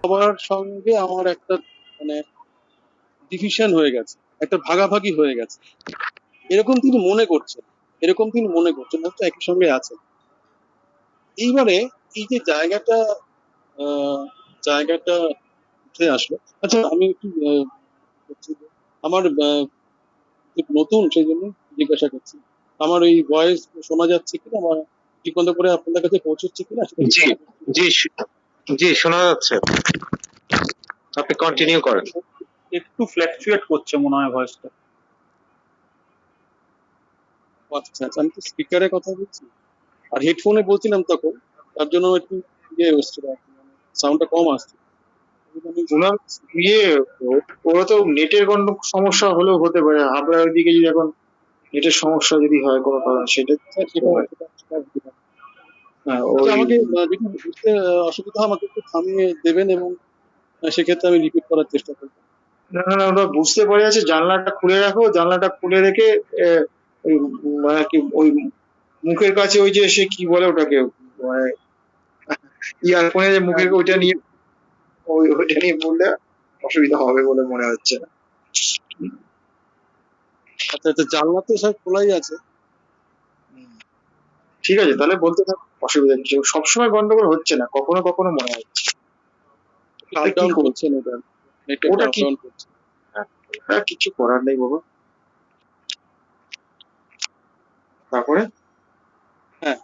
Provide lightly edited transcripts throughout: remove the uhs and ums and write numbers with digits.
সবার সঙ্গে আমার একটা মানে ডিভিশন হয়ে গেছে, একটা ভাগাভাগি হয়ে গেছে, এরকম তিনি মনে করছেন, হয়তো একই সঙ্গে আছেন। এইবারে এই যে আহ, জায়গাটা উঠে আসলো। আচ্ছা, আমি একটু বলছি যে আমার খুব নতুন, সেই জন্য জিজ্ঞাসা করছি, আমার ওই ভয়েস শোনা যাচ্ছে কিনা বা ঠিক মতো করে আপনাদের কাছে পৌঁছচ্ছে কিনা সেটা একটু জি জি জি শোনা যাচ্ছে, আপনি কন্টিনিউ করেন। একটু ফ্ল্যাকচুয়েট করছে মনে হয় ভয়েসটা। আচ্ছা আচ্ছা, আমি তো স্পিকারে কথা বলছি আর হেডফোনে বলছিলাম তখন, তার জন্য একটু ইয়ে হচ্ছিল, সাউন্ডটা কম আসছে। ওনার ইয়ে ওরা তো নেটের কোনো সমস্যা হলেও হতে পারে, আপনার ওইদিকে যদি এখন নেটের সমস্যা যদি হয় কোনো কারণে সেটা হ্যাঁ, সেটা হ্যাঁ আচ্ছা, ওই আমাকে যদি বুঝতে অসুবিধা হয় আমাকে একটু থামিয়ে দেবেন, এবং সেক্ষেত্রে আমি রিপিট করার চেষ্টা করবো। না না না, ওরা বুঝতে পারে আছে, জানলাটা খুলে রাখো, জানলাটা খুলে রেখে ওই মানে কি ওই মুখের কাছে ওই যে সে কি বলে ওটাকে, মানে ইয়ারফোনে যে মুখের ওইটা নিয়ে ওইটা নিয়ে বললে অসুবিধা হবে বলে মনে হচ্ছে না। আচ্ছা আচ্ছা, জানলা তো সব খোলাই আছে। ঠিক আছে, তাহলে বলতে থাক, অসুবিধা কিছু, সবসময় গন্ডগোল হচ্ছে না, কখনো কখনো মনে হচ্ছে। আপ কি ডাউন করবো? করছে না, নেটটা ওটা আপ কি, ডাউন করছে। হ্যাঁ, কিছু করার নেই বাবা। তারপরে হ্যাঁ,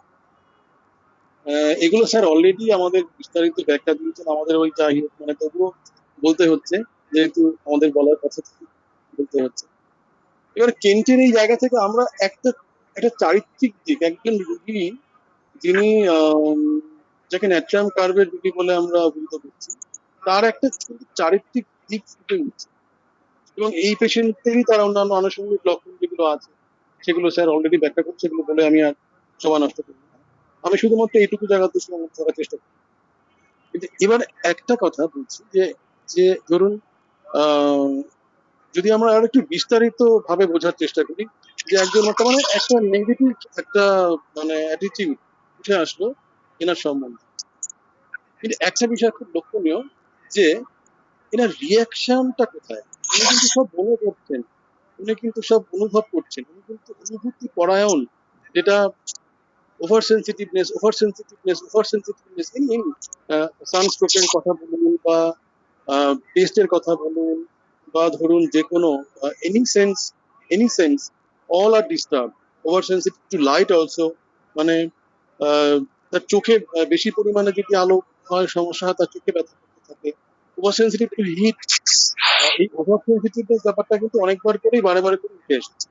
এগুলো স্যার অলরেডি আমাদের বিস্তারিত ব্যাখ্যা দিয়েছেন, আমাদের ওই যাই হোক মানে তবুও বলতে হচ্ছে, যেহেতু আমাদের বলার কথা বলতে হচ্ছে। এবার কেন্টের এই জায়গা থেকে আমরা একটা একটা চারিত্রিক দিক, একজন রুগী যিনি যাকে ন্যাট্রাম কার্ভের রুগী বলে আমরা অভিহিত করছি, তার একটা কিন্তু চারিত্রিক দিক ফুটে উঠছে, এবং এই পেশেন্টেরই তার অন্যান্য আনুষঙ্গিক লক্ষণ যেগুলো আছে সেগুলো স্যার অলরেডি ব্যাখ্যা করছে, এগুলো বলে আমি আর সময় নষ্ট করবো না। আমি শুধুমাত্র এইটুকু জায়গাতে করার চেষ্টা করি। কিন্তু এবার একটা কথা বলছি যে যে ধরুন, আহ যদি আমরা আর একটু বিস্তারিত ভাবে বোঝার চেষ্টা করি, যে একজন তার মানে একটা নেগেটিভ একটা মানে অ্যাটিটিউড উঠে আসলো এনার সম্বন্ধে, কিন্তু একটা বিষয় খুব লক্ষণীয় যে এনার রিয়াকশনটা কোথায়। উনি কিন্তু সব মনে করছেন, উনি কিন্তু সব অনুভব করছেন, উনি কিন্তু অনুভূতি পরায়ণ, যেটা ওভার সেন্সিটিভনেস এনি সানস্ট্রোকের কথা বলুন বা টেস্টের কথা বলুন, বা ধরুন যে কোনো any sense all are disturb. Over sensitive to light also, মানে তার চোখে বেশি পরিমাণে যদি আলো হয় সমস্যা হয়, তার চোখে ব্যথা করতে থাকে। ওভার সেন্সিটিভ টু হিট, এই ওভার সেন্সিটিভনেস ব্যাপারটা কিন্তু অনেকবার করেই বারে বারে করে উঠে এসেছে।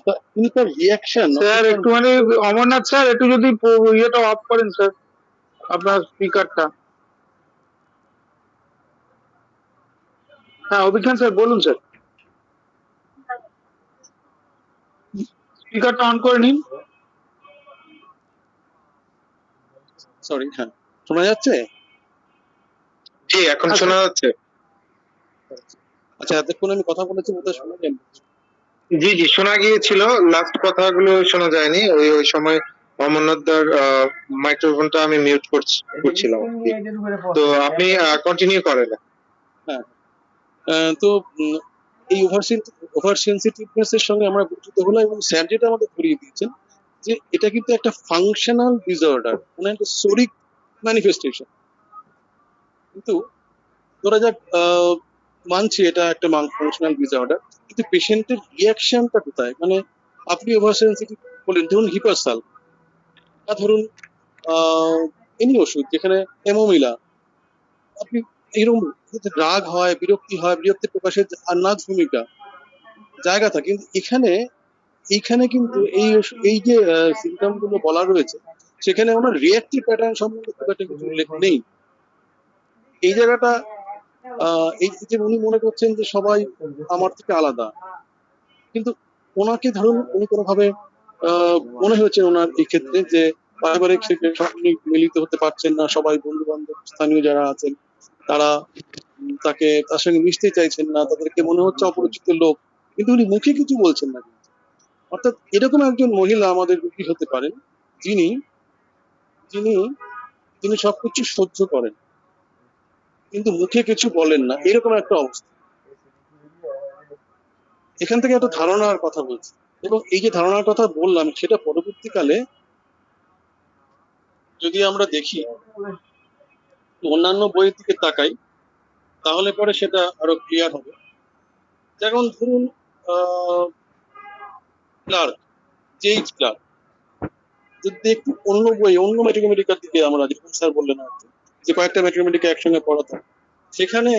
তা তিনি তার রিয়াকশন স্যার একটুখানি, অমরনাথ স্যার একটু যদি ইয়েটা অফ করেন স্যার, আপনার স্পিকারটা। হ্যাঁ অভিজ্ঞান স্যার বলুন স্যার, স্পিকারটা অন করে নিন। সরি, হ্যাঁ, শোনা যাচ্ছে? জি এখন শোনা যাচ্ছে। আচ্ছা, এতক্ষণ আমি কথা বলেছি বোধহয় শোনা যায়নি। জি জি শোনা গিয়েছিল, লাস্ট কথাগুলো শোনা যায়নি, ওই ওই সময় অমরনাথ দার মাইক্রোফোনটা আমি মিউট করছিলাম আর কি। তো আপনি কন্টিনিউ করেন। হ্যাঁ, তো এই ওভার সেন্সিটিভনেস এর সঙ্গে আমরা পরিচিত হলাম, এবং স্যার যেটা আমাদের ধরিয়ে দিয়েছেন যে এটা কিন্তু একটা ফাংশনাল ডিসঅর্ডার, মানে একটা শরিক ম্যানিফেস্টেশন। কিন্তু ধরা যাক মানছি এটা একটা ফাংশনাল ডিসঅর্ডার, কিন্তু পেশেন্টের রিয়াকশনটা কোথায়? মানে আপনি ওভার সেন্সিটিভ বলেন, ধরুন হিপারসাল, বা ধরুন এনি ওষুধ যেখানে হেমোমিলা, আপনি এরকম রাগ হয়, বিরক্তি হয়, বিরক্তি প্রকাশের আর নাচ ভূমিকা জায়গা থাকে, কিন্তু এইখানে কিন্তু এই যে সিমটম গুলো বলা রয়েছে, সেখানে ওনার রিয়াক্টিভ প্যাটার্ন সম্বন্ধে খুব একটা কিছু উল্লেখ নেই। এই জায়গাটা এই যে উনি মনে করছেন যে সবাই আমার থেকে আলাদা, কিন্তু ওনাকে ধরুন উনি কোনোভাবে মনে হয়েছে ওনার এই ক্ষেত্রে যে পারিবারিক সঙ্গে মিলিত হতে পারছেন না, সবাই বন্ধু বান্ধব স্থানীয় যারা আছেন তারা তার সঙ্গে মিশতে চাইছেন না, তাদেরকে মনে হচ্ছে অপরিচিত লোক, কিন্তু উনি মুখে কিছু বলছেন না। অর্থাৎ এরকম একজন মহিলা আমাদের রুগী হতে পারেন, যিনি যিনি যিনি সবকিছু সহ্য করেন কিন্তু মুখে কিছু বলেন না, এরকম একটা অবস্থা। এখান থেকে একটা ধারণার কথা বলছি, এবং এই যে ধারণার কথা বললাম সেটা পরবর্তীকালে যদি আমরা দেখি, অন্যান্য বইয়ের দিকে তাকাই, তাহলে পরে সেটা আরো ক্লিয়ার হবে। যেমন ধরুন ক্লার্ক, জেইচ ক্লার্ক, যদি একটু অন্য বই, অন্য ম্যাথমেটিকার দিকে আমরা, যেরকম স্যার বললেন আর কি, যে কয়েকটা ম্যাথমেটিকা একসঙ্গে পড়াতাম, সেখানে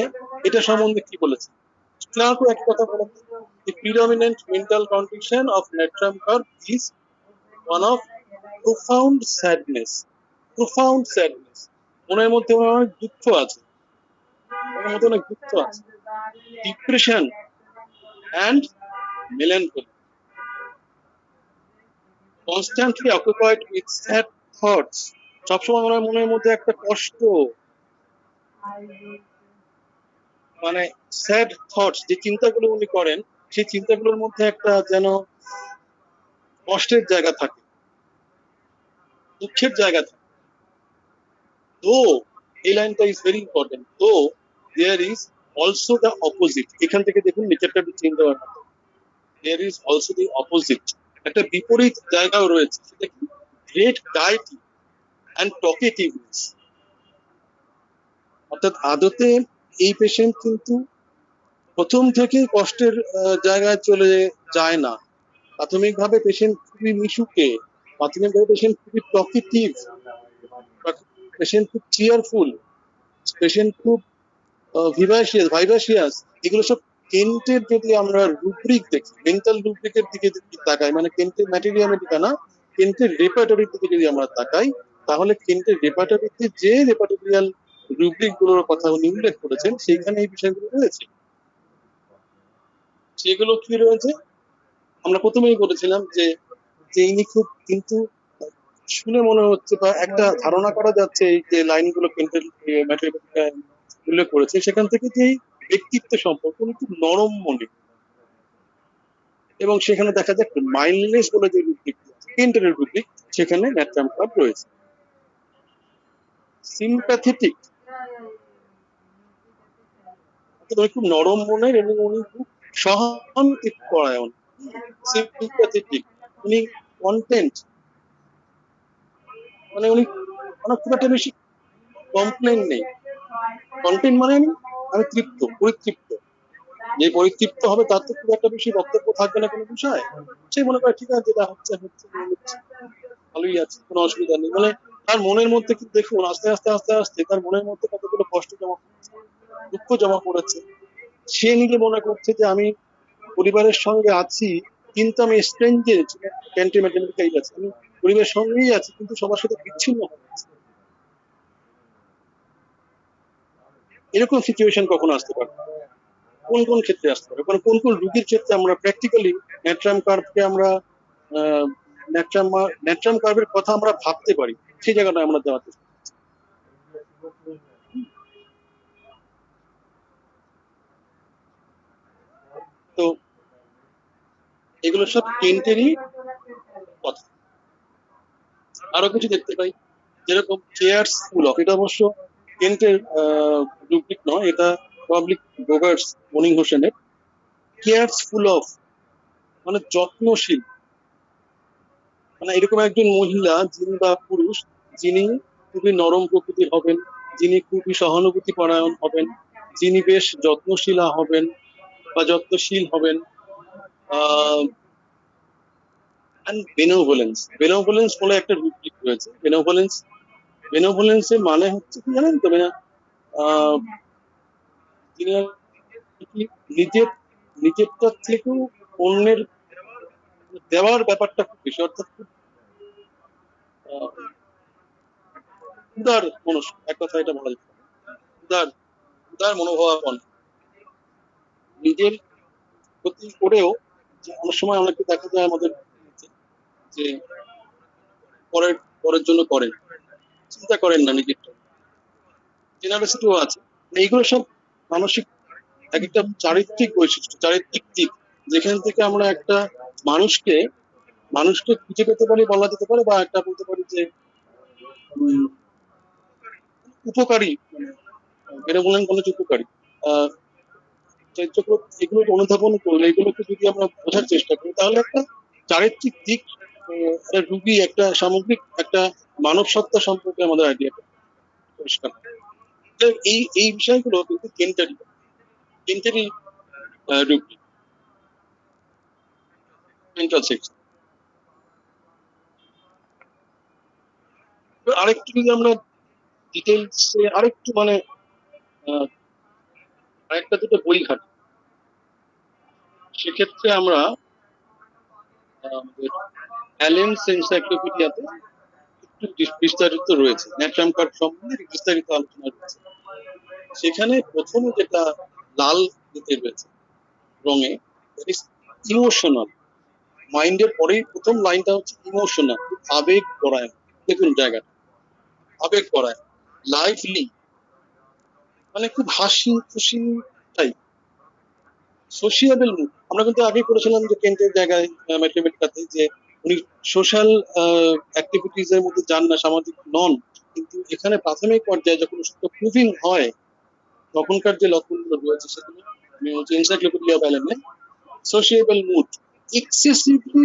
এটা সম্বন্ধে কি বলেছে ক্লার্কও এক কথা বলেছে, the predominant mental condition of Natram curve is one of profound sadness. profound sadness, মনের মধ্যে অনেক দুঃখ আছে, মনের মধ্যে অনেক দুঃখ আছে, depression and melancholy, constantly occupied with sad thoughts, সবসময় ওনার মনের মধ্যে একটা কষ্ট, মানে স্যাড থটস, যে চিন্তাগুলো উনি করেন সেই চিন্তাগুলোর মধ্যে একটা যেন কষ্টের জায়গা থাকে, দুঃখের জায়গা থাকে। তো এই লাইনটা ইজ ভেরি ইম্পর্টেন্ট, তো there is also the opposite. এখান থেকে দেখুন নেচারটা একটু চেঞ্জ হওয়ার মতো, there is also the opposite, একটা বিপরীত জায়গাও রয়েছে, সেটা কি গ্রেট গাইটি অ্যান্ড টকেটিভনেস। অর্থাৎ আদতে এই পেশেন্ট কিন্তু প্রথম থেকেই কষ্টের জায়গায় চলে যায় না। প্রাথমিকভাবে পেশেন্ট খুবই মিশুকে, প্রাথমিকভাবে পেশেন্ট খুবই টকেটিভ, পেশেন্ট খুব চিয়ারফুল, পেশেন্ট খুব ভাইভাসিয়াস। এগুলো সব কেন্টের, যদি আমরা রুব্রিক দেখি, মেন্টাল রুব্রিকের দিকে যদি তাকাই, মানে কেন্টের ম্যাটেরিয়া মেডিকা না, কেন্টের রেপার্টরির দিকে যদি আমরা তাকাই, তাহলে কেন্টের রেপার্টরিতে যে রেপার্টোরিয়াল রুব্রিক গুলোর কথা উনি উল্লেখ করেছেন, সেইখানে এই বিষয়গুলো রয়েছে। সেগুলো কি রয়েছে আমরা প্রথমেই বলেছিলাম যে যে ইনি খুব, কিন্তু শুনে মনে হচ্ছে বা একটা ধারণা করা যাচ্ছে এই যে লাইনগুলো কেন্টের ম্যাটেরিয়াল উল্লেখ করেছে, সেখান থেকে যে ব্যক্তিত্ব সম্পর্ক, উনি খুব নরম মনে, এবং সেখানে দেখা যায় মাইন্ডলেস বলে যে রুব্রিক, কেন্টের রুব্রিক, সেখানে ন্যাট্রাম কার্ভ রয়েছে। সিম্প্যাথেটিক, উনি খুব নরম মনের এবং উনি খুব সহানুভূতি পরায়ণ। সিম্প্যাথেটিক, উনি কন্টেন্ট, মানে উনি খুব একটা বেশি কমপ্লেন নেই। কন্টেন্ট মানে আমি তৃপ্ত, পরিতৃপ্ত। যে পরিতৃপ্ত হবে তার তো খুব একটা বেশি বক্তব্য থাকবে না কোনো বিষয়, সে মনে করে ঠিক আছে, যেটা হচ্ছে হচ্ছে, ভালোই আছে, কোনো অসুবিধা নেই। মানে তার মনের মধ্যে কিন্তু দেখুন আস্তে আস্তে আস্তে আস্তে তার মনের মধ্যে কতগুলো কষ্ট জমা পড়েছে, দুঃখ জমা পড়েছে। সে নিজে মনে করছে যে আমি পরিবারের সঙ্গে আছি, কিন্তু আমি স্ট্রেঞ্জের ক্যান্টি ম্যাথমেটিকাই আছে, আমি পরিবারের সঙ্গেই আছি কিন্তু সবার সাথে বিচ্ছিন্ন হয়ে আছি। এরকম সিচুয়েশন কখন আসতে পারে, কোন কোন ক্ষেত্রে আসতে পারে, মানে কোন কোন রোগীর ক্ষেত্রে আমরা প্র্যাকটিক্যালি ন্যাট্রাম কার্ভকে আমরা ন্যাট্রাম কার্ভের কথা আমরা ভাবতে পারি, সেই জায়গাটা আমরা দেওয়ার চেষ্টা করছি। তো এগুলো সব কেন্টেরই কথা। আরো কিছু দেখতে পাই, যেরকম কেয়ারস ফুল অফ, এটা অবশ্য কেন্টের রুব্রিক নয়, এটা পাবলিক ব্রোগার্স মনিং হোসেনের। কেয়ারস ফুল অফ মানে যত্নশীল, মানে এরকম একজন মহিলা যিনি বা পুরুষ, যিনি খুবই নরম প্রকৃতির হবেন, যিনি খুবই সহানুভূতি পরায়ণ হবেন, যিনি বেশ যত্নশীলা হবেন বা যত্নশীল হবেন। বেনোভোলেন্স বলে একটা রুব্রিক রয়েছে। বেনোভোলেন্সের মানে হচ্ছে কি জানেন তো, মানে তিনি কি নিজের নিজেরটার থেকেও অন্যের দেওয়ার ব্যাপারটা খুব বেশি, অর্থাৎ খুব উদার মনস্ক, এক কথা এটা বলা যেতে পারে, উদার উদার মনোভাবাপন, নিজের ক্ষতি করেও যে অনেক সময় অনেকে দেখা যায় আমাদের যে পরের পরের জন্য করেন, চিন্তা করেন না নিজের, জেনারেসিটিও আছে। এইগুলো সব মানসিক এক একটা চারিত্রিক বৈশিষ্ট্য, চারিত্রিক দিক, যেখান থেকে আমরা একটা মানুষকে মানুষকে খুঁজে পেতে পারি বলা যেতে পারে, বা একটা বলতে পারি যে উম, উপকারী, মানে বেনেভোলেন্ট কোনো যে উপকারী আহ চরিত্রগুলো, এগুলো অনুধাবন করলে, এগুলোকে যদি আমরা বোঝার চেষ্টা করি, তাহলে একটা চারিত্রিক দিক, একটা রুগী, একটা সামগ্রিক একটা মানব সত্তা সম্পর্কে আমাদের আইডিয়াটা পরিষ্কার হয়। তো এই বিষয়গুলো কিন্তু কেন্টারি রুগী, মেন্টাল সেকশন। আরেকটু যদি আমরা ডিটেলস আরেকটু মানে আহ, আরেকটা দুটো বই ঘাটি, সেক্ষেত্রে আমরা আমাদের অ্যালেন্স এনসাইক্লোপিডিয়াতে একটু বিস্তারিত রয়েছে, ন্যাট্রাম কার্ড সম্বন্ধে বিস্তারিত আলোচনা রয়েছে। সেখানে প্রথমে যেটা লাল দিতে রয়েছে রঙে, ইমোশনাল। মাইন্ডের পরেই প্রথম লাইনটা হচ্ছে ইমোশনাল, আবেগ পরায়ণ। দেখুন জায়গাটা, আবেগ পরায়ণ, লাইভলি, মানে খুব হাসি খুশি টাইপ, সোশিয়েবল মুড। আমরা কিন্তু আগে করেছিলাম যে কেন্টের জায়গায় ম্যাথমেটিকাতে, যে উনি সোশ্যাল অ্যাক্টিভিটিস এর মধ্যে যান না, সামাজিক নন। কিন্তু এখানে প্রাথমিক পর্যায়ে যখন প্রুভিং হয়, তখনকার যে লক্ষণগুলো রয়েছে সেগুলো এনসাইক্লোপিডিয়া ব্যালেন্সে, sociable mood, excessively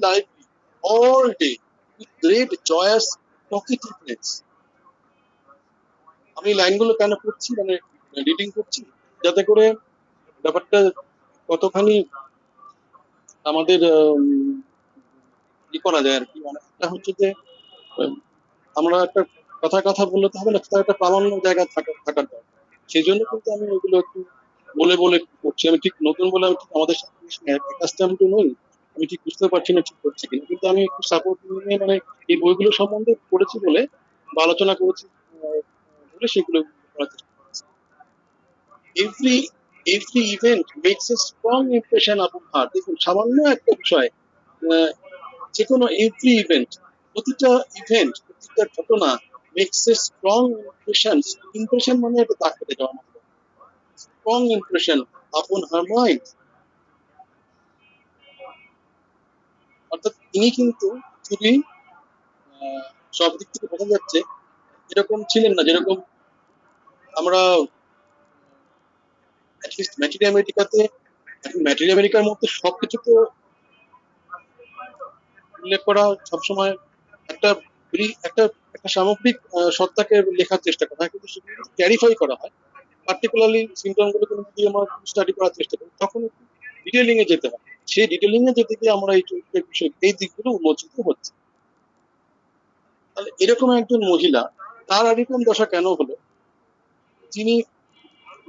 lively all day with great joyous talkativeness. আমি লাইনগুলো কেন পড়ছি, মানে রিডিং করছি, যাতে করে ব্যাপারটা কতখানি আমাদের ই করা যায় আর কি। মানে একটা হচ্ছে যে আহ, আমরা একটা কথা কথা বললে তো হবে না, তার একটা প্রামাণ্য জায়গা থাকার দরকার। সেই জন্য কিন্তু আমি ওইগুলো একটু বলে বলে করছি। আমি ঠিক নতুন বলে আমি ঠিক আমাদের সাথে কাজটা তো নই, আমি ঠিক বুঝতে পারছি না ঠিক করছি কিনা, কিন্তু আমি একটু সাপোর্ট নিয়ে মানে এই বইগুলো সম্বন্ধে পড়েছি বলে বা আলোচনা করেছি বলে সেগুলো করার চেষ্টা করছি। Every every event makes a strong impression upon heart. দেখুন সামান্য একটা বিষয়, আহ, যে কোনো এভরি ইভেন্ট, প্রতিটা ইভেন্ট, প্রতিটা ঘটনা makes a strong impression. Impression মানে একটা দাগ কেটে যাওয়ার মতো, স্ট্রং ইমপ্রেশন আপন হার মাইন্ড। অর্থাৎ তিনি কিন্তু খুবই আহ, সব দিক থেকে বোঝা যাচ্ছে এরকম ছিলেন না, যেরকম আমরা অ্যাটলিস্ট ম্যাটেরিয়া আমেরিকাতে, ম্যাটেরিয়া আমেরিকার মধ্যে সবকিছু তো উল্লেখ করা সবসময় একটা একটা একটা সামগ্রিক সত্তাকে লেখার চেষ্টা করা হয়, কিন্তু সেগুলো ক্যারিফাই করা হয়। পার্টিকুলারলি সিমটম গুলোকে যদি আমরা স্টাডি করার চেষ্টা করি, তখন একটু ডিটেলিং এ যেতে হয়। সেই ডিটেলিং এ যেতে গিয়ে আমরা এই চরিত্রের বিষয়, এই দিকগুলো উন্মোচিত হচ্ছে। তাহলে এরকম একজন মহিলা, তার এরকম দশা কেন হলো? যিনি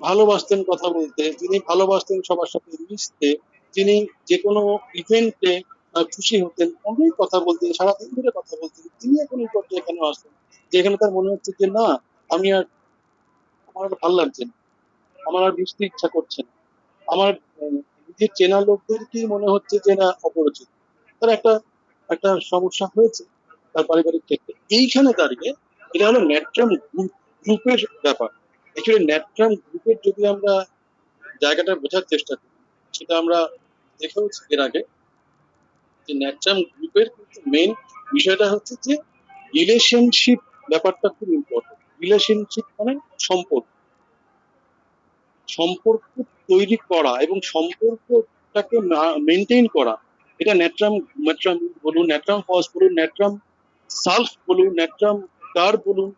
ভালোবাসতেন কথা বলতে, যিনি ভালোবাসতেন সবার সাথে মিশতে, যিনি যে কোনো ইভেন্টে খুশি হতেন, অনেক কথা বলতেন, সারাদিন ধরে কথা বলতেন, তিনি এখন এই পর্যায়ে কেন আসতেন যেখানে তার মনে হচ্ছে যে না, আমি আর, আমার আর ভালো লাগছে না, আমার আর মিশতে ইচ্ছা করছে না, আমার নিজের চেনা লোকদেরকেই মনে হচ্ছে যে না অপরিচিত। তার একটা একটা সমস্যা হয়েছে তার পারিবারিক ক্ষেত্রে। এইখানে দাঁড়িয়ে এটা হলো ন্যাট্রাম গ্রুপের ব্যাপার। অ্যাকচুয়ালি ন্যাট্রাম গ্রুপের যদি আমরা জায়গাটা বোঝার চেষ্টা করি, সেটা আমরা দেখেওছি এর আগে, যে ন্যাট্রাম গ্রুপের কিন্তু মেইন বিষয়টা হচ্ছে যে রিলেশনশিপ ব্যাপারটা খুব ইম্পর্টেন্ট। রিলেশনশিপ মানে সম্পর্ক, সম্পর্ক তৈরি করা এবং সম্পর্কটাকে মেনটেন করা। এটা ন্যাট্রাম, ন্যাট্রাম বলুন, ন্যাট্রাম ফস বলুন, ন্যাট্রাম সালফ বলুন, ন্যাট্রাম কার বলুন,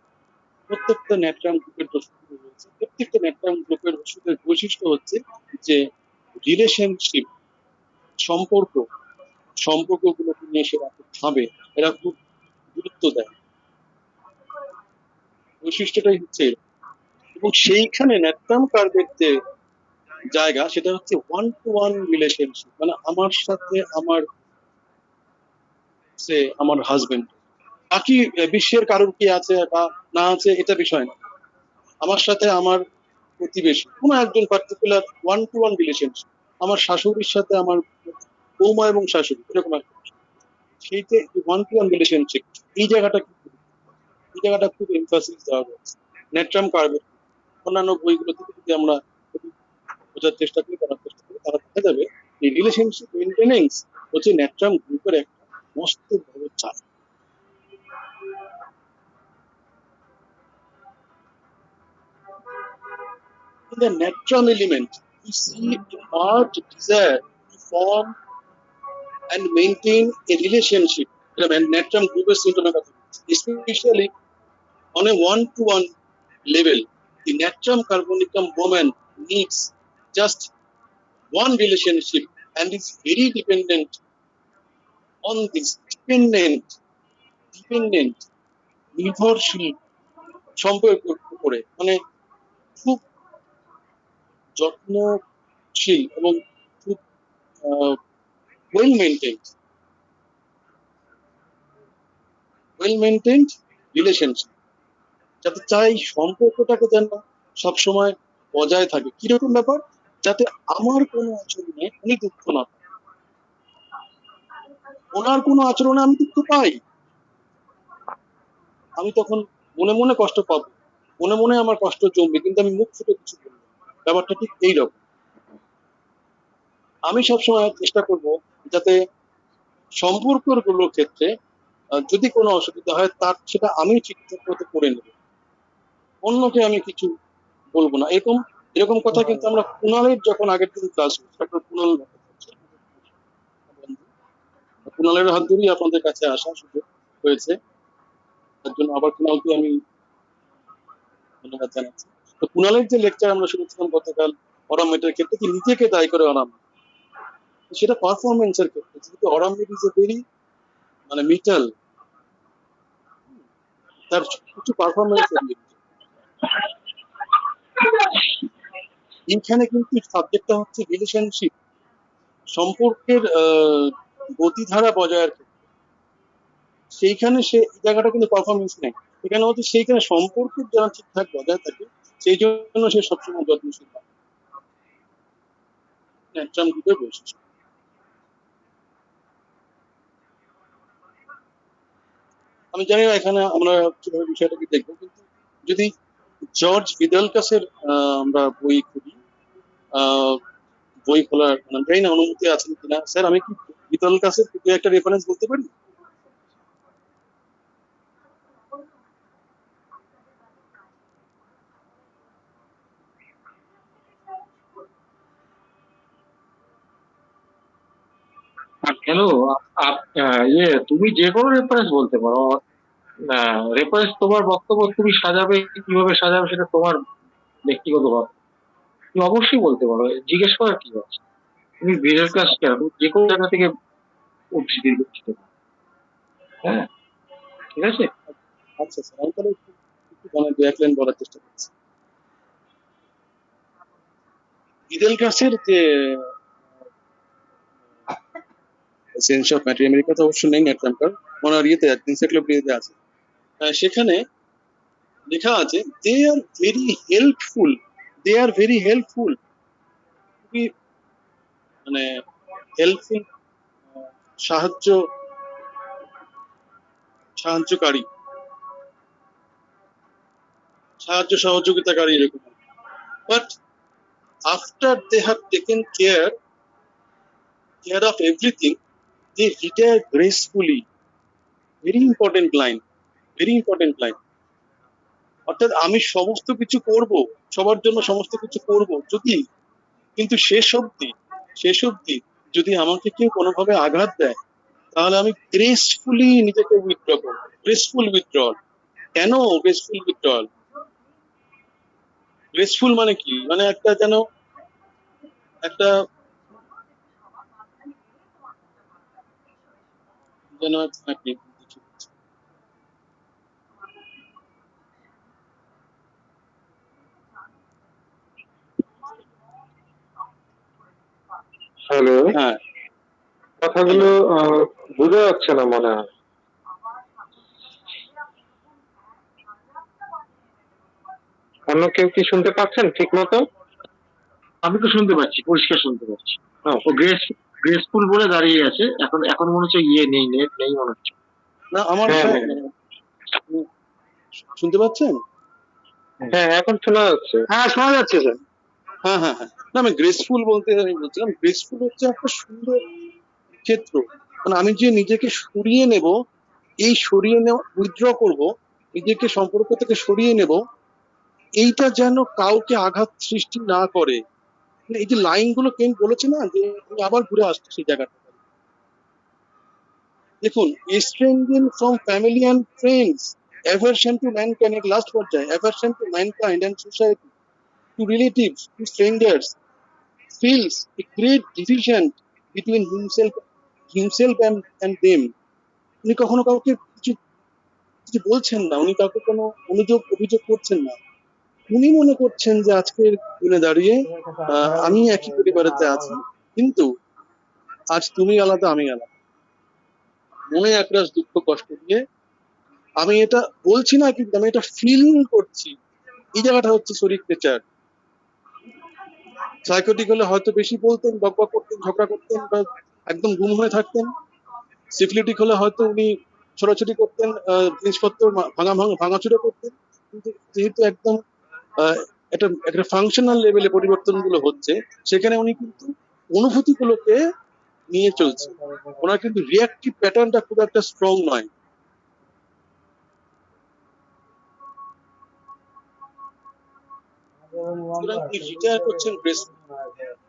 প্রত্যেকটা ন্যাট্রাম গ্রুপের ওষুধ রয়েছে। প্রত্যেকটা ন্যাট্রাম গ্রুপের ওষুধের বৈশিষ্ট্য হচ্ছে যে রিলেশনশিপ, সম্পর্ক, সম্পর্কগুলোকে নিয়ে সেরা খুব ভাবে, এরা খুব গুরুত্ব দেয়। বৈশিষ্ট্যটাই হচ্ছে এর। এবং সেইখানে ন্যাট্রাম কার্ভের যে জায়গা, সেটা হচ্ছে ওয়ান টু ওয়ান রিলেশনশিপ। মানে আমার সাথে আমার, সে আমার হাজবেন্ড, বাকি বিশ্বের কারোর কি আছে বা না আছে এটা বিষয় না, আমার সাথে আমার প্রতিবেশী, কোনো একজন particular one to one relationship, আমার শাশুড়ির সাথে আমার বৌমা এবং শাশুড়ি, এরকম একটা বিষয়। সেইতে ওয়ান টু ওয়ান রিলেশনশিপ, এই জায়গাটা খুব, এই জায়গাটা খুব এমফাসিস দেওয়া হয়েছে ন্যাট্রাম কার্ভের। অন্যান্য বইগুলো থেকে যদি আমরা বোঝার চেষ্টা করি, করার চেষ্টা করি, তাহলে দেখা যাবে এই রিলেশনশিপ মেনটেনেন্স হচ্ছে ন্যাট্রাম গ্রুপের একটা মস্ত বড় চাপ। In the Nattram element, we see a marked desire to form and maintain a relationship. And Nattram group is especially on a one-to-one level. The Nattram carbonicum woman needs just one relationship and is very dependent on this dependent নির্ভরশীল সম্পর্কের উপরে, মানে খুব যত্নশীল এবং খুব well maintained relationship, যাতে চাই সম্পর্কটাকে যেন সবসময় বজায় থাকে। কিরকম ব্যাপার? যাতে আমার কোনো আচরণে উনি দুঃখ না পায়, ওনার কোনো আচরণে আমি দুঃখ পাই, আমি তখন মনে মনে কষ্ট পাবো, মনে মনে আমার কষ্ট জমবে, কিন্তু আমি মুখ ফুটে কিছু বলবো না। ব্যাপারটা ঠিক এইরকম। আমি সবসময় চেষ্টা করব যাতে সম্পর্কগুলোর ক্ষেত্রে যদি কোনো অসুবিধা হয় তার সেটা আমি ঠিকঠাক মতো করে নেব, অন্যকে আমি কিছু বলবো না। এরকম এরকম কথা কিন্তু আমরা কুণালের যখন আগের দিন ক্লাস কুণাল কুণালের হাত ধরেই আপনাদের কাছে আসা সুযোগ হয়েছে, তার জন্য আবার কুণালকে আমি ধন্যবাদ জানাচ্ছি। তো কুণালের যে লেকচার আমরা শুনেছিলাম গতকাল অরামেটের ক্ষেত্রে, কি নিজেকে দায়ী করে অরাম, সেটা পারফরমেন্সের ক্ষেত্রে যেহেতু অরামেট ইজ এ ভেরি মানে মিটাল, তার কিছু পারফরমেন্স এইখানে কিন্তু সাবজেক্টটা হচ্ছে রিলেশনশিপ, সম্পর্কের গতিধারা বজায়ের ক্ষেত্রে। সেইখানে সে জায়গাটা কিন্তু পারফরমেন্স নেই, এখানে হচ্ছে সেইখানে সম্পর্কের যারা ঠিকঠাক বজায় থাকে সেই জন্য সে সবসময় যত্নশীল হয়। ন্যাট্রাম গ্রুপের বৈশিষ্ট্য। আমি জানি না এখানে আমরা কিভাবে বিষয়টাকে দেখবো, কিন্তু যদি জর্জ ভিদালকাসের আমরা বই খুলি, বই খোলার মানে জানি না অনুমতি আছে কিনা। স্যার আমি কি ভিদালকাসের একটা রেফারেন্স বলতে পারি? হ্যালো, ইয়ে তুমি যে কোনো রেফারেন্স বলতে পারো। রেফারেন্স তোমার বক্তব্য তুমি সাজাবে, কিভাবে সাজাবে সেটা তোমার ব্যক্তিগত ভাব। তুমি অবশ্যই বলতে পারো, জিজ্ঞেস করার কি আছে। তুমি ভিডিওর ক্লাস কেন, তুমি যে কোনো জায়গা থেকে উদ্ধৃতি দিতে পারো। হ্যাঁ, ঠিক আছে। আচ্ছা স্যার, আমি তাহলে একটু মানে দু এক লাইন বলার চেষ্টা করছি। ভিদালকাসের যে সেন্স অফ ম্যাটার, আমেরিকাতে অবশ্য নেই ন্যাট্রামটার, ওনার ইয়েতে এনসাইক্লোপিডিয়াতে আছে। সেখানে লেখা আছে দে আর ভেরি হেল্পফুল, খুবই মানে হেল্পফুল, সাহায্যকারী, সাহায্য সহযোগিতাকারী এরকম। But after they have taken care of everything they retire gracefully. Very important line. অর্থাৎ আমি সমস্ত কিছু করব, সবার জন্য সমস্ত কিছু করব, যদি কিন্তু শেষ অব্দি যদি আমাকে কেউ কোনোভাবে আঘাত দেয়, তাহলে আমি গ্রেসফুলি নিজেকে উইথড্র করবো। Graceful withdrawal. কেন গ্রেসফুল উইথড্রল? গ্রেসফুল মানে কি? মানে একটা যেন একটা যেন কি হ্যালো, হ্যাঁ, কথাগুলো বোঝা যাচ্ছে না মনে হয়। অন্য কেউ কি শুনতে পাচ্ছেন ঠিক মতো? আমি তো শুনতে পাচ্ছি, পরিষ্কার শুনতে পাচ্ছি। ও গ্রেসফুল বলে দাঁড়িয়ে আছে। এখন এখন মনে হচ্ছে ইয়ে নেই, নেট নেই মনে হচ্ছে। না আমার হ্যাঁ, হ্যাঁ, হ্যাঁ, শুনতে পাচ্ছেন? হ্যাঁ, এখন শোনা যাচ্ছে। হ্যাঁ, শোনা যাচ্ছে স্যার। হ্যাঁ হ্যাঁ হ্যাঁ, না আমি গ্রেসফুল বলতে আমি বলছিলাম, গ্রেসফুল হচ্ছে একটা সুন্দর ক্ষেত্র, মানে আমি যে নিজেকে সরিয়ে নেব, এই সরিয়ে নেওয়া, উইথড্র করব, নিজেকে সম্পর্ক থেকে সরিয়ে নেব, এইটা যেন কাউকে আঘাত সৃষ্টি না করে। মানে এই যে লাইনগুলো কেন বলেছে না, যে আমি আবার ঘুরে আসছি সেই জায়গাটা। দেখুন, estranging from family and friends, aversion to mankind, এর লাস্ট পর্যায়ে, aversion to mankind and society, to relatives, to strangers, feels a great division between himself and them. উনি কখনো কাউকে কিছু কিছু বলছেন না, উনি কাউকে কোনো অভিযোগ করছেন না। উনি মনে করছেন যে আজকের দিনে দাঁড়িয়ে আমি একই পরিবারেতে আছি, কিন্তু আজ তুমি আলাদা, আমি আলাদা। মনে একরাশ দুঃখ কষ্ট দিয়ে আমি এটা বলছি না, কিন্তু আমি এটা ফিল করছি। এই জায়গাটা হচ্ছে শরীর নেচার। সাইকোটিক হলে হয়তো বেশি বলতেন, বকবক করতেন, ঝগড়া করতেন, বা একদম গুম হয়ে থাকতেন। সিফিলিটিক হলে হয়তো উনি ছোটাছুটি করতেন, জিনিসপত্র ভাঙাচুরা করতেন। কিন্তু যেহেতু একদম আহ, একটা একটা ফাংশনাল লেভেলে পরিবর্তনগুলো হচ্ছে, সেখানে উনি কিন্তু অনুভূতিগুলোকে নিয়ে চলছে। ওনার কিন্তু রিয়াক্টিভ প্যাটার্নটা খুব একটা স্ট্রং নয়। সুতরাং উনি রিটায়ার করছেন graceful.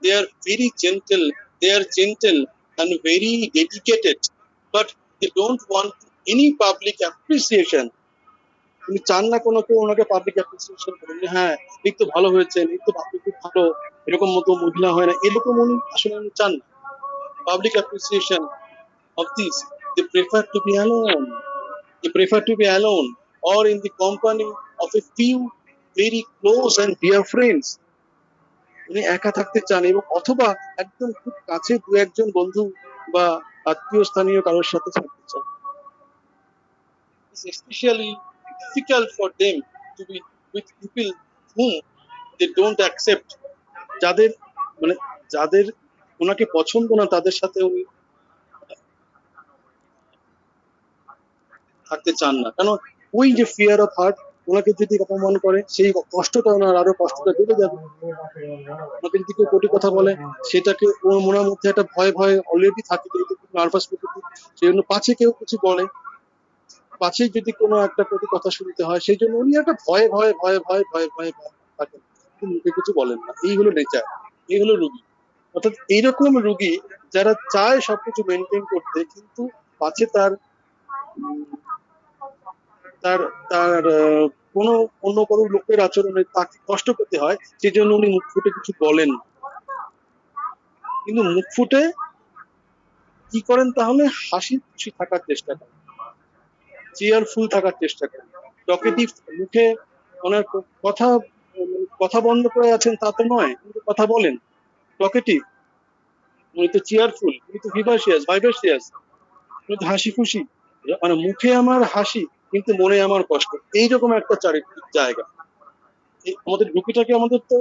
They are very gentle, they are gentle and very dedicated, but they don't want any public appreciation. উনি চান না কোনো কেউ ওনাকে পাবলিক অ্যাপ্রিসিয়েশন করেন, যে হ্যাঁ এই তো ভালো হয়েছেন, এই তো আপনি খুব ভালো, এরকম মতো মহিলা হয় না, এরকম উনি আসলে উনি চান না public appreciation of this. They prefer to be alone. They prefer to be alone or in the company of a few very close and dear friends. উনি একা থাকতে চান, এবং অথবা একদম খুব কাছে দু একজন বন্ধু বা আত্মীয় স্থানীয় কারোর সাথে থাকতে চান। It's especially difficult for them to be with people whom they don't accept. যাদের মানে যাদের ওনাকে পছন্দ না, তাদের সাথে উনি থাকতে চান না। কেন? ওই যে ফিয়ার অফ হার্ট, ওনাকে যদি অপমান করে, সেই কষ্টটা ওনার আরো কষ্টটা বেড়ে যাবে। ওনাকে যদি কেউ কটু কথা বলে, সেটাকে ওর মনের মধ্যে একটা ভয় ভয় অলরেডি থাকে, যেহেতু খুব নার্ভাস প্রকৃতি, সেই জন্য পাছে কেউ কিছু বলে, পাছে যদি কোনো একটা কটু কথা শুনতে হয়, সেই জন্য উনি একটা ভয়ে ভয়ে ভয়ে ভয়ে ভয়ে ভয়ে ভয়ে থাকেন, কিন্তু মুখে কিছু বলেন না। এই হলো নেচার, এই হলো রুগী। অর্থাৎ এইরকম রুগী যারা চায় সবকিছু মেনটেন করতে, কিন্তু পাছে তার উম, তার তার কোনো অন্য কোনো লোকের আচরণে তাকে কষ্ট পেতে হয়, সেই জন্য উনি মুখ ফুটে কিছু বলেন না। কিন্তু মুখ ফুটে কি করেন তাহলে? হাসি খুশি থাকার চেষ্টা করেন, চেয়ারফুল থাকার চেষ্টা করেন, টকেটিভ। মুখে ওনার কথা কথা বন্ধ করে আছেন তা তো নয়, কিন্তু কথা বলেন, টকেটিভ। উনি তো চেয়ারফুল, উনি তো ভাইভাসিয়াস, উনি তো হাসি খুশি। মানে মুখে আমার হাসি, কিন্তু মনে আমার কষ্ট, এইরকম একটা চারিত্রিক জায়গা। আমাদের রুগীটাকে আমাদের তো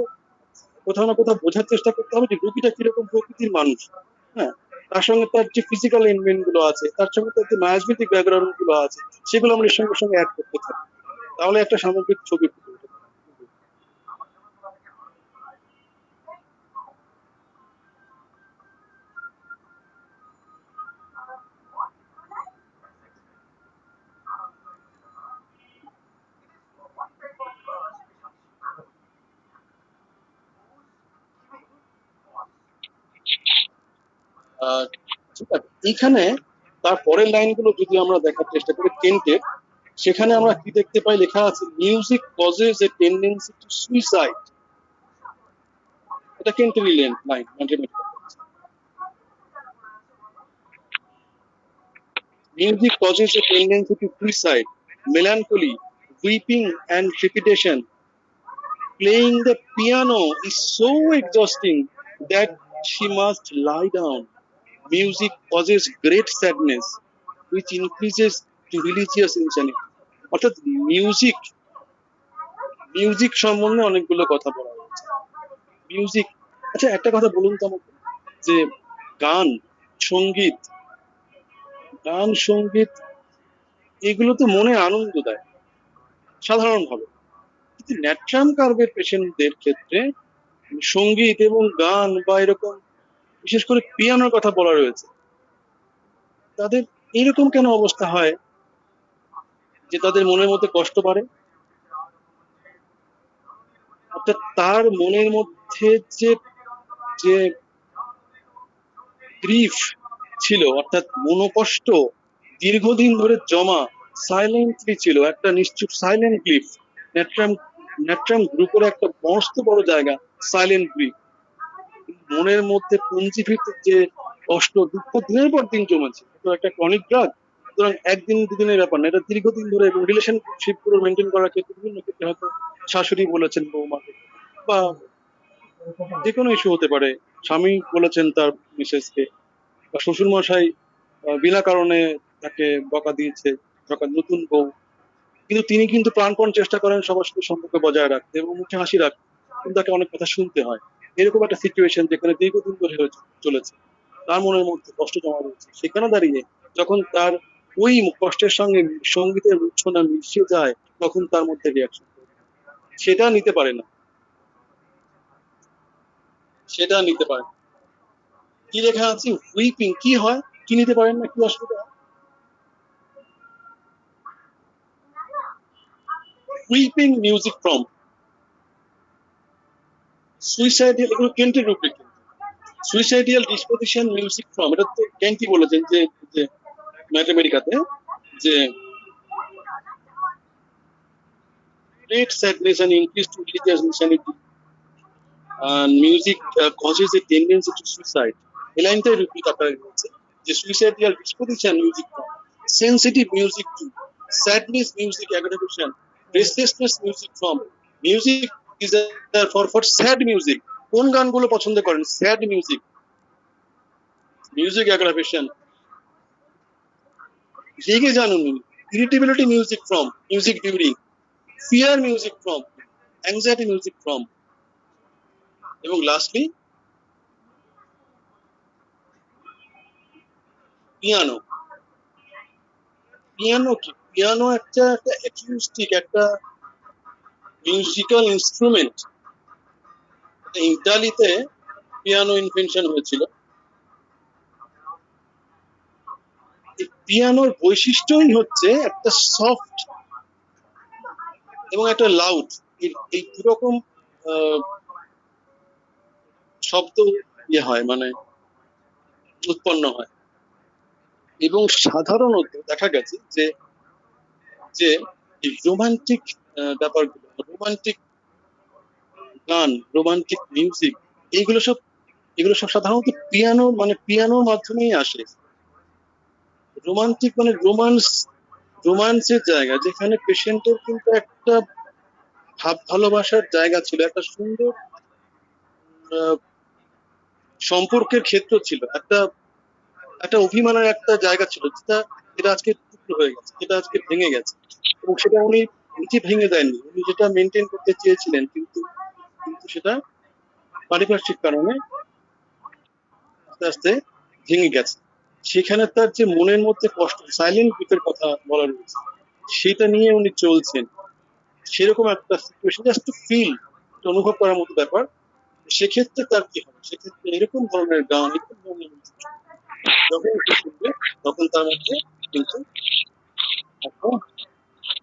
কোথাও না কোথাও বোঝার চেষ্টা করতে হবে যে রুগীটা কিরকম প্রকৃতির মানুষ। হ্যাঁ, তার সঙ্গে তার যে ফিজিক্যাল এলিমেন্ট গুলো আছে, তার সঙ্গে তার যে মায়াজমিতিক ব্যাকগ্রাউন্ড গুলো আছে, সেগুলো আমরা এর সঙ্গে সঙ্গে অ্যাড করতে থাকি, তাহলে একটা সামগ্রিক ছবি ফুটে ওঠে। ঠিক আছে, এইখানে তার পরের লাইনগুলো যদি আমরা দেখার চেষ্টা করি কেন্টের, সেখানে আমরা কি দেখতে পাই? লেখা আছে, music causes a tendency to suicide. এটা কেন্টেরই লাইন, music causes a tendency to suicide, melancholy, weeping and trepidation. Playing the piano is so exhausting that she must lie down. Music causes great sadness, which increases to religious insanity. অর্থাৎ music music সম্বন্ধে অনেকগুলো কথা বলা হয়েছে। Music, আচ্ছা একটা কথা বলুন তো আমাকে, যে গান, সঙ্গীত, গান সঙ্গীত এগুলো তো মনে আনন্দ দেয় সাধারণভাবে, কিন্তু ন্যাট্রাম কার্ভের পেশেন্টদের ক্ষেত্রে সঙ্গীত এবং গান বা এরকম, বিশেষ করে পিয়ানোর কথা বলা রয়েছে, তাদের এরকম কেন অবস্থা হয় যে তাদের মনের মধ্যে কষ্ট বাড়ে? অর্থাৎ তার মনের মধ্যে যে যে গ্রিফ ছিল, অর্থাৎ মনোকষ্ট দীর্ঘদিন ধরে জমা সাইলেন্টলি ছিল, একটা নিশ্চুপ সাইলেন্ট গ্রিফ। ন্যাট্রাম ন্যাট্রাম গ্রুপের একটা মস্ত বড় জায়গা সাইলেন্ট গ্রিফ। মনের মধ্যে পুঞ্জীভূত যে কষ্ট দুঃখ দিনের পর দিন জমেছে, তো একটা ক্রনিক ড্রাগ। সুতরাং একদিন দুদিনের ব্যাপার না, এটা দীর্ঘদিন ধরে, এবং রিলেশনশিপ পুরো মেনটেন করার ক্ষেত্রে বিভিন্ন ক্ষেত্রে হয়তো শাশুড়ি বলেছেন বৌমাকে, বা যে কোনো ইস্যু হতে পারে, স্বামী বলেছেন তার মিসেসকে, বা শ্বশুর মশাই বিনা কারণে তাকে বকা দিয়েছে, নতুন বউ, কিন্তু তিনি কিন্তু প্রাণপণ চেষ্টা করেন সবার সাথে সম্পর্ক বজায় রাখতে এবং মুখে হাসি রাখতে, কিন্তু তাকে অনেক কথা শুনতে হয়। এরকম একটা সিচুয়েশন যেখানে দীর্ঘদিন ধরে চলেছে, তার মনের মধ্যে কষ্ট জমা রয়েছে। সেখানে দাঁড়িয়ে যখন তার ওই কষ্টের সঙ্গে সঙ্গীতের মূর্ছনা মিশে যায়, তখন তার মধ্যে রিয়াকশন, সেটা নিতে পারে না, সেটা নিতে পারে না। কি লেখা আছে? উইপিং কি হয়, কি নিতে পারেন না, কি অসুবিধা হয়? উইপিং মিউজিক ফ্রম সুইসাইডাল, এগুলো কেন্টের রূপে। সুইসাইডিয়াল ডিসপোজিশন মিউজিক ফ্রম, এটা তো কেন্টি বলেছেন যে যে ম্যাথমেটিকাতে, যে great sadness and increased religious insanity and music causes a tendency to suicide. এই লাইনটাই রিপিট আকারে রয়েছে যে suicidal disposition music from, sensitive music to, sadness music aggravation, restlessness music from, music is for sad music. কোন গানগুলো পছন্দ করেন? Sad music, music aggravation, রেগে জানুন, irritability music from, music during, fear music from, anxiety music from, এবং lastly piano. Piano কি? Piano একটা acoustic, একটা মিউজিক্যাল ইনস্ট্রুমেন্ট। ইতালিতে পিয়ানো ইনভেনশন হয়েছিল। এই পিয়ানোর বৈশিষ্ট্যই হচ্ছে একটা সফট এবং একটা লাউড, এই দুরকম শব্দ হয়, মানে উৎপন্ন হয়। এবং সাধারণত দেখা গেছে যে যে রোমান্টিক ব্যাপারগুলো, রোমান্টিক গান, রোমান্টিক মিউজিক, এগুলো সব সাধারণত পিয়ানো, মানে পিয়ানোর মাধ্যমেই আসে। রোমান্টিক মানে রোমান্সের জায়গা, যেখানে পেশেন্টের কিন্তু একটা ভাব ভালোবাসার জায়গা ছিল, একটা সুন্দর আহ, সম্পর্কের ক্ষেত্র ছিল, একটা একটা অভিমানের একটা জায়গা ছিল, যেটা যেটা আজকে টুকরো হয়ে গেছে, যেটা আজকে ভেঙে গেছে। এবং সেটা উনি নিজে ভেঙে দেননি, উনি যেটা মেনটেন করতে চেয়েছিলেন, কিন্তু কিন্তু সেটা পারিপার্শ্বিক কারণে আস্তে আস্তে ভেঙে গেছে। সেখানে তার যে মনের মধ্যে কষ্ট, সাইলেন্ট গ্রিফের কথা বলা রয়েছে, সেটা নিয়ে উনি চলছেন। সেরকম একটা সিচুয়েশন, জাস্ট টু ফিল, অনুভব করার মতো ব্যাপার। সেক্ষেত্রে তার কি হবে? সেক্ষেত্রে এরকম ধরনের গান, এরকম ধরনের music যখন সে শুনবে, তখন তার মধ্যে কিন্তু একটা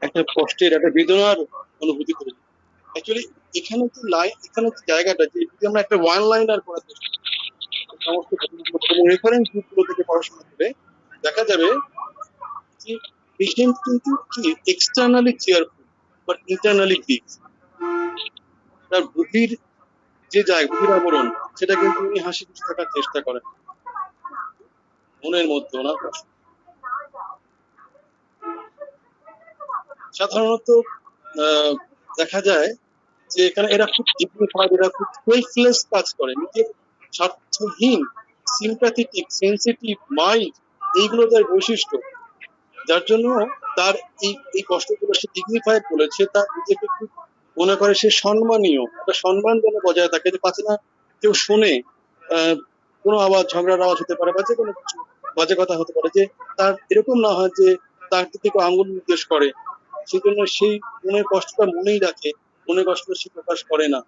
একটা কষ্টের, একটা বেদনার অনুভূতি তৈরি হবে। অ্যাকচুয়ালি এখানে যে লাইন, এখানে যে জায়গাটা, যে যদি আমরা একটা ওয়ান লাইনার করার চেষ্টা করি, সমস্ত রেফারেন্স বুকগুলো থেকে পড়াশোনা করে দেখা যাবে যে পেশেন্ট কিন্তু কি externally cheerful but internally grieve. তার গভীর যে গভীর আবরণ, সেটা কিন্তু উনি হাসি খুশি থাকার চেষ্টা করেন, মনের মধ্যে ওনার কষ্ট। সাধারণত আহ, দেখা যায় যে এখানে এরা খুব ডিগনিফাইড, এরা খুব সেলফলেস কাজ করে, নিজের স্বার্থহীন, সিম্প্যাথেটিক, সেন্সিটিভ মাইন্ড, এইগুলো তার বৈশিষ্ট্য। যার জন্য তার এই কষ্টগুলো সে ডিগনিফাইড বলেছে, তার নিজেকে খুব মনে করে সে সম্মানীয়, একটা সম্মান যেন বজায় থাকে, যে পাচ্ছে না কেউ শোনে কোনো আওয়াজ, ঝগড়ার আওয়াজ হতে পারে, বা যে কোনো কিছু বাজে কথা হতে পারে, যে তার এরকম না হয় যে তার দিকে কেউ আঙুল নির্দেশ করে। সেই জন্য সেই মনের কষ্টটা মনেই রাখে, মনের কষ্টটা সে প্রকাশ করে না।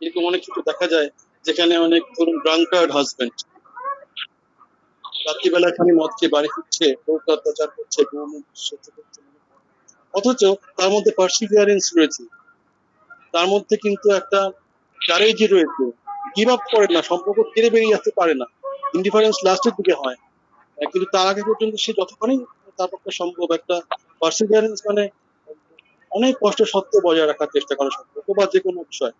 এরকম অনেক কিছু দেখা যায়, যেখানে অনেক ধরুন ড্রাঙ্কার্ড হাজবেন্ড, রাত্রিবেলা খালি মদ খেয়ে বাড়ি ফিরছে, বউকে অত্যাচার করছে, বউ মুখ সহ্য করছে না। অথচ তার মধ্যে পার্সিভিয়ারেন্স রয়েছে, তার মধ্যে কিন্তু একটা কারেজ রয়েছে, গিভ আপ করে না, সম্পর্ক ছেড়ে বেরিয়ে আসতে পারে না। ইন্ডিফারেন্স লাস্টের দিকে হয়, কিন্তু তার আগে পর্যন্ত সে যতখানি তার পক্ষে সম্ভব একটা পার্সিভিয়ারেন্স মানে অনেক কষ্ট সত্ত্বেও বজায় রাখার চেষ্টা করে সম্পর্ক বা যে কোনো বিষয়।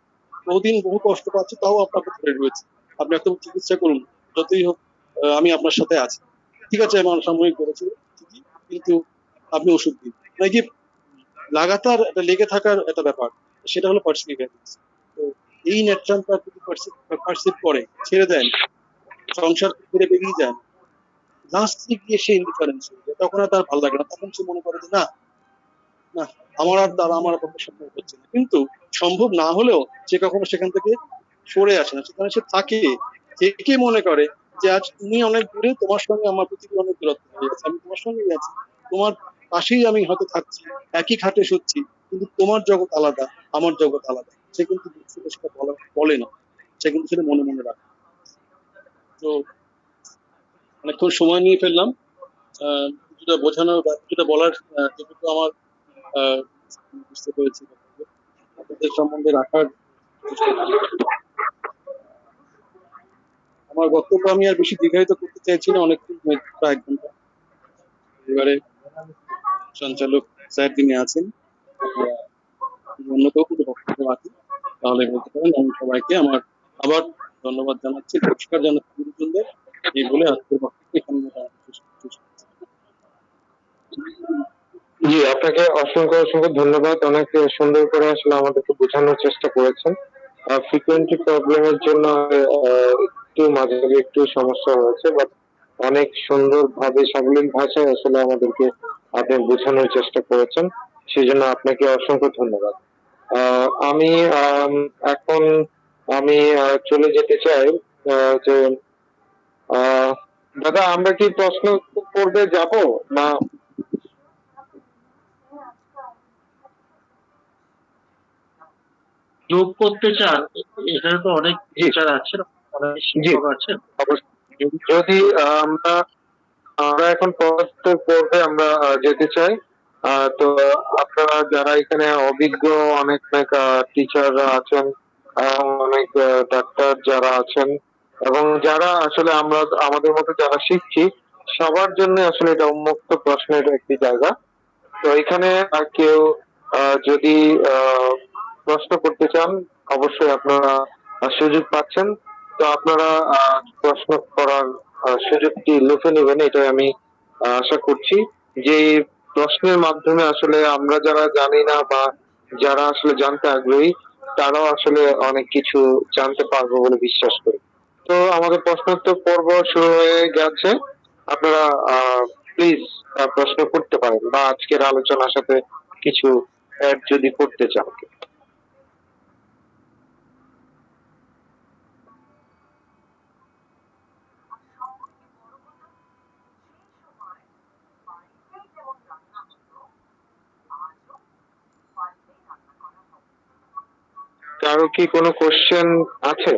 বহুদিন বহু কষ্ট পাচ্ছে, তাও আপনাকে ধরে রয়েছে। আপনি একটা চিকিৎসা করুন, যতই হোক আমি আপনার সাথে আছি। ঠিক আছে, আমার সাময়িক করেছি ঠিকই, কিন্তু আপনি ওষুধ দিন, মানে কি লাগাতার একটা লেগে থাকার একটা ব্যাপার, সেটা হলো পার্সিভিয়ারেন্স। তো এই ন্যাট্রামটা যদি পার্সিভ করে, ছেড়ে দেন, সংসার ছেড়ে বেরিয়ে যান, লাস্টে গিয়ে সে ইন্ডিফারেন্স হয়ে যায়, তখন আর তার ভালো লাগে না, তখন সে মনে করে যে না, না, আমার আর তার আমার পক্ষে সম্ভব হচ্ছে না। কিন্তু সম্ভব না হলেও সে কখনো সেখান থেকে সরে আসে না, সেখানে সে থাকে, থেকে মনে করে যে আজ তুমি অনেক দূরে, তোমার সঙ্গে আমার পৃথিবী অনেক দূরত্ব হয়ে গেছে, আমি তোমার সঙ্গেই আছি, তোমার পাশেই আমি হয়তো থাকছি, একই খাটে শুচ্ছি, কিন্তু তোমার জগৎ আলাদা, আমার জগৎ আলাদা। সে কিন্তু সেটা বলে না, সে কিন্তু সেটা মনে মনে রাখে। তো অনেকক্ষণ সময় নিয়ে ফেললাম, কিছুটা বোঝানোর বা কিছুটা বলার যেটুকু আমার আহ, বুঝতে পেরেছি আপনাদের সম্বন্ধে রাখার চেষ্টা করি। আমার বক্তব্য আমি আর বেশি দীর্ঘায়িত করতে চাইছি না, অনেকক্ষণ হয়েছে, প্রায় 1 ঘন্টা। এবারে সঞ্চালক স্যার যিনি আছেন, আপনারা অন্য কেউ কোনো বক্তব্য আছে তাহলে বলতে পারেন। আমি সবাইকে আমার আবার ধন্যবাদ জানাচ্ছি, নমস্কার জানাচ্ছি গুরুজনদের। এই বলে আজকের বক্তব্য এখানে মোটামুটি শেষ করছি। জি, আপনাকে অসংখ্য অসংখ্য ধন্যবাদ। অনেক সুন্দর করে আসলে আমাদেরকে বোঝানোর চেষ্টা করেছেন। ফ্রিকোয়েন্সি প্রবলেমের জন্য একটু মাঝে মাঝে একটু সমস্যা হয়েছে, বাট অনেক সুন্দর ভাবে সাবলীল ভাষায় আসলে আমাদেরকে আপনি বোঝানোর চেষ্টা করেছেন, সেই জন্য আপনাকে অসংখ্য ধন্যবাদ। আমি এখন আমি চলে যেতে চাই যে দাদা, আমরা কি প্রশ্ন করবে যাব না? যোগ করতে চান? এখানে তো অনেক টিচার আছেন, অনেক জি, শিক্ষক আছেন। অবশ্যই। যদি আমরা আমরা এখন পরবর্তী পর্বে আমরা যেতে চাই, তো আপনারা যারা এখানে অভিজ্ঞ অনেক অনেক টিচাররা আছেন, অনেক ডাক্তার যারা আছেন, এবং যারা আসলে আমরা আমাদের মতো যারা শিখছি, সবার জন্য আসলে এটা উন্মুক্ত প্রশ্নের একটি জায়গা। তো এখানে কেউ যদি আহ, প্রশ্ন করতে চান, অবশ্যই আপনারা সুযোগ পাচ্ছেন। তো আপনারা প্রশ্ন করার সুযোগটি লুফে নেবেন, এটাই আমি আশা করছি। যে এই প্রশ্নের মাধ্যমে আসলে আমরা যারা জানি না বা যারা আসলে জানতে আগ্রহী, তারাও আসলে অনেক কিছু জানতে পারবো বলে বিশ্বাস করি। তো আমাদের প্রশ্নোত্তর পর্ব শুরু হয়ে গেছে। আপনারা প্লিজ প্রশ্ন করতে পারেন বা আজকের আলোচনার সাথে কিছু অ্যাড যদি করতে চান। কারো কি কোনো কোশ্চেন আছে?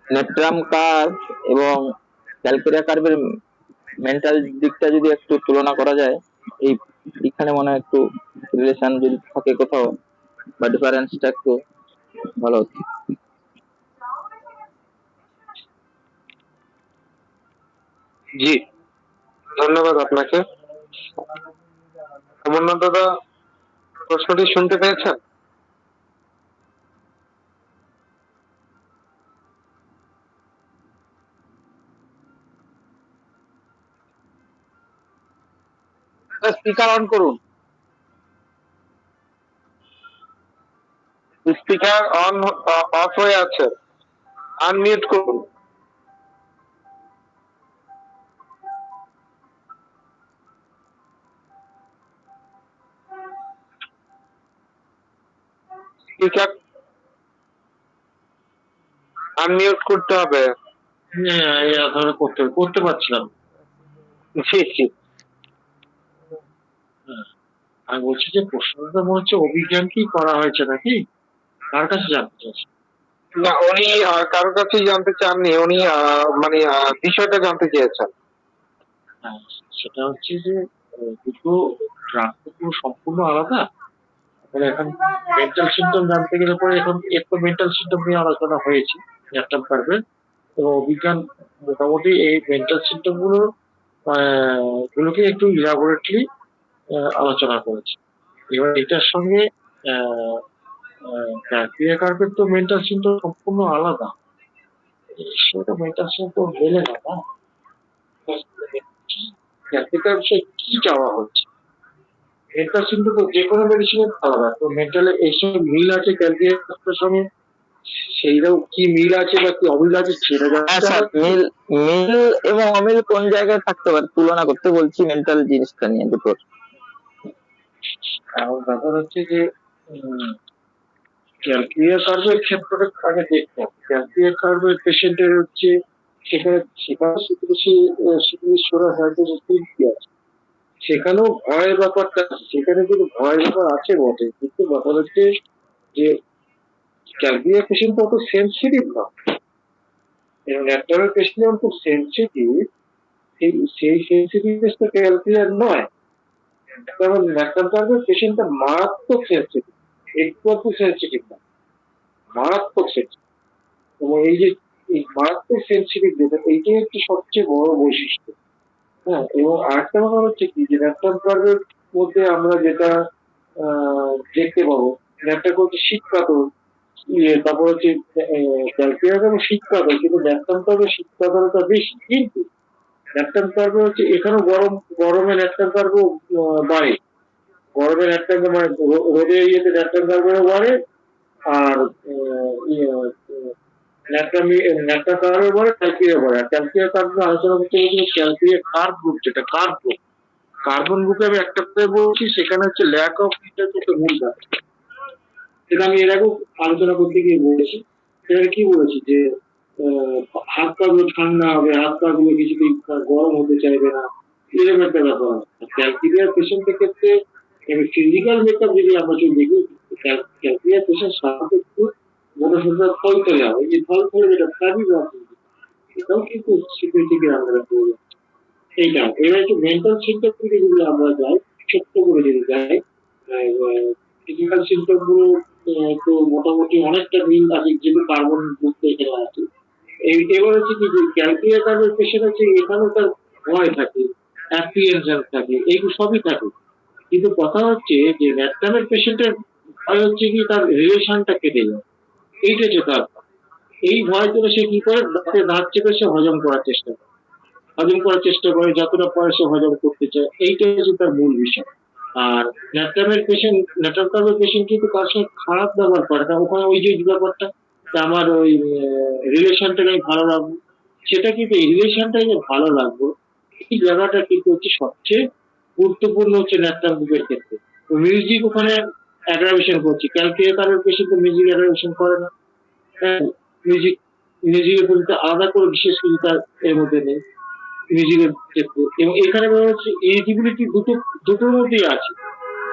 নেট্রাম কার্ভ এবং ক্যালকুরিয়া কার্ভের মেন্টাল দিকটা যদি একটু তুলনা করা যায়, এই এখানে মনে হয় একটু রিলেশন যদি থাকে কোথাও বা ডিফারেন্সটা একটু ভালো হতো। জি, ধন্যবাদ আপনাকে। অমরনাথ দাদা, প্রশ্নটি শুনতে পেয়েছেন? স্পিকার অন করুন। স্পিকার অন অফ হয়ে আছে, আনমিউট করুন। স্পিকার আনমিউট করতে হবে। এই ধরনের করতে পারছিলাম। জি জি। হ্যাঁ, আমি বলছি যে প্রশ্নটা মনে হচ্ছে অভিজ্ঞানকেই করা হয়েছে নাকি, কার কাছে জানতে চাচ্ছি? না, উনি কারোর কাছেই জানতে চাননি, উনি মানে বিষয়টা জানতে চেয়েছেন। হ্যাঁ, সেটা হচ্ছে যে দুটো ড্রাগ তো পুরো সম্পূর্ণ আলাদা। মানে এখন মেন্টাল সিমটম জানতে গেলে পরে এখন একটু মেন্টাল সিমটম নিয়ে আলোচনা হয়েছে ল্যাপটপ পারবে, এবং অভিজ্ঞান মোটামুটি এই মেন্টাল সিমটম গুলোকে একটু ইলাবোরেটলি আলোচনা করেছে। এবার এটার সঙ্গে ক্রিয়াকারকের তো মেন্টাল সিমটম সম্পূর্ণ আলাদা, সেটা মেন্টাল সিমটম মেলে না না। ক্যালকুলেটার বিষয়ে কি চাওয়া হচ্ছে? মেন্টাল সিমটম তো যে কোনো মেডিসিনের আলাদা, তো মেন্টালে এইসব মিল আছে ক্যালকুলেটারের সঙ্গে, সেইটাও কি মিল আছে বা কি অমিল আছে সেটা হ্যাঁ জানতে স্যার, হবে। মিল মিল এবং অমিল কোন জায়গায় থাকতে পারে তুলনা করতে বলছি মেন্টাল জিনিসটা নিয়ে দুটোর। এখন ব্যাপার হচ্ছে যে ক্যালকুলিয়া কার্ভের ক্ষেত্রে আগে দেখতে হবে ক্যালকুলিয়া কার্ভের পেশেন্টের হচ্ছে সেখানে সেখানে চিকিৎসরা হয়তো কি আছে, সেখানেও ভয়ের ব্যাপারটা আছে। সেখানে কিন্তু ভয়ের ব্যাপার আছে বটে, কিন্তু ব্যাপার হচ্ছে যে ক্যালকুলিয়া পেশেন্ট তো অত সেন্সিটিভ না, এবং ল্যাপটপের পেশেন্ট যেমন খুব সেন্সিটিভ, সেই সেন্সিটিভনেস তো ক্যালকুলিয়ার নয়। কারণ ল্যাপটপ কার্ভের পেশেন্টটা মারাত্মক সেন্সিটিভ, একটু সেন্সিটিভ না, মারাত্মক সেন্সিটিভ। এবং এই যে এই মারাত্মক সেন্সিটিভ যেটা, এইটাই হচ্ছে সবচেয়ে বড় বৈশিষ্ট্য। হ্যাঁ, এবং আরেকটা ব্যাপার হচ্ছে কি যে ল্যাপটপ কার্ভের মধ্যে আমরা যেটা দেখতে পাবো, ল্যাপটপ হচ্ছে শীত কাতর, তারপর হচ্ছে ক্যালকুলেটর এবং শীত কাতর, কিন্তু ল্যাপটপ কার্ভের শীত কাতরতা বেশি, কিন্তু ল্যাপটপ কার্ভে হচ্ছে এখানেও গরমে ল্যাপটপ কার্ভও বাড়ে, গরমে ল্যাপটপ মানে রোদে ইয়েতে ল্যাপটপ কার্ভেও বাড়ে, আর ন্যাপটা কার্ভের পরে ক্যালকুলিয়া পরে, আর ক্যালকুলিয়া কার্ভ আলোচনা করতে গেছিল ক্যালকুলিয়া কার্ভ গ্রুপ, যেটা কার্ভ গ্রুপ, কার্বন গ্রুপে আমি একটা করে বলছি, সেখানে হচ্ছে ল্যাক অফ হিটের একটা মূল ব্যাপার। সেটা আমি এর আগেও আলোচনা করতে গিয়ে বলেছি। সেটা কি বলেছি যে হাত পা গুলো ঠান্ডা হবে, হাত পা গুলো কিছুতেই গরম হতে চাইবে না, এরকম একটা ব্যাপার। ক্যালকুলিয়ার পেশেন্টের ক্ষেত্রে ফিজিক্যাল মেকআপ যদি আমরা যদি দেখি, ক্যালকুলিয়ার পেশেন্ট সাধারণত একটু মোটা ফল চলে হবে, এই ফল ফলে যেটা ফ্যাবি এটাও কিন্তু সিকিউরিটিকে আমরা করে যাচ্ছে। এইটা এবার একটু মেন্টাল সিমটম থেকে যদি আমরা যাই, ছোট্ট করে যদি যাই, ফিজিক্যাল সিমটম গুলো তো মোটামুটি অনেকটা মিল আছে, যেহেতু কার্বন যুক্ত এখানে আছে। এবার হচ্ছে কি যে ক্যালকুলেটারের পেশেন্ট আছে, এখানেও তার ভয় থাকে, অ্যাপ্রিহেনশন থাকে, এইগুলো সবই থাকে। কিন্তু কথা হচ্ছে যে ল্যাপটপের পেশেন্টের ভয় হচ্ছে কি তার রিলেশনটা কেটে যায়, এইটা হচ্ছে তার এই ভয় করে সে কি করে দাঁত চেপে সে হজম করার চেষ্টা করে, যতটা পারে সে হজম করতে চায়, এইটাই হচ্ছে তার মূল বিষয়। আর ল্যাপটপের পেশেন্ট কিন্তু তার সঙ্গে খারাপ ব্যবহার করে না, ওখানে ওই যে ব্যাপারটা যে আমার ওই রিলেশনটাকে আমি ভালো রাখবো, সেটা কিন্তু এই রিলেশনটাকে যে ভালো রাখবো, এই জায়গাটা কিন্তু হচ্ছে সবচেয়ে গুরুত্বপূর্ণ হচ্ছে ল্যাপটপ গ্রুপের ক্ষেত্রে। মিউজিক ওখানে অ্যাগ্রাভেশন করছে, ক্যালকুলেটরের পেশেন্ট তো মিউজিক অ্যাগ্রাভেশন করে না। হ্যাঁ, মিউজিক মিউজিকের প্রতি আলাদা করে বিশেষ কিছু তার এর মধ্যে নেই মিউজিকের ক্ষেত্রে। এবং এখানে হচ্ছে ইরিটেবিলিটি দুটোর মধ্যেই আছে।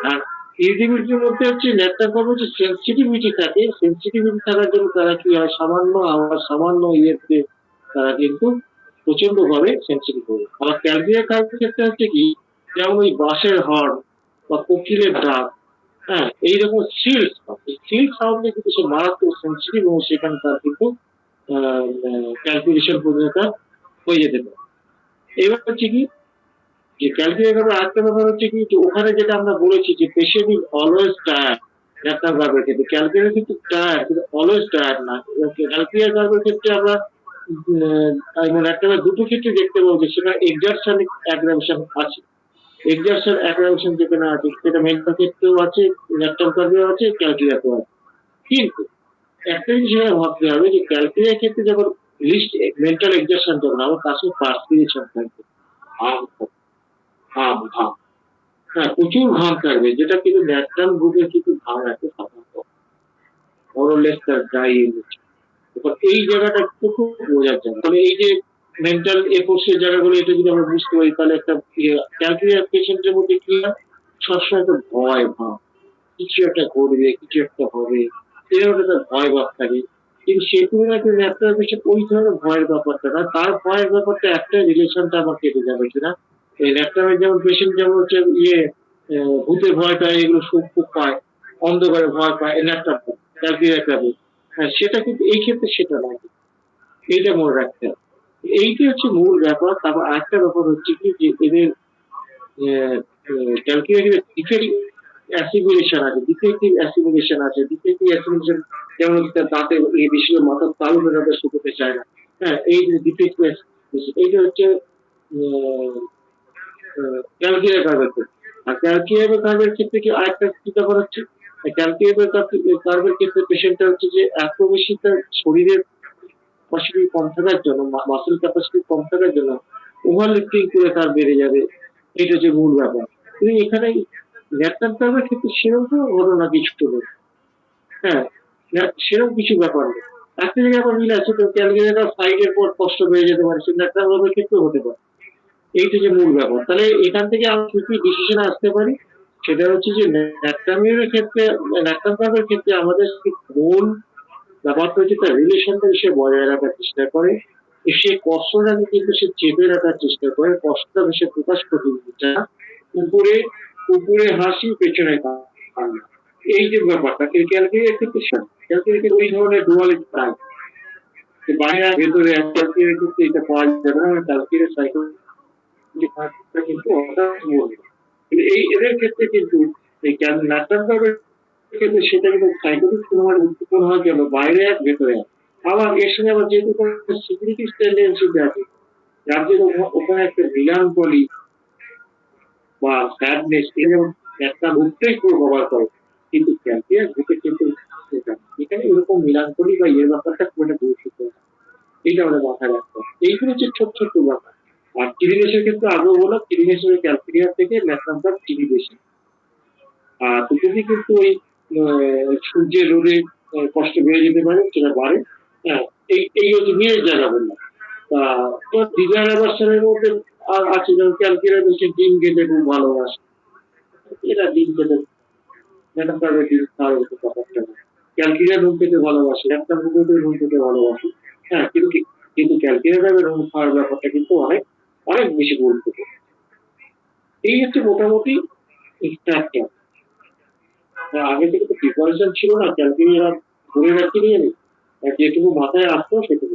আর ইরিটেবিলিটির মধ্যে হচ্ছে ল্যাপটপ হচ্ছে সেন্সিটিভিটি থাকে, সেন্সিটিভিটি থাকার জন্য তারা কি হয়, সামান্য আওয়াজ সামান্য ইয়েতে তারা কিন্তু প্রচন্ড ভাবে সেন্সিটিভ হবে। আবার ক্যালকুলেটর ক্ষেত্রে হচ্ছে কি, যেমন ওই বাসের হর্ন বা কোকিলের ডাক, হ্যাঁ, এইরকম সিল সাউন্ডে কিন্তু সে মারাত্মক সেন্সিটিভ, এবং সেখানে তার কিন্তু ক্যালকুলেশন পর্যন্ত হয়ে যেতে পারে। এবার হচ্ছে কি যে ক্যালকুলেটর আরেকটা ব্যাপার হচ্ছে কি যে ওখানে যেটা আমরা বলেছি যে patient is always tired, laptop গার্ভের ক্ষেত্রে ক্যালকুলেটর কিন্তু টায়ার্ড, কিন্তু অলওয়েজ টায়ার্ড না। ক্যালকুলেটর গার্ভের ক্ষেত্রে আমরা ল্যাপটপের দুটো ক্ষেত্রে দেখতে পাবো যে সেখানে এক্সারশন অ্যাগ্রাভেশন আছে, এক্সারশন অ্যাগ্রাভেশন যেখানে আছে সেটা মেন্টাল ক্ষেত্রেও আছে, ল্যাপটপ গার্ভেও আছে, ক্যালকুলেটরও আছে। কিন্তু একটা জিনিস এখানে ভাবতে হবে যে ক্যালকুলেটর ক্ষেত্রে যখন লিস্ট মেন্টাল এক্সারশন যখন আমার কাছে পার্সপিরেশন থাকবে, ঘাম ঘাম, হ্যাঁ, প্রচুর ঘাম থাকবে, যেটা কিন্তু ন্যাচারাল গ্রুপের কিন্তু ঘাম এত সাধারণত মোরলেস তার ড্রাই হচ্ছে। এবার এই জায়গাটা একটু খুব বোঝার জন্য, তাহলে এই যে মেন্টাল এফোর্টসের জায়গাগুলো এটা যদি আমরা বুঝতে পারি, তাহলে একটা ক্যালকুলেটর পেশেন্টের মধ্যে কি হয়, সবসময় একটা ভয় ভাব, কিছু একটা ঘটবে, কিছু একটা হবে, এরকম একটা ভয় ভাব থাকে। কিন্তু সে তুলনায় কিন্তু ন্যাপটার পেশেন্ট ওই ধরনের ভয়ের ব্যাপারটা না, তার ভয়ের ব্যাপারটা একটা রিলেশনটা আমার কেটে যাবে কিনা। এই ন্যাপটামের যেমন পেশেন্ট যেমন হচ্ছে ভূতের ভয় পায়, এগুলো সুখ ফুক পায়, অন্ধকারে ভয় পায়, ন্যাপটাপ পায়, হ্যাঁ সেটা কিন্তু এই ক্ষেত্রে সেটা নয়, এইটা মনে রাখতে হবে। এইটি হচ্ছে মূল ব্যাপার। তারপর আরেকটা ব্যাপার হচ্ছে কি যে এদের ক্যালকুলেটিভ ডিফেক্টিভ অ্যাসিমিলেশন আছে, ডিফেক্টিভ অ্যাসিমিলেশন আছে। ডিফেক্টিভ অ্যাসিমিলেশন যেমন হচ্ছে তার দাঁতে এই বেশি মাথার তালুতে যাতে শুকোতে চায় না, হ্যাঁ এই যে ডিফেক্টিভ অ্যাসিমিলেশন, এইটা হচ্ছে ক্যালকুলেটর কার্ভের ক্ষেত্রে। আর ক্যালকুলেটর কার্ভের ক্ষেত্রে কি আরেকটা কি ব্যাপার হচ্ছে, ক্যালকুলেটর কার্ভের ক্ষেত্রে পেশেন্টটা হচ্ছে যে এত বেশি তার শরীরের ক্যাপাসিটি কম থাকার জন্য, মাসেল ক্যাপাসিটি কম থাকার জন্য ওভার লিফটিং করে তার বেড়ে যাবে, এটা হচ্ছে মূল ব্যাপার। কিন্তু এখানে ল্যাপটপ কার্ভের ক্ষেত্রে সেরকম ঘটনা কিছু নেই, হ্যাঁ সেরকম কিছু ব্যাপার নেই। একটা জায়গায় আবার মিল আছে, তো ক্যালকুলেটর সাইডের পর কষ্ট বেড়ে যেতে পারে, সেটা ল্যাপটপ কার্ভের ক্ষেত্রেও হতে পারে। এইটা যে মূল ব্যাপার। তাহলে এখান থেকে আমরা কি ডিসিশনে আসতে পারি, সেটা হচ্ছে যে ন্যাট্রামের ক্ষেত্রে, ন্যাট্রাম কার্ভের ক্ষেত্রে আমাদের মূল ব্যাপারটা হচ্ছে তার রিলেশনটা সে বজায় রাখার চেষ্টা করে, সে কষ্টটাকে কিন্তু সে চেপে রাখার চেষ্টা করে, কষ্টটাকে সে প্রকাশ করতে দিতে চায় না। উপরে উপরে হাসি পেছনে কান্না, এই যে ব্যাপারটা ক্যালকুলেটর ক্ষেত্রে ক্যালকুলেটর ওই ধরনের ডুয়ালিটি পায়, বাইরে ভেতরে ক্যালকুলেটর ক্ষেত্রে এটা পাওয়া যাবে না, ক্যালকুলেটর সাইকোলজি কিন্তু এই এদের ক্ষেত্রে কিন্তু এই ন্যাট্রাম কার্ভের ক্ষেত্রে সেটা কিন্তু সাইকোটিক সিনেমার গুরুত্বপূর্ণ হয় কেন, বাইরে এক ভেতরে এক। আবার এর সঙ্গে আবার যেহেতু সিকিউরিটি টেন্ডেন্সি আছে, যার জন্য ওখানে একটা মিলানকলি বা স্যাডনেস, এটা যেমন একটা মুহূর্তেই কভার করে, কিন্তু ক্যালকুলেটর ভূতে কিন্তু এখানে এরকম মিলানকলি বা এর ব্যাপারটা খুব একটা গুরুত্বপূর্ণ, এইটা আমাদের মাথায় রাখতে হবে। এইগুলো হচ্ছে ছোট ছোট ব্যাপার। আর টিভিনেসের ক্ষেত্রে আগেও বলো, টিভিনেসের ক্যালকুলেটর থেকে ন্যাশনাল কার্ভ টিভি বেশি। আর দুটোরই কিন্তু ওই সূর্যের রোদে কষ্ট বেড়ে যেতে পারে, সেটা বাড়ে, হ্যাঁ এই হচ্ছে মেয়ের জায়গা বললাম। তো ডিজায়ার অ্যাভারশনের মধ্যে আর আছে যেমন ক্যালকুলেটর হচ্ছে ডিম খেতে খুব ভালোবাসে, এরা ডিম খেতে ম্যাডাম কার্ভের ডিম খাওয়ার মতো ব্যাপারটা না। ক্যালকুলেটর রুম খেতে ভালোবাসে, একটা মুখোতে রুম খেতে ভালোবাসে, হ্যাঁ কিন্তু ক্যালকুলেটর রুম খাওয়ার ব্যাপারটা কিন্তু অনেক অনেক বেশি গুরুত্বপূর্ণ। এই হচ্ছে মোটামুটি স্ট্রাকচার। আগে থেকে তো প্রিপারেশন ছিল না, ক্যালকুলেটর ধরে রাখি নিয়ে নি, যেটুকু মাথায় আসতো সেটুকু।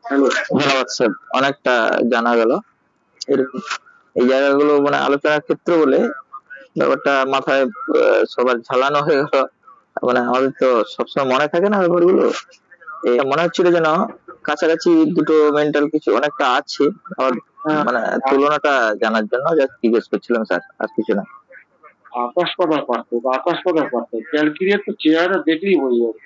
হ্যালো, ধন্যবাদ স্যার, অনেকটা জানা গেল। এরকম এই জায়গাগুলো মানে আলোচনার ক্ষেত্র বলে ব্যাপারটা মাথায় সবার ঝালানো হয়ে গেল। মানে আমাদের তো সবসময় মনে থাকে না ব্যাপারগুলো, এটা মনে হচ্ছিল যেন কাছাকাছি দুটো মেন্টাল কিছু অনেকটা আছে। আবার মানে তুলনাটা জানার জন্য জাস্ট জিজ্ঞেস করছিলাম স্যার, আর কিছু না। আকাশ পাতার পার্থক্য, আকাশ পাতার পার্থক্য। ক্যালকুলেটর তো চেহারা দেখলেই বোঝা যাবে,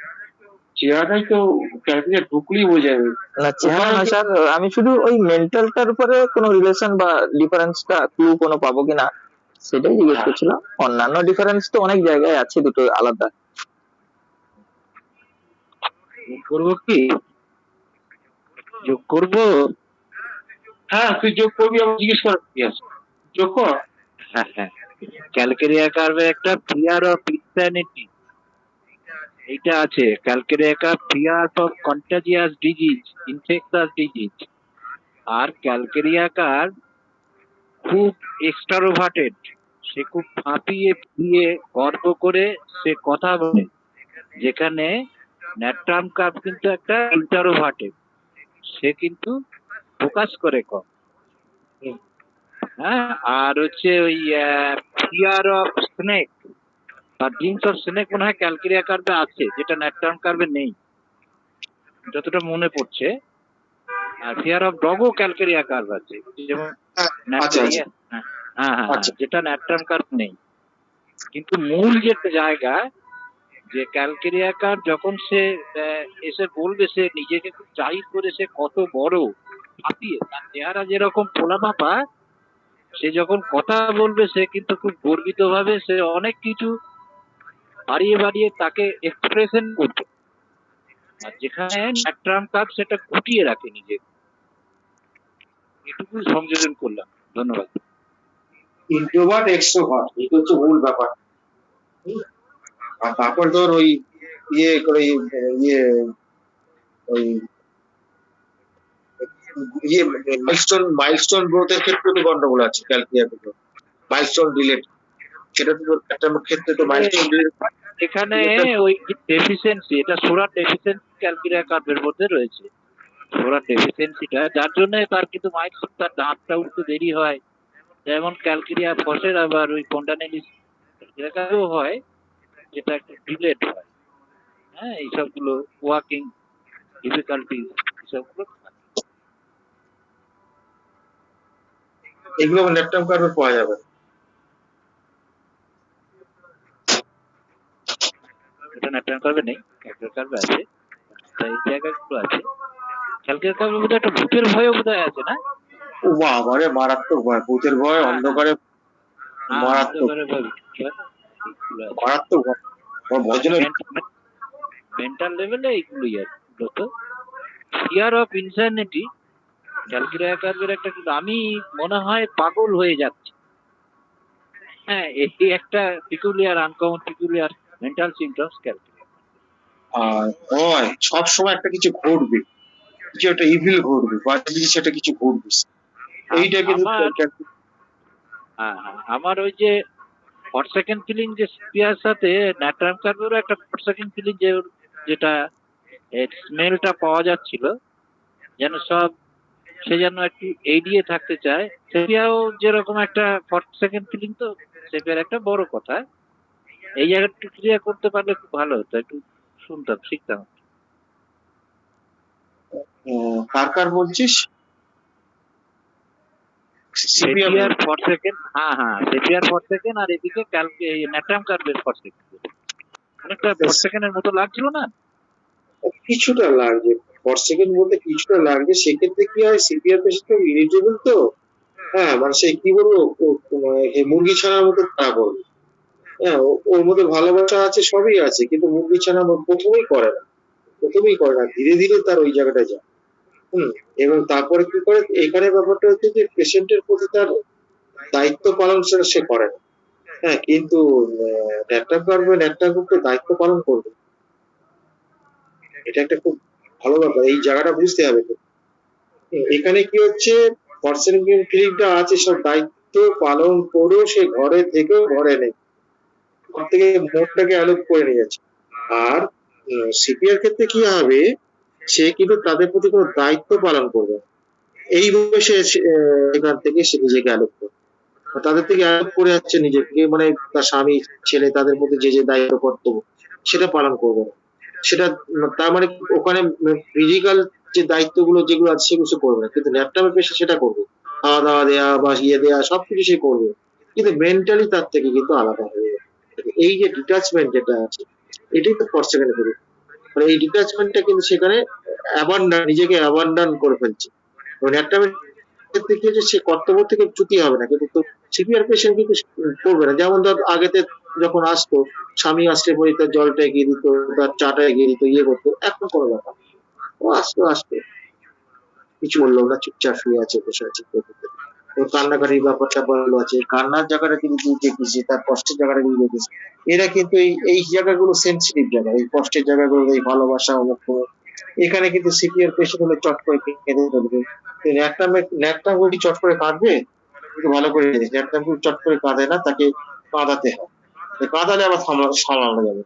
চেহারাই তো ক্যালকুলেটর ঢুকলেই বোঝা যাবে। না চেহারা না স্যার, আমি শুধু ওই মেন্টালটার উপরে কোনো রিলেশন বা ডিফারেন্সটা ক্লু কোনো পাবো কিনা সেটাই জিজ্ঞেস করছিলাম। অন্যান্য ডিফারেন্স তো অনেক জায়গায় আছে, দুটো আলাদা। করবো কি, যোগ করবো? হ্যাঁ তুই যোগ করবি, আমার জিজ্ঞেস করার কি আছে, যোগ কর। হ্যাঁ হ্যাঁ, ক্যালকেরিয়া কার্ভে একটা ফিয়ার অফ ইনস্যানিটি এইটা আছে। Calcarea carb fear of contagious disease, infectious disease. আর ক্যালকেরিয়া কার্ভ খুব এক্সট্রাভার্টেড, সে খুব ফাঁপিয়ে ফুলিয়ে গর্ব করে সে কথা বলে, যেখানে ন্যাট্রাম কার্ভ কিন্তু একটা ইন্টারোভার্টেড, সে কিন্তু ফোকাস করে কম। হ্যাঁ, আর হচ্ছে ওই ফিয়ার অফ স্নেক বা ড্রিমস অফ স্নেক মনে হয় ক্যালকেরিয়া কার্ভে আছে, যেটা ন্যাট্রাম কার্ভে নেই যতটা মনে পড়ছে। আর ফিয়ার অফ ডগও ক্যালকেরিয়া কার্ভ আছে, যেমন হ্যাঁ হ্যাঁ হ্যাঁ, যেটা ন্যাট্রাম কার্ভ নেই। কিন্তু মূল যেটা জায়গা, যে ক্যালকেরিয়া কার্ভ যখন সে এসে বলবে সে নিজেকে খুব জাহির করে সে কত বড়, ফাঁপিয়ে তার চেহারা যেরকম ফোলামাপা, সে যখন কথা বলবে সে কিন্তু খুব গর্বিত ভাবে সে অনেক কিছু বাড়িয়ে বাড়িয়ে তাকে এক্সপ্রেশন করবে। আর যেখানে ন্যাট্রাম কার্ভ সেটা গুটিয়ে রাখে নিজে। এটুকু সংযোজন করলাম, ধন্যবাদ। ইন্ট্রোভার্ট এক্সট্রোভার্ট, এটা হচ্ছে মূল ব্যাপার। হুম? আর তারপর ধর ওই ইয়ে করে ইয়ে ওই ইয়ে মাইলস্টোন গ্রোথের ক্ষেত্রে তো গন্ডগোল আছে ক্যালকুলিয়াতে, মাইলস্টোন রিলেট, সেটা তো একটা ক্ষেত্রে তো মাইলস্টোন এখানে ওই ডেফিসিয়েন্সি, এটা সোরার ডেফিসিয়েন্সি ক্যালকুলিয়া কার্ভের মধ্যে রয়েছে, সোরার ডেফিসিয়েন্সিটা, যার জন্য তার কিন্তু মাইলস্টোন, তার দাঁতটা উঠতে দেরি হয়, যেমন ক্যালকিরিয়া ফসের আবার ওই পন্ডানেলিস এলাকাতেও হয়, যেটা একটু ডিলেট হয়। হ্যাঁ, এইসবগুলো ওয়াকিং ডিফিকাল্টিজ এইসবগুলো এগুলো ল্যাপটপ কার্ভে পাওয়া যাবে। এটা ন্যাট্রাম কার্ভে নেই, ক্যালকুলিয়া কার্ভে আছে, তাই এই জায়গাগুলো আছে। ক্যালকুলিয়া কার্ভের মধ্যে একটা ভূতের ভয়ও বোধহয় আছে না? ও বাবারে, মারাত্মক ভয়, ভূতের ভয়, অন্ধকারে মারাত্মক, মারাত্মক ভয়। ওর ভয়ের জন্য মেন্টাল লেভেলে এইগুলোই আর তো ফিয়ার অফ ইনসানিটি ক্যালকুলিয়া কার্ভের একটা, কিন্তু আমি মনে হয় পাগল হয়ে যাচ্ছি। হ্যাঁ, এটি একটা peculiar, uncommon peculiar mental symptoms ক্যালকুলিয়া। আর ভয় সবসময় একটা কিছু ঘটবে, কিছু একটা ইভিল ঘটবে, বা সেটা কিছু ঘটবে, এইটা কিন্তু আমার ওই যে ফর সেকেন্ড ফিলিং যে সিপিয়ার সাথে ন্যাট্রাম কার্ভেরও একটা ফর সেকেন্ড ফিলিং, যে যেটা স্মেলটা পাওয়া যাচ্ছিল, যেন সব সে যেন একটু এড়িয়ে থাকতে চায়, সেপিয়াও যেরকম একটা ফর সেকেন্ড ফিলিং, তো সেপিয়ার একটা বড় কথা। এই জায়গাটা একটু ক্লিয়ার করতে পারলে খুব ভালো হতো, একটু শুনতাম, শিখতাম। কার কার বলছিস? সেপিয়ার ফর সেকেন্ড, হ্যাঁ সেপিয়ার ফর সেকেন্ড, আর এদিকে ন্যাট্রাম কার্ভের ফর সেকেন্ড, অনেকটা ফর সেকেন্ডের মতো লাগছিল না? কিছুটা লাগছে, ফর সেকেন্ড বলতে কিছুটা লাগছে। সেক্ষেত্রে কি হয়, সিপিআর পেশেন্ট ইরিটেবল তো, হ্যাঁ মানে সে কি বলবো, মুরগি ছানার মতো তা করবে। হ্যাঁ, ওর মধ্যে ভালোবাসা আছে, সবই আছে, কিন্তু মুরগি ছানা প্রথমেই করে না, প্রথমেই করে না, ধীরে ধীরে তার ওই জায়গাটায় যায়। হম, এবং তারপরে কি করে, এখানে ব্যাপারটা হচ্ছে যে পেশেন্টের প্রতি তার দায়িত্ব পালন সেটা সে করে না। হ্যাঁ, কিন্তু ল্যাপটপ করবে, ল্যাপটপ করতে দায়িত্ব পালন করবে, এটা একটা খুব ভালো ব্যাপার, এই জায়গাটা বুঝতে হবে তো। এখানে কি হচ্ছে, পার্সেন্টেজ ফিলিংটা আছে, সব দায়িত্ব পালন করেও সে ঘরে থেকেও ঘরে নেই, ঘর থেকে মনটাকে অ্যালোপ করে নিয়ে যাচ্ছে। আর সিপিআর ক্ষেত্রে কি হবে, সে কিন্তু তাদের প্রতি কোনো দায়িত্ব পালন করবে না। এইভাবে সে এখান থেকে সে নিজেকে অ্যালোপ করবে, তাদের থেকে অ্যালোপ করে যাচ্ছে নিজেকে, মানে তার স্বামী ছেলে তাদের মধ্যে যে যে দায়িত্ব কর্তব্য সেটা পালন করবে না। সেটা তার মানে ওখানে ফিজিক্যাল যে দায়িত্বগুলো যেগুলো আছে সেগুলো সে করবে না, কিন্তু ল্যাপটপের পেশে সেটা করবে, খাওয়া দাওয়া দেওয়া বা ইয়ে দেওয়া সবকিছু সে করবে, কিন্তু মেন্টালি তার থেকে কিন্তু আলাদা হয়ে যাবে। এই যে ডিটাচমেন্ট যেটা আছে, এটাই তো ফর সেকেন্ড করে, মানে এই ডিটাচমেন্টটা কিন্তু সেখানে নিজেকে অ্যাবান্ডন করে ফেলছে। এবং ল্যাপটপের ক্ষেত্রে কি হচ্ছে, সে কর্তব্য থেকে চ্যুতি হবে না, কিন্তু সিপিআর পেশেন্ট কিন্তু করবে না। যেমন ধর আগেতে যখন আসতো, স্বামী আসলে পরে তার জলটা এগিয়ে দিত, তার চাটা এগিয়ে দিত, ইয়ে করতো, এখন কোনো ব্যাপার না। ও আসতো আসতো, কিছু বললো না, চুপচাপ শুয়ে আছে, বসে আছে, ওর কান্নাকাটির ব্যাপারটা বললো আছে, কান্নার জায়গাটা কিন্তু তুই দেখেছি, তার কষ্টের জায়গাটা কিন্তু দেখেছি। এরা কিন্তু এই জায়গাগুলো সেন্সিটিভ জায়গা, এই কষ্টের জায়গাগুলো, এই ভালোবাসা অমুক তমুক, এখানে কিন্তু সিপিআর পেশেন্ট হলে চট করে কেঁদে ফেলবে। ন্যাকটা বলি চট করে কাঁদবে, একটু ভালো করে জানিস, ন্যাকটা চট করে কাঁদে না, তাকে কাঁদাতে হয়, কাঁদালে আবার সামলানো যাবে,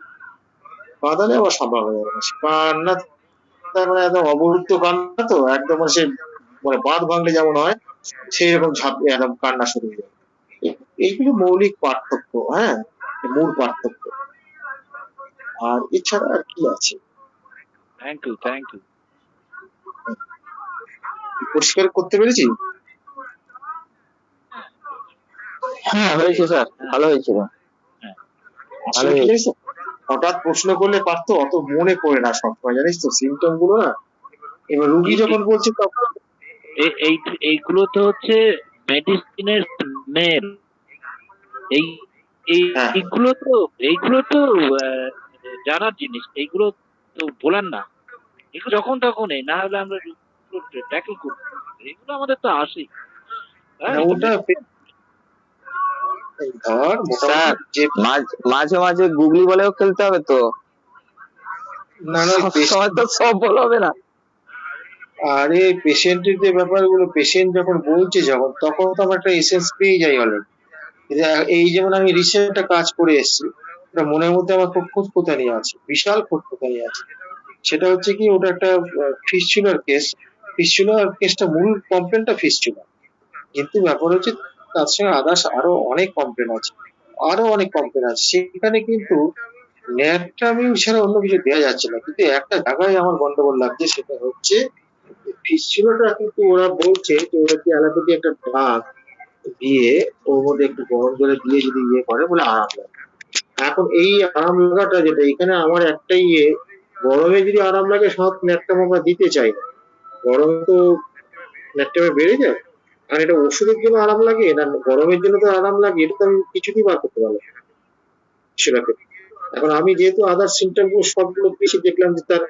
কাঁদালে আবার সামলানো যাবে না। কান্না তার মানে একদম অবরুদ্ধ কান্না, তো একদম মানে সে মানে বাঁধ ভাঙলে যেমন হয় সেই রকম ঝাঁপিয়ে একদম কান্না শুরু হয়ে যাবে। এইগুলো মৌলিক পার্থক্য, হ্যাঁ, মূল পার্থক্য। আর এছাড়া আর কি আছে, থ্যাংক ইউ, থ্যাংক ইউ। পরিষ্কার করতে পেরেছি? হ্যাঁ হয়েছে স্যার, ভালো হয়েছিল। আসলে কি জানিস তো, হঠাৎ প্রশ্ন করলে পারতো, অত মনে পড়ে না সবসময়, জানিস তো সিমটম গুলো না, এবার রুগী যখন বলছে তখন এইগুলো তো হচ্ছে মেডিসিনের স্মেল, এই হ্যাঁ, এইগুলো তো জানার জিনিস, এইগুলো তো বলার না। এগুলো যখন তখন না হলে আমরা ট্যাকেল করবো, এগুলো আমাদের তো আসেই। ওটা এই ধর স্যার মোটামুটি যে মাঝে মাঝে গুগলি বলেও খেলতে হবে তো, নানা সব সময় তো সব বল হবে না। আরে পেশেন্টের যে ব্যাপারগুলো, পেশেন্ট যখন বলছে যখন, তখন তো আমার একটা এসেন্স পেয়ে যাই অলরেডি। এই যেমন আমি রিসেন্ট একটা কাজ করে এসেছি, ওটা মনের মধ্যে আমার খুব খুঁতখুঁতানি আছে, বিশাল খুঁতখুঁতানি আছে। সেটা হচ্ছে কি, ওটা একটা ফিস্চুলার কেস। ফিস্চুলার কেসটা মূল কমপ্লেনটা ফিস্চুলা, কিন্তু ব্যাপার হচ্ছে তার সঙ্গে আদার্স আরো অনেক কমপ্লেন আছে, আরো অনেক কমপ্লেন আছে। সেখানে কিন্তু ন্যাট্রামিউ ছাড়া অন্য কিছু দেওয়া যাচ্ছে না। কিন্তু একটা জায়গায় আমার গন্ডগোল লাগছে, সেটা হচ্ছে ফিস্চুলাটা কিন্তু ওরা বলছে যে ওরা কি অ্যালোপ্যাথি একটা ড্রাগ দিয়ে ওর মধ্যে একটু গরম জলে দিয়ে যদি ইয়ে করে বলে আরাম লাগে। এখন এই আরাম লাগাটা যেটা এখানে আমার একটাই ইয়ে, গরমে যদি আরাম লাগে সব ন্যাট্রাম আমরা দিতে চাই না, গরমে তো ন্যাট্রামে বেড়ে যায়। আর এটা ওষুধের জন্য আরাম লাগে না গরমের জন্য তো আরাম লাগে, এটা তো আমি কিছুতেই বার করতে পারলাম না সেটাকে। এখন আমি যেহেতু আদার সিমটম গুলো সবগুলো বেশি দেখলাম যে তার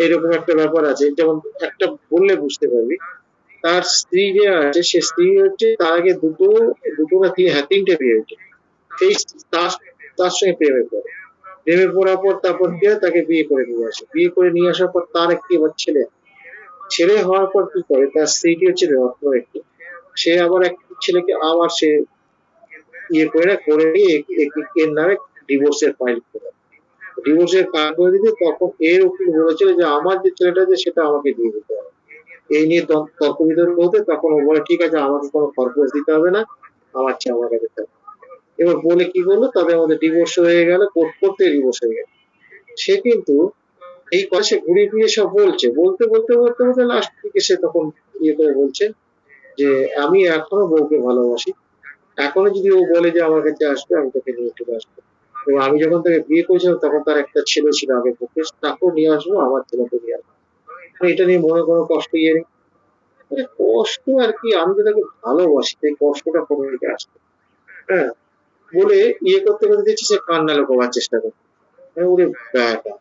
এরকম একটা ব্যাপার আছে, যেমন একটা বললে বুঝতে পারবি, তার স্ত্রী যে আছে, সে স্ত্রী হচ্ছে তার আগে দুটো না তিনটে বিয়ে হয়েছে। সেই তার তার সঙ্গে প্রেমে পড়ার পর তারপর গিয়ে তাকে বিয়ে করে নিয়ে আসে, বিয়ে করে নিয়ে আসার পর তার একটি এবার ছেলে হওয়ার পর কি করে, তার স্ত্রীটি হচ্ছে রত্ন একটি, সে আবার এক ছেলেকে আবার সে ইয়ে করে নিয়ে এর নামে ডিভোর্সের ফাইল করে, ডিভোর্সের ফাইল করে দিতে, তখন এর উকিল বলেছিল যে আমার যে ছেলেটা আছে সেটা আমাকে দিয়ে দিতে হবে। এই নিয়ে তর্ক বিতর্ক হতে, তখন ও বলে ঠিক আছে, আমাকে কোনো খরচ দিতে হবে না, আমার চেয়ে আমার কাছে থাকবে। এবার বলে কি করলো, তাদের মধ্যে ডিভোর্স হয়ে গেল, কোর্ট করতে ডিভোর্স হয়ে গেল। সে কিন্তু এই কথা সে ঘুরিয়ে ফিরিয়ে সব বলছে, বলতে বলতে বলতে বলতে লাস্ট দিকে সে তখন ইয়ে করে বলছে যে আমি এখনো বউকে ভালোবাসি, এখনো যদি ও বলে যে আমার কাছে আসবে আমি তাকে নিয়ে চলে আসবো, এবং আমি যখন তাকে বিয়ে করেছিলাম তখন তার একটা ছেলে ছিল আগে পক্ষে, তাকেও নিয়ে আসবো, আমার ছেলেকে নিয়ে আসবো। এটা নিয়ে মনে কোনো কষ্ট ইয়ে নেই। মানে কষ্ট আর কি, আমি তো তাকে ভালোবাসি, এই কষ্টটা কোথা থেকে আসবে? হ্যাঁ, বলে ইয়ে করতে করতে দেখছি সে কান্না লুকোবার চেষ্টা করে। ওরে ব্যাটা,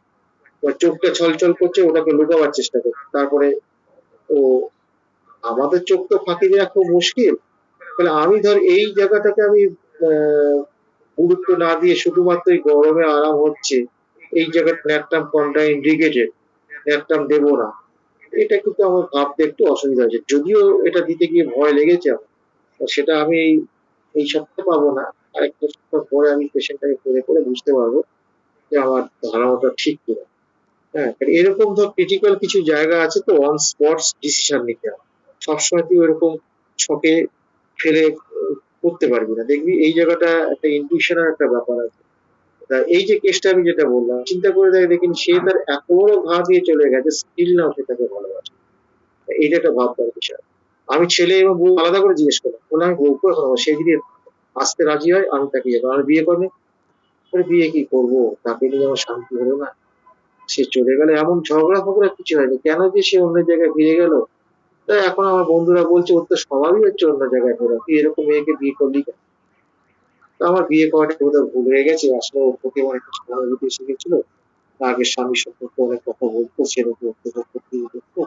ওর চোখটা ছলছল করছে, ওটাকে লুকাবার চেষ্টা করছে। তারপরে ও, আমাদের চোখ তো ফাঁকি দেওয়া খুব মুশকিল, তাহলে আমি ধর এই জায়গাটাকে আমি আহ গুরুত্ব না দিয়ে শুধুমাত্র এই গরমে আরাম হচ্ছে, এই জায়গাটা ন্যাট্রাম কোনটা ইন্ডিকেটেড, ন্যাট্রাম দেবো না, এটা কিন্তু আমার ভাবতে একটু অসুবিধা হচ্ছে। যদিও এটা দিতে গিয়ে ভয় লেগেছে আমার, সেটা আমি এই সপ্তাহে পাবো না, আরেকটা সপ্তাহ পরে আমি পেশেন্টটাকে করে করে বুঝতে পারবো যে আমার ধারণাটা ঠিক কিনা। হ্যাঁ, এরকম ধর ক্রিটিক্যাল কিছু জায়গা আছে তো, অন স্পট ডিসিশন নিতে হবে, সবসময় তুই এরকম ছকে ফেলে করতে পারবি না। দেখবি এই জায়গাটা একটা ইনটিউশনের একটা ব্যাপার আছে। তা এই যে কেসটা আমি যেটা বললাম, চিন্তা করে দেখেন সে তার এত বড় ঘা দিয়ে চলে গেছে, স্টিল নাও সে তাকে ভালোবাসে। এইটা একটা ভাববার বিষয়। আমি ছেলে এবং বউ আলাদা করে জিজ্ঞেস করলাম, বলে আমি বউকে ভালোবাসি, সে যদি আসতে রাজি হয় আমি তাকে যাবো, আমি বিয়ে করবো। বিয়ে কি করবো, তাকে নিয়ে আমার শান্তি হলো না, সে চলে গেলে এমন ঝগড়া ফগড়া কিছু হয়নি, কেন যে সে অন্য জায়গায় ফিরে গেল। তাই এখন আমার বন্ধুরা বলছে ওর তো স্বভাবই হচ্ছে অন্য জায়গায় ফেরা, তুই এরকম মেয়েকে বিয়ে করলি কেন? তো আমার বিয়ে করাটা বোধহয় ভুল হয়ে গেছে, আসলে ওর প্রতি আমার একটু সহানুভূতি এসে গেছিল, আগের স্বামী সম্পর্কে অনেক কথা বলতো, সেরকম অত্যাচার করতে করতো।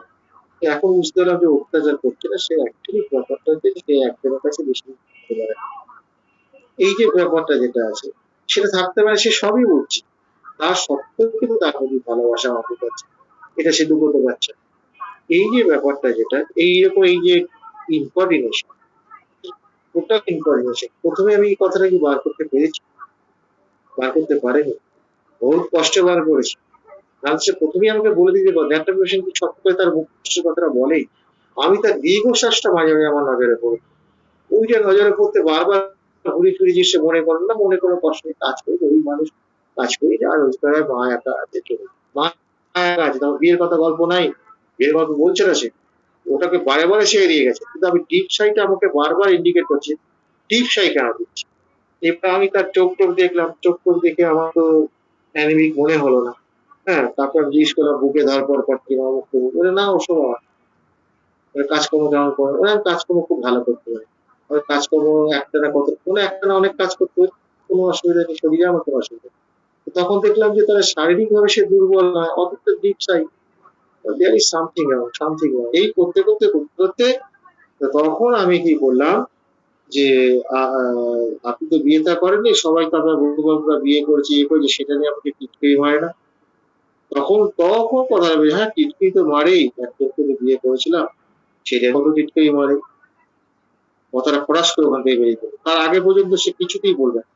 এখন বুঝতে পারলাম যে অত্যাচার করছে না, সে অ্যাকচুয়ালি ব্যাপারটা হচ্ছে সে একজনের কাছে বেশি থাকতে পারে না। এই যে ব্যাপারটা যেটা আছে, সেটা থাকতে পারে, সে সবই বলছে, তার সত্ত্বেও কিন্তু তার প্রতি ভালোবাসা আমাকে পাচ্ছে, এটা সে লুকোতে পারছে না। এই যে ব্যাপারটা যেটা এইরকম, এই যে ইনকর্ডিনেশন, টোটাল ইনকর্ডিনেশন, প্রথমে আমি এই কথাটা কি বার করতে পেরেছি? বার করতে পারেনি, বহুত কষ্টে বার করেছি। তাহলে সে প্রথমেই আমাকে বলে দিতে পারে, একটা পেশেন্ট কি ছট করে তার মুখ কথাটা বলেই, আমি তার দীর্ঘশ্বাসটা মাঝে মাঝে আমার নজরে পড়ে, ওইটা নজরে পড়তে বারবার ঘুরে ফিরে যে সে মনে করে না, মনে কোনো কষ্ট নেই, কাজ করি, ওই মানুষ কাজ করি, আর রোজগার মা একা আছে, চলে মা একা আছে, তখন বিয়ের কথা গল্প নাই, বিয়ের গল্প বলছে না সে, ওটাকে বারে বারে সে এড়িয়ে গেছে। কিন্তু আমি ডিপ সাইটা আমাকে বারবার ইন্ডিকেট করছে, ডিপ সাই কেন দিচ্ছি। এবার আমি তার চোখ টোক দেখলাম, চোখ টোক দেখে আমার তো অ্যানিমিক মনে হলো না। হ্যাঁ, তারপর জিজ্ঞেস করলাম বুকে ধর পর কিনা মুক্ত, বলে না ওসব আমার, কাজকর্ম কেমন করে, ওরা কাজকর্ম খুব ভালো করতে পারে, ওই কাজকর্ম একটা না কত, কোনো একটা না অনেক কাজ করতে হয়, কোনো অসুবিধা নেই, শরীরে আমার কোনো অসুবিধা নেই। তো তখন দেখলাম যে তারা শারীরিক ভাবে সে দুর্বল নয়, অথচ deep Sai there is something something, এই করতে করতে করতে করতে, তো তখন আমি কি করলাম, যে আপনি তো বিয়েটা করেননি, সবাই তো আপনার বন্ধু বান্ধবরা বিয়ে করেছে ইয়ে করেছে, সেটা নিয়ে আমাকে টিটকারি মারে না? তখন তখন কথা হবে, হ্যাঁ টিটকারি তো মারেই, একজনকে তো বিয়ে করেছিলাম, সেটা কত টিটকারি মারে, কথাটা ফরাস করে ওখান থেকে বেরিয়ে পড়ে। তার আগে পর্যন্ত সে কিছুতেই বলবে না।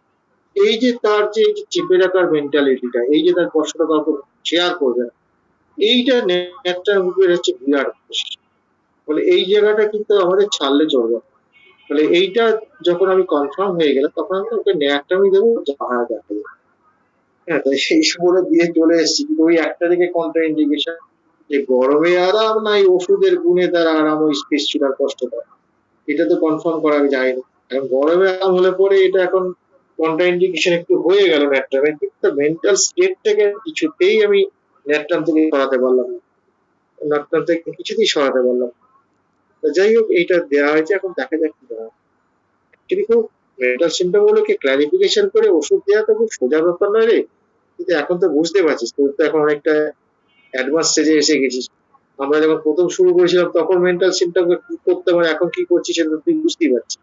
এই যে তার যে এই যে চেপে রাখার মেন্টালিটিটা, এই যে তার কষ্টটা কাউকে শেয়ার করবে না, এইটা একটা রূপের হচ্ছে বিরাট বৈশিষ্ট্য। ফলে এই জায়গাটা কিন্তু আমাদের ছাড়লে চলবে না। ফলে এইটা যখন আমি কনফার্ম হয়ে গেলাম, তখন আমি ওকে ন্যাকটামি দেবো, যাহা দেখা যাবে। হ্যাঁ, তাই সেই বলে দিয়ে চলে এসেছি, কিন্তু ওই একটা দিকে কন্ট্রা ইন্ডিকেশন, যে গরমে আরাম না এই ওষুধের গুণে তার আরাম ওই স্পেস চুলার কষ্টটা, এটা তো কনফার্ম করা যায়নি। এখন গরমে আরাম হলে পরে এটা এখন কন্ট্রা ইন্ডিকেশন একটু হয়ে গেল ন্যাট্রামে, কিন্তু মেন্টাল স্টেট থেকে কিছুতেই আমি ন্যাট্রাম থেকে সরাতে পারলাম না, ন্যাট্রাম থেকে কিছুতেই সরাতে পারলাম না। তো যাই হোক, এইটা দেওয়া হয়েছে, এখন দেখা যাক কি দেওয়া হয়। Actually খুব মেন্টাল সিমটম গুলোকে ক্লারিফিকেশন করে ওষুধ দেওয়া তো খুব সোজা ব্যাপার নয় রে, কিন্তু এখন তো বুঝতে পারছিস, তোর তো এখন অনেকটা অ্যাডভান্স স্টেজে এসে গেছিস। আমরা যখন প্রথম শুরু করেছিলাম তখন মেন্টাল সিমটম কি করতে পারে, এখন কি করছিস সেটা তো তুই বুঝতেই পারছিস।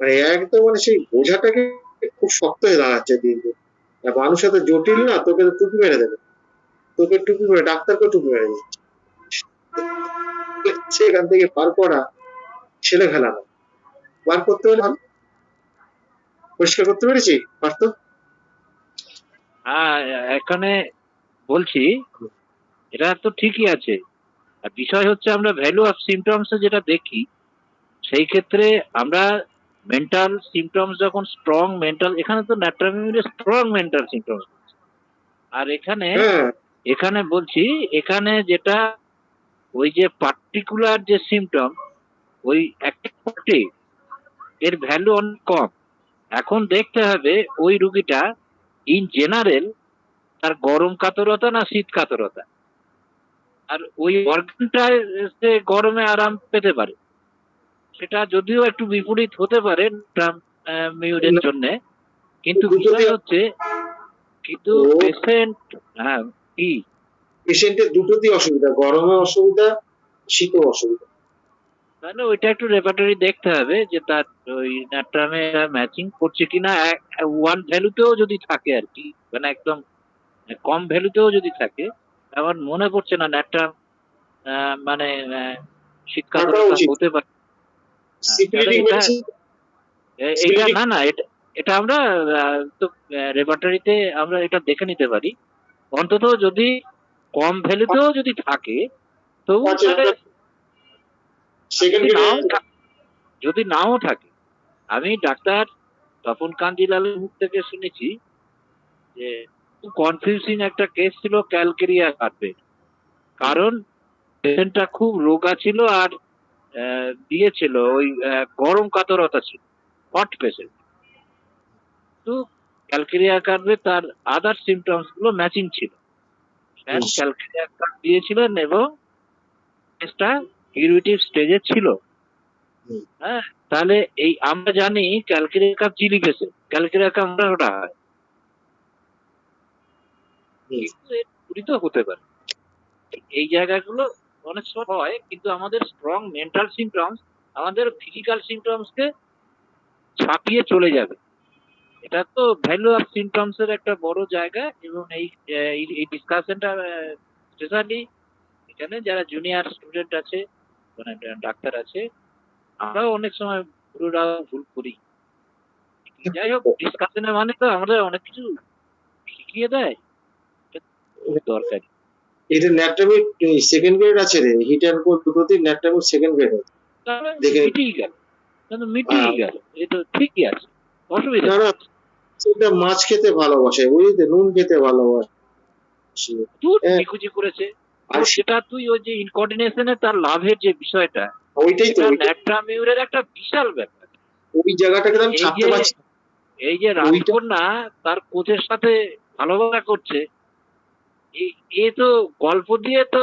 মানে একদম মানে সেই বোঝাটাকে খুব শক্ত হয়ে দাঁড়াচ্ছে দিন দিন। আর মানুষ এত জটিল না, তোকে তো টুপি মেরে দেবে, তোকে টুপি মেরে, ডাক্তারকে টুপি মেরে দিচ্ছে। সেখান থেকে পার করা ছেলে খেলা না, বার করতে হলে ভালো, পরিষ্কার করতে পেরেছি পারতো। হ্যাঁ, এখানে বলছি এটা তো ঠিকই আছে। আর বিষয় হচ্ছে আমরা ভ্যালু অফ সিমটমস যেটা দেখি, সেই ক্ষেত্রে আমরা মেন্টাল সিমটমস যখন স্ট্রং মেন্টাল, এখানে তো ন্যাট্রামিউরের স্ট্রং মেন্টাল সিমটমস, আর এখানে হ্যাঁ, এখানে বলছি এখানে যেটা ওই যে পার্টিকুলার যে সিমটম, ওই একটা পার্টি এর ভ্যালু অনেক কম। এখন দেখতে হবে ওই রুগীটা ইন জেনারেল তার গরম কাতরতা না শীত কাতরতা, আর ওই অর্গানটায় সে গরমে আরাম পেতে পারে। সেটা যদিও একটু বিপরীত হতে পারে মিউরের জন্য, কিন্তু দুটো বিষয় দিয়ে হচ্ছে কিন্তু ও পেশেন্ট, হ্যাঁ কি, পেশেন্টের দুটোতেই অসুবিধা, গরমে অসুবিধা, শীতেও অসুবিধা। তাহলে ওইটা একটু রেপার্টরি দেখতে হবে যে তার ওই ন্যাট্রামে ম্যাচিং করছে কিনা। ওয়ান ভ্যালুতেও যদি থাকে আর কি, মানে একদম কম ভ্যালুতেও যদি থাকে, আমার মনে পড়ছে না ন্যাট্রাম মানে থাকা শীতকাতরতা উচিত। হতে পারে। তাহলে সিপিরিডিং এটা মেডিসিন, এইটা সিপিরিডিং না না এটা এটা আমরা তো রেপার্টরিতে আমরা এটা দেখে নিতে পারি। অন্তত যদি কম ভ্যালুতেও যদি থাকে, তবু আছে, তাহলে, আর সেকেন্ড গ্রেডে। যদি নাও থাকে, আমি ডাক্তার তপন কান্তিলালের মুখ থেকে শুনেছি যে খুব কনফিউজিং একটা কেস ছিল ক্যালকেরিয়া কার্পের। কারণ পেশেন্টটা খুব রোগা ছিল আর দিয়েছিল ওই গরম কাতরতা ছিল, হট পেশেন্ট। তো ক্যালকেরিয়া কার্ভে তার আদার সিমটমস গুলো ম্যাচিং ছিল। স্যার ক্যালকেরিয়া কার্ভ দিয়েছিলেন এবং কেসটা কিউরেটিভ স্টেজে ছিল। হ্যাঁ, তাহলে এই আমরা জানি calcarea curve chilli patient, calcarea curve আমরা ওটা হয়, কিন্তু এর বিপরীত হতে পারে। এই জায়গাগুলো অনেক সময় হয়, কিন্তু আমাদের স্ট্রং মেন্টাল সিমটমস আমাদের ফিজিক্যাল সিমটমসকে ছাপিয়ে চলে যাবে। এটা তো ভ্যালু অফ সিমটমস এর একটা বড় জায়গা, এবং এই ডিসকাশনটা স্পেশালি এখানে যারা জুনিয়র স্টুডেন্ট আছে, মানে ডাক্তার আছে, আমরাও অনেক সময় পুরোটা ভুল করি। যাই হোক, ডিসকাশনের মানে তো আমাদের অনেক কিছু শিখিয়ে দেয়, এটা খুব দরকারি। এটা ন্যাট্রামিক সেকেন্ড গ্রেড আছে রে, হিট অ্যান্ড কোল্ড দুটোতেই ন্যাট্রামিক সেকেন্ড গ্রেড আছে। তাহলে দেখে মিটিয়ে গেল, মিটিয়ে গেল, এটা ঠিকই আছে, অসুবিধা না নেই। না, সেটা মাছ খেতে ভালোবাসে, বুঝলি, নুন খেতে ভালোবাসে। তুই হ্যাঁ, নিকুচি করেছে। আর তোর যেটা তুই ওই যে ইনকোঅর্ডিনেশনে তার লাভের যে বিষয়টা, ওইটাই তো, এটা ন্যাট্রামিউরের একটা বিশাল ব্যাপার। ওই জায়গাটাকে আমি এই ছাড়তে যে পারছি না। এই যে ওইটা রাজকন্যা তার কোচের সাথে ভালোবাসা করছে, এ তো গল্প দিয়ে তো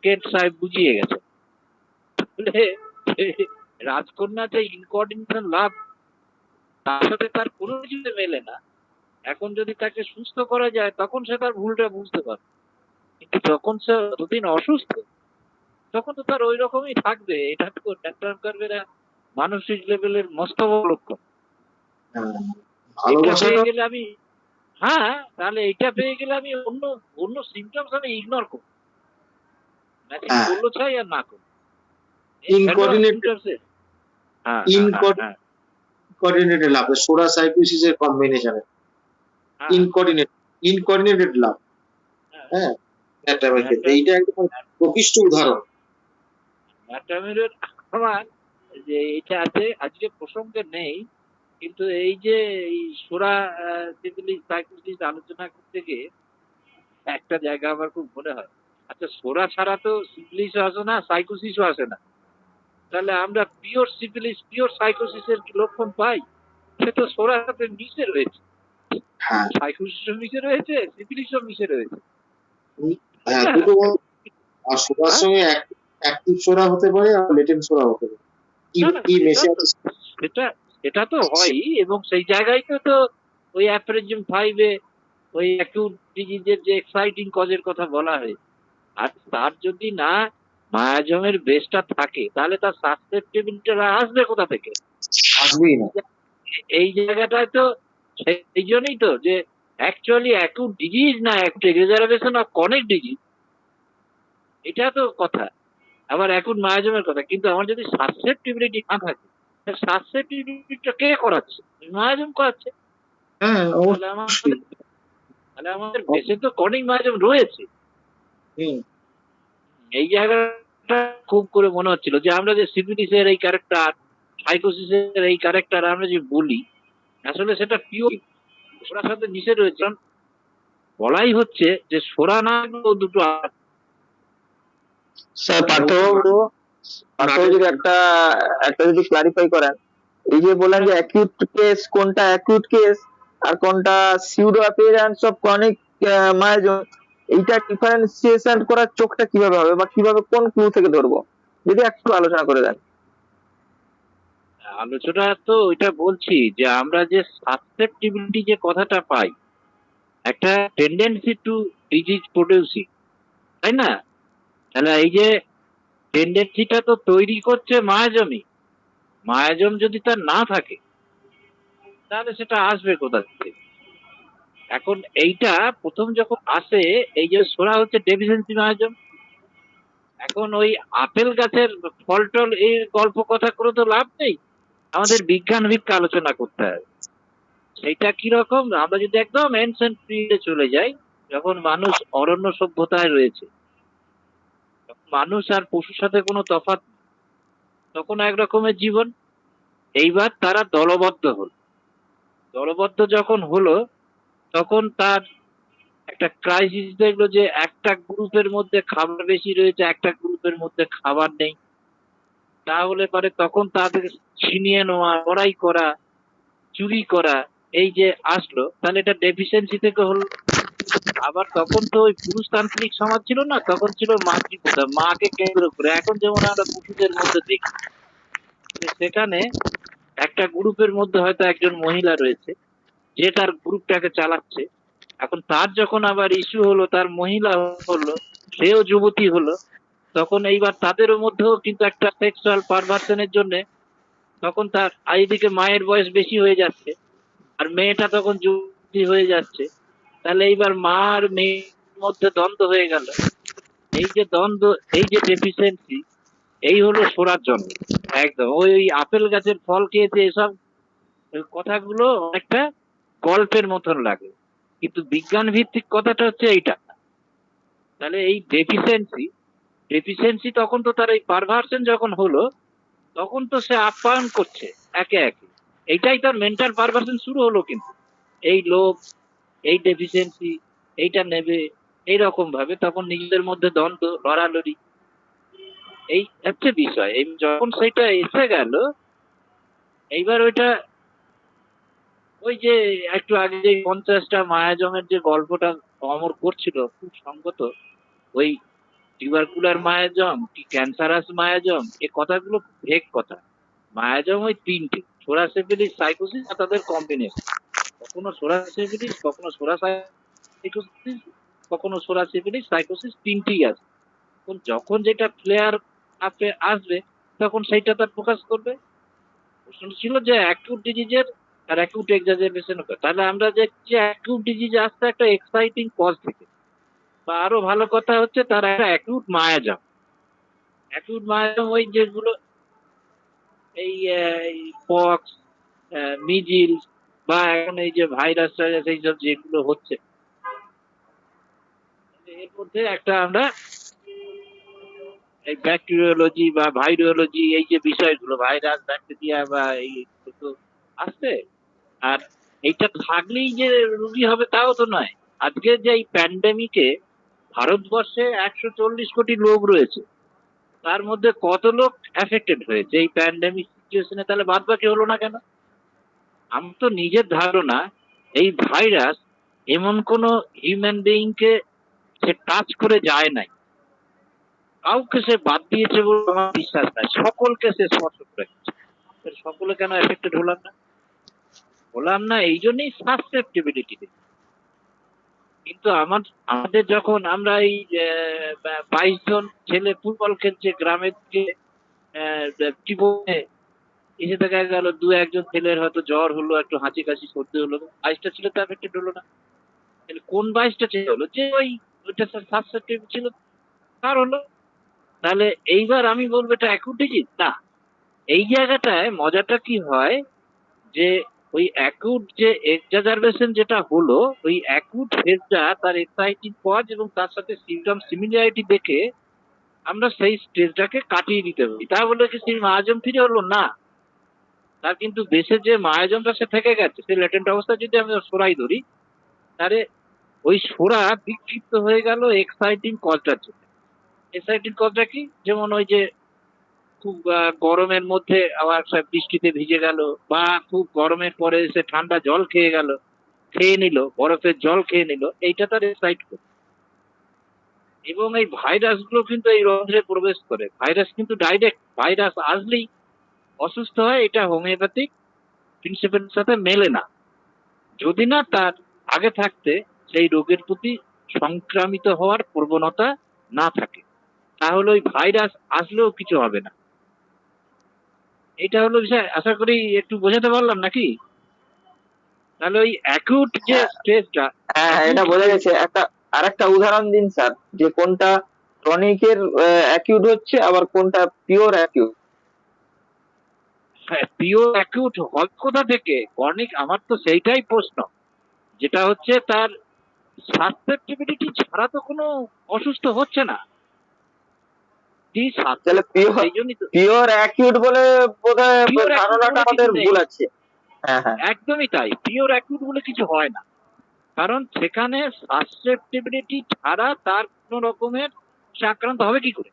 কেন্ট সাহেব বুঝিয়ে গেছে। তাহলে রাজকন্যা যে ইনকোঅর্ডিনেশন লাভ, তার সাথে তার কোনো কিছুতে মেলে না। এখন যদি তাকে সুস্থ করা যায়, তখন সে তার ভুলটা বুঝতে পারবে। কিন্তু যখন সে যতদিন অসুস্থ, তখন তো তার ওই রকমই থাকবে। এটা তো ডাক্তার কার্ভের মানসিক লেভেলের মস্ত বড় লক্ষণ। হ্যাঁ, এটা ভালোবাসাটা পেয়ে গেলে আমি, হ্যাঁ, তাহলে এটা পেয়ে গেলে আমি অন্য অন্য সিমটমস আমি ইগনোর করব, ম্যাচিং হ্যাঁ করলো চাই আর না করলো। এই ইনকোঅর্ডিনেটেড symptoms এর, হ্যাঁ হ্যাঁ হ্যাঁ হ্যাঁ ইনকোঅর্ডিনেটেড লাভ, সোরা সাইকোসিসের কম্বিনেশনে হ্যাঁ ইনকোঅর্ডিনেটেড লাভ। হ্যাঁ হ্যাঁ, ন্যাট্রামের ক্ষেত্রে এইটা একদম প্রকৃষ্ট উদাহরণ। ন্যাটামিরের আমার যে এটা আছে, আজকে প্রসঙ্গে নেই, কিন্তু এই যে এই সোরা সিভিলিস সাইকোসিস আলোচনা করতে গিয়ে একটা জায়গা আমার খুব মনে হয়, আচ্ছা সোরা ছাড়া তো সিভিলিসও আসে না, সাইকোসিসও আসে না, তাহলে আমরা পিওর সিভিলিস পিওর সাইকোসিসের কি লক্ষণ পাই? সে তো সোরার সাথে মিশে রয়েছে, হ্যাঁ সাইকোসিসও মিশে রয়েছে, সিভিলিসও মিশে রয়েছে। হ্যাঁ, দুটো আর সোরার হ্যাঁ? সঙ্গে অ্যাক্টিভ সোরা হতে পারে আর লেটেন্ট সোরা হতে পারে। কি না না, কি সেটা মেশে তো আছে সেটা সেটা তো হয়ই, এবং সেই জায়গায় তো ওই অ্যাপ্রেজিম 5-এ ওই অ্যাকিউট ডিজিজের যে এক্সাইটিং কজের কথা বলা হয়েছে, আর তার যদি না মায়াজমের বেসটা থাকে তাহলে তার সাসেপ্টেবিলিটিটা আসবে কোথা থেকে? আসবেই না। এই জায়গাটায় তো সেই জন্যই তো যে অ্যাকচুয়ালি অ্যাকিউট ডিজিজ না একটা রিজার্ভেশন অফ কনিক ডিজিজ, এটা তো কথা। আবার অ্যাকিউট মায়াজমের কথা, কিন্তু আমার যদি সাসেপ্টিবিলিটি না থাকে, সাসেপ্টিবিলিটিটা কে করাচ্ছে? মায়াজম করাচ্ছে। হ্যাঁ তাহলে অবশ্যই। আমাদের তাহলে আমাদের দেশে তো কনিক মায়াজম রয়েছে। হুম, এই জায়গাটা খুব করে মনে হচ্ছিল যে আমরা যে সিভিলিসের এই ক্যারেক্টার, সাইকোসিসের এই ক্যারেক্টার আমরা যে বলি, আসলে সেটা পিওর ওরার সাথে মিশে রয়েছে। কারণ বলাই হচ্ছে যে সোরা না ও দুটো স্যার পার্থবাবু, পার্থবাবু যদি একটা একটা যদি ক্লারিফাই করেন, এই যে বললেন যে অ্যাকিউট কেস কোনটা অ্যাকিউট কেস আর কোনটা সিউডো অ্যাপিয়ারেন্স অফ ক্রনিক মায়োজম, এইটা ডিফারেন্সিয়েশন করার চোখটা কিভাবে হবে বা কিভাবে কোন ক্লু থেকে ধরবো, যদি একটু আলোচনা করে দেন। আলোচনা তো ওইটা বলছি যে আমরা যে সাসেপ্টিবিলিটি যে কথাটা পাই, একটা টেন্ডেন্সি টু ডিজিজ প্রডিউসিং, তাই না? তাহলে এই যে টেন্ডেন্সিটা তো তৈরি করছে মায়াজমই। মায়াজম যদি তার না থাকে তাহলে সেটা আসবে কোথা থেকে? এখন এইটা প্রথম যখন আসে, এই যে সোরা হচ্ছে ডেফিসিয়েন্সি মায়াজম। এখন ওই আপেল গাছের ফল টল এই গল্প কথা করে তো লাভ নেই, আমাদের বিজ্ঞান ভিত্তিক আলোচনা করতে হবে। সেইটা কিরকম, আমরা যদি একদম এনসেন্ট পিরিয়ডে চলে যাই, যখন মানুষ অরণ্য সভ্যতায় রয়েছে, তখন মানুষ আর পশুর সাথে কোনো তফাৎ নেই, তখন এক রকমের জীবন। এইবার তারা দলবদ্ধ হলো, দলবদ্ধ যখন হলো তখন তার একটা ক্রাইসিস দেখলো যে একটা গ্রুপের মধ্যে খাবার বেশি রয়েছে, একটা গ্রুপের মধ্যে খাবার নেই। তাহলে পরে তখন তাদের ছিনিয়ে নেওয়া, লড়াই করা, চুরি করা, এই যে আসলো, তাহলে এটা ডেফিসিয়েন্সি থেকে হলো। আবার তখন তো ওই পুরুষতান্ত্রিক সমাজ ছিল না, তখন ছিল মাতৃপ্রথা, মাকে কেন্দ্র করে। এখন যেমন আমরা পুরুষদের মধ্যে দেখি যে সেখানে একটা গ্রুপের মধ্যে হয়তো একজন মহিলা রয়েছে যে তার গ্রুপটাকে চালাচ্ছে। এখন তার যখন আবার ইস্যু হলো, তার মহিলা হলো, সেও যুবতী হলো, তখন এইবার তাদেরও মধ্যেও কিন্তু একটা সেক্সুয়াল পারভার্সনের জন্য তখন তার এইদিকে মায়ের বয়স বেশি হয়ে যাচ্ছে আর মেয়েটা তখন যুবতী হয়ে যাচ্ছে। তাহলে এইবার মা আর মেয়ের মধ্যে দ্বন্দ্ব হয়ে গেল। এই যে দ্বন্দ্ব, এই যে ডেফিসিয়েন্সি, এই হলো সোরার জন্ম। একদম ওই ওই আপেল গাছের ফল খেয়েছে, এসব কথাগুলো অনেকটা গল্পের মতন লাগে, কিন্তু বিজ্ঞান ভিত্তিক কথাটা হচ্ছে এইটা। তাহলে এই ডেফিসিয়েন্সি ডেফিসিয়েন্সি তখন তো তার এই পারভার্সন যখন হলো, তখন তো সে আপ্যায়ন করছে একে একে। এইটাই তার মেন্টাল পারভার্সন শুরু হলো। কিন্তু এই লোভ, এই ডেফিসিয়েন্সি, এইটা নেবে, এইরকম ভাবে তখন নিজেদের মধ্যে দ্বন্দ্ব, লড়ালড়ি, এই হচ্ছে বিষয়। এই যখন সেইটা এসে গেল, এইবার ওইটা ওই যে একটু আগে যে 50টা মায়াজমের যে গল্পটা অমর করছিল, খুব সঙ্গত। ওই টিউবারকুলার মায়াজম কি ক্যান্সারাস মায়াজম, এই কথাগুলো ভেগ কথা। মায়াজম ওই তিনটে, সোরাসিফিলিস, সাইকোসিস আর তাদের কম্বিনেশন। কখনো সোরাসিফিলিস, কখনো সাইকোসিস, কখনো সোরাসিফিলিস, সাইকোসিস, তিনটেই আছে। যখন যেটা ফ্লেয়ার আপে আসবে তখন সেইটা তার প্রকাশ করবে। প্রশ্ন ছিল যে অ্যাকিউট ডিজিজের আর অ্যাকিউট এক্সাজারবেশন, তাহলে আমরা দেখছি অ্যাকিউট ডিজিজ আসতে একটা এক্সাইটিং কজ থেকে, বা আরো ভালো কথা হচ্ছে তার একটা অ্যাকিউট মায়াজাম। অ্যাকিউট মায়াজাম ওই যেগুলো এই পক্স, মিজিলস, বা এখন এই যে ভাইরাস টাইরাস এইসব যেগুলো হচ্ছে, এর মধ্যে একটা আমরা এই ব্যাকটেরিওলজি বা ভাইরোলজি, এই যে বিষয়গুলো ভাইরাস ব্যাকটেরিয়া বা এই তো আসছে। আর এইটা থাকলেই যে রোগী হবে তাও তো নয়। আজকে যে এই প্যান্ডেমিকে ভারতবর্ষে 140 কোটি লোক রয়েছে, তার মধ্যে কত লোক এফেক্টেড হয়েছে এই প্যান্ডেমিক সিচুয়েশনে, তাহলে বাদ বাকি হলো না কেন? আমার তো নিজের ধারণা এই ভাইরাস এমন কোন হিউম্যান বিইংকে সে টাচ করে যায় নাই, কাউকে সে বাদ দিয়েছে বলে আমার বিশ্বাস নাই, সকলকে সে স্পর্শ করে গেছে। সকলে কেন এফেক্টেড হলাম না এই জন্যই সাসেপ্টিবিলিটি। কিন্তু আমাদের যখন আমরা এই 22 জন ছেলে ফুটবল খেলছে গ্রামের দিকে, জীবনে এসে দেখা গেল দু একজন ছেলের হয়তো জ্বর হলো, একটু হাঁচি কাশি সর্দি হলো, 22টা ছেলে তো এফেক্টেড হলো না। তাহলে কোন 22টা ছেলে হলো? যে ওইটা সাসেপ্টিভ ছিল তার হলো। তাহলে এইবার আমি বলবো এটা অ্যাকিউট ডিজিজ না। এই জায়গাটায় মজাটা কি হয় যে ওই অ্যাকিউট যে এক্সাজারবেশন যেটা হলো, ওই অ্যাকিউট ফেজটা তার এক্সাইটিং কজ এবং তার সাথে সিমটম সিমিলারিটি দেখে আমরা সেই স্টেজটাকে কাটিয়ে দিতে পারি। তা বলে কি সেই মায়াজম ফিরে হলো না, তার কিন্তু বেশে যে মায়াজমটা সে থেকে গেছে, সেই ল্যাটেন্ট অবস্থায় যদি আমি সরাই ধরি, তাহলে ওই সোরা বিক্ষিপ্ত হয়ে গেল এক্সাইটিং কজটার জন্য। এক্সাইটিং কজটা কি? যেমন ওই যে খুব গরমের মধ্যে আবার বৃষ্টিতে ভিজে গেল, বা খুব গরমের পরে এসে ঠান্ডা জল খেয়ে নিল, বরফের জল খেয়ে নিল, এইটা তার এক্সাইট করে। এবং এই ভাইরাস গুলো কিন্তু এই রন্ধ্রে প্রবেশ করে। ভাইরাস কিন্তু ডাইরেক্ট ভাইরাস আসলেই অসুস্থ হয়, এটা হোমিওপ্যাথিক প্রিন্সিপালের সাথে মেলে না, যদি না তার আগে থাকতে সেই রোগের প্রতি সংক্রামিত হওয়ার প্রবণতা না থাকে, তাহলে ওই ভাইরাস আসলেও কিছু হবে না। এটা হলো বিষয়। আশা করি একটু বোঝাতে পারলাম নাকি? তাহলে ওই অ্যাকিউট যে স্টেজটা, হ্যাঁ, এটা বোঝা গেছে। আরেকটা উদাহরণ দিন স্যার, যে কোনটা ক্রনিকের অ্যাকিউট হচ্ছে আবার কোনটা পিওর অ্যাকিউট। পিওর অ্যাকিউট হয় কোথা থেকে? ক্রনিক, আমার তো সেইটাই প্রশ্ন, যেটা হচ্ছে তার সাসেপ্টিবিলিটি ছাড়া তো কোনো অসুস্থ হচ্ছে না। তাহলে সেই জন্যই তো পিওর অ্যাকিউট বলে বোধহয় Pure acute ধারণাটা বলে আমাদের কিছু নেই। ভুল আছে। হ্যাঁ হ্যাঁ, একদমই তাই, পিওর অ্যাকিউট বলে কিছু হয় না, কারণ সেখানে সাসেপ্টিবিলিটি ছাড়া তার কোন রকমের সে আক্রান্ত হবে কি করে?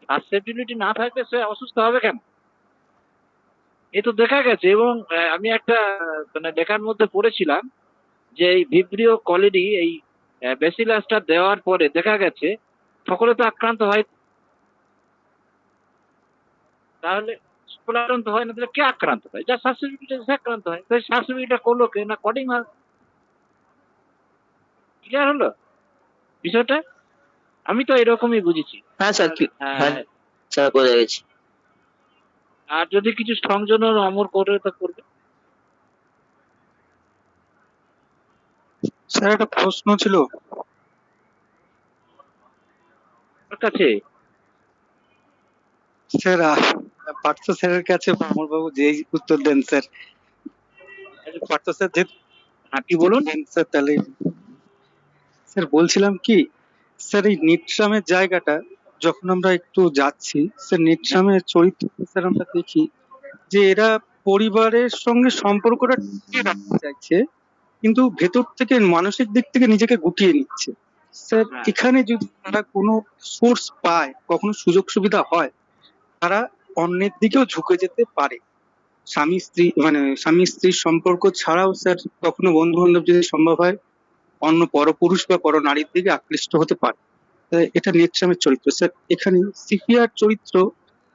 সাসেপ্টিবিলিটি না থাকলে সে অসুস্থ হবে কেন? এ তো দেখা গেছে। এবং আমি একটা মানে লেখার মধ্যে পড়েছিলাম যে এই ভিব্রিও কলিডি এই ব্যাসিলাসটা দেওয়ার পরে দেখা গেছে সকলে তো আক্রান্ত হয়, তাহলে সকলে আক্রান্ত হয় না, তাহলে কে আক্রান্ত হয়? যা সাসেপ্টিবিলিটি সে আক্রান্ত হয়। তাই সাসেপ্টিবিলিটিটা করলো কে? না কডিং। ক্লিয়ার হলো বিষয়টা? আমি তো এরকমই বুঝেছি। হ্যাঁ স্যার, হ্যাঁ, হ্যাঁ স্যার বোঝা গেছে। আর যদি কিছু সংযোজন অমর করে তো করবে। স্যার একটা প্রশ্ন ছিল। ওর কাছে স্যার পার্থ স্যারের কাছে অমরবাবু যেই উত্তর দেন স্যার, পার্থ স্যার যে হ্যাঁ, কি বলুন? দেন স্যার, তাহলে স্যার বলছিলাম কি, স্যার এই নিট্রামের জায়গাটা যখন আমরা একটু যাচ্ছি, স্যার নিট্রামের চরিত্র স্যার আমরা দেখি যে এরা পরিবারের সঙ্গে সম্পর্কটা টিকিয়ে রাখতে চাইছে, কিন্তু ভেতর থেকে মানসিক দিক থেকে নিজেকে গুটিয়ে নিচ্ছে। স্যার হ্যাঁ। এখানে যদি তারা কোনো সোর্স পায়, কখনো সুযোগ সুবিধা হয়, তারা অন্যের দিকেও ঝুঁকে যেতে পারে। স্বামী স্ত্রীর সম্পর্ক ছাড়াও স্যার কখনো বন্ধু বান্ধব যদি সম্ভব হয়, অন্য পরপুরুষ বা পর নারীর দিকে আকৃষ্ট হতে পারে। এটা নেত্রামের চরিত্র স্যার। এখানে সিফিয়ার চরিত্র,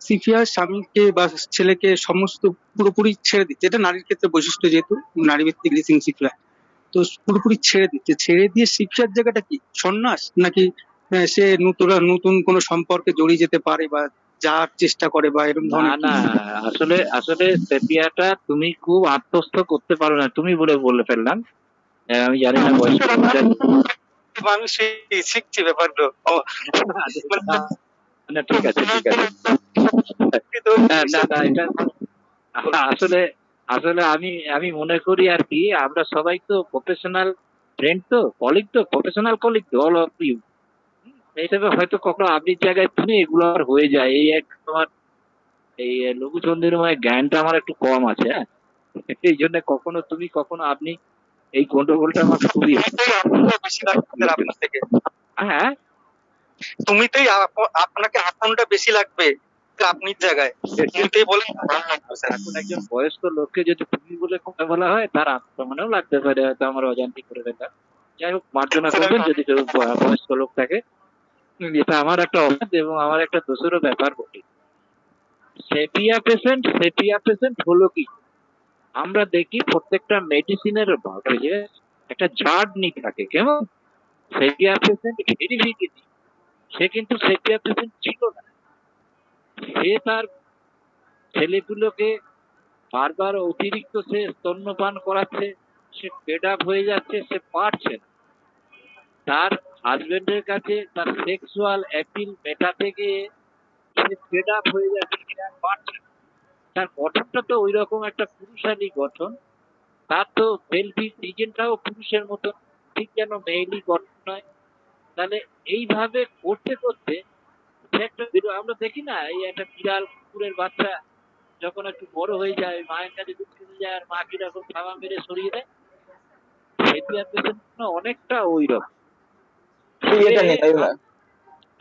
সিফিয়ার স্বামীকে বা ছেলেকে সমস্ত পুরোপুরি ছেড়ে দিচ্ছে। এটা নারীর ক্ষেত্রে বৈশিষ্ট্য, যেহেতু নারী ভিত্তিক লিসিং সিফিয়ার, তো পুরোপুরি ছেড়ে দিচ্ছে। ছেড়ে দিয়ে সিফিয়ার জায়গাটা কি সন্ন্যাস, নাকি সে নতুন কোনো সম্পর্কে জড়িয়ে যেতে পারে বা যাওয়ার চেষ্টা করে বা এরকম না ধরনের না, আসলে আসলে সেপিয়াটা তুমি খুব আত্মস্থ করতে পারো না, তুমি বলে বলে ফেললাম। আমি জানি না বয়স আমি শিখছি ব্যাপারগুলো না, ঠিক আছে ঠিক আছে। না না, এটা আসলে আসলে আমি আমি মনে করি আর কি, আমরা সবাই তো প্রফেশনাল ফ্রেন্ড, তো কলিগ, তো প্রফেশনাল কলিগ, তো অল অফ ইউ। এই হিসেবে হয়তো কখনো আপনির জায়গায় তুমি এগুলো আর হয়ে যায়, এই এক তোমার এই লঘু চন্দ্রিমায় জ্ঞানটা আমার একটু কম আছে, হ্যাঁ। এই জন্য কখনো তুমি কখনো আপনি, এই গন্ডগোলটা আমার খুবই বেশি লাগবে আপনার থেকে। হ্যাঁ। তুমিতেই আপনাকে আপনটা বেশি লাগবে আপনির জায়গায়, তুমিতেই বলেন ভালো লাগবে স্যার। এখন একজন বয়স্ক লোককে যদি তুমি বলে কথা বলা হয়, তার আত্মমানেও লাগতে পারে হয়তো আমার অজান্তিক করে ফেলা। যাই হোক, মার্জনা করবেন যদি কেউ বয়স্ক লোক থাকে। এটা আমার একটা অবাধ এবং আমার একটা দোষেরও ব্যাপার বটে। সেপিয়া পেশেন্ট হলো কি, আমরা দেখি প্রত্যেকটা মেডিসিনের একটা জার্নি থাকে, কেমন? সেপিয়া পেশেন্ট ভেরিফিকেশন, সে কিন্তু সেপিয়া পেশেন্ট ছিল না। সে তার ছেলেগুলোকে বারবার অতিরিক্ত সে স্তন্যপান করাচ্ছে, সে ফেড আপ হয়ে যাচ্ছে, সে পারছে না। তার হাজবেন্ডের কাছে তার সেক্সুয়াল অ্যাপিল মেটাতে গিয়ে সে ফেড আপ হয়ে যাচ্ছে, সে আর পারছে না। তার গঠনটা তো ওই রকম একটা পুরুষালী গঠন, তার তো সেলফি ডিজাইনটাও পুরুষের মতো, ঠিক যেন মেয়েলি গঠন নয়। তাহলে এইভাবে করতে করতে সে একটা আমরা দেখি না, এই একটা বিড়াল কুকুরের বাচ্চা যখন একটু বড় হয়ে যায়, মায়ের কাছে দুধ খেতে যায়, আর মা কিরকম থাবা মেরে সরিয়ে দেয়, সেপিয়া পেশেন্ট অনেকটা ওই রকম। এটা নেই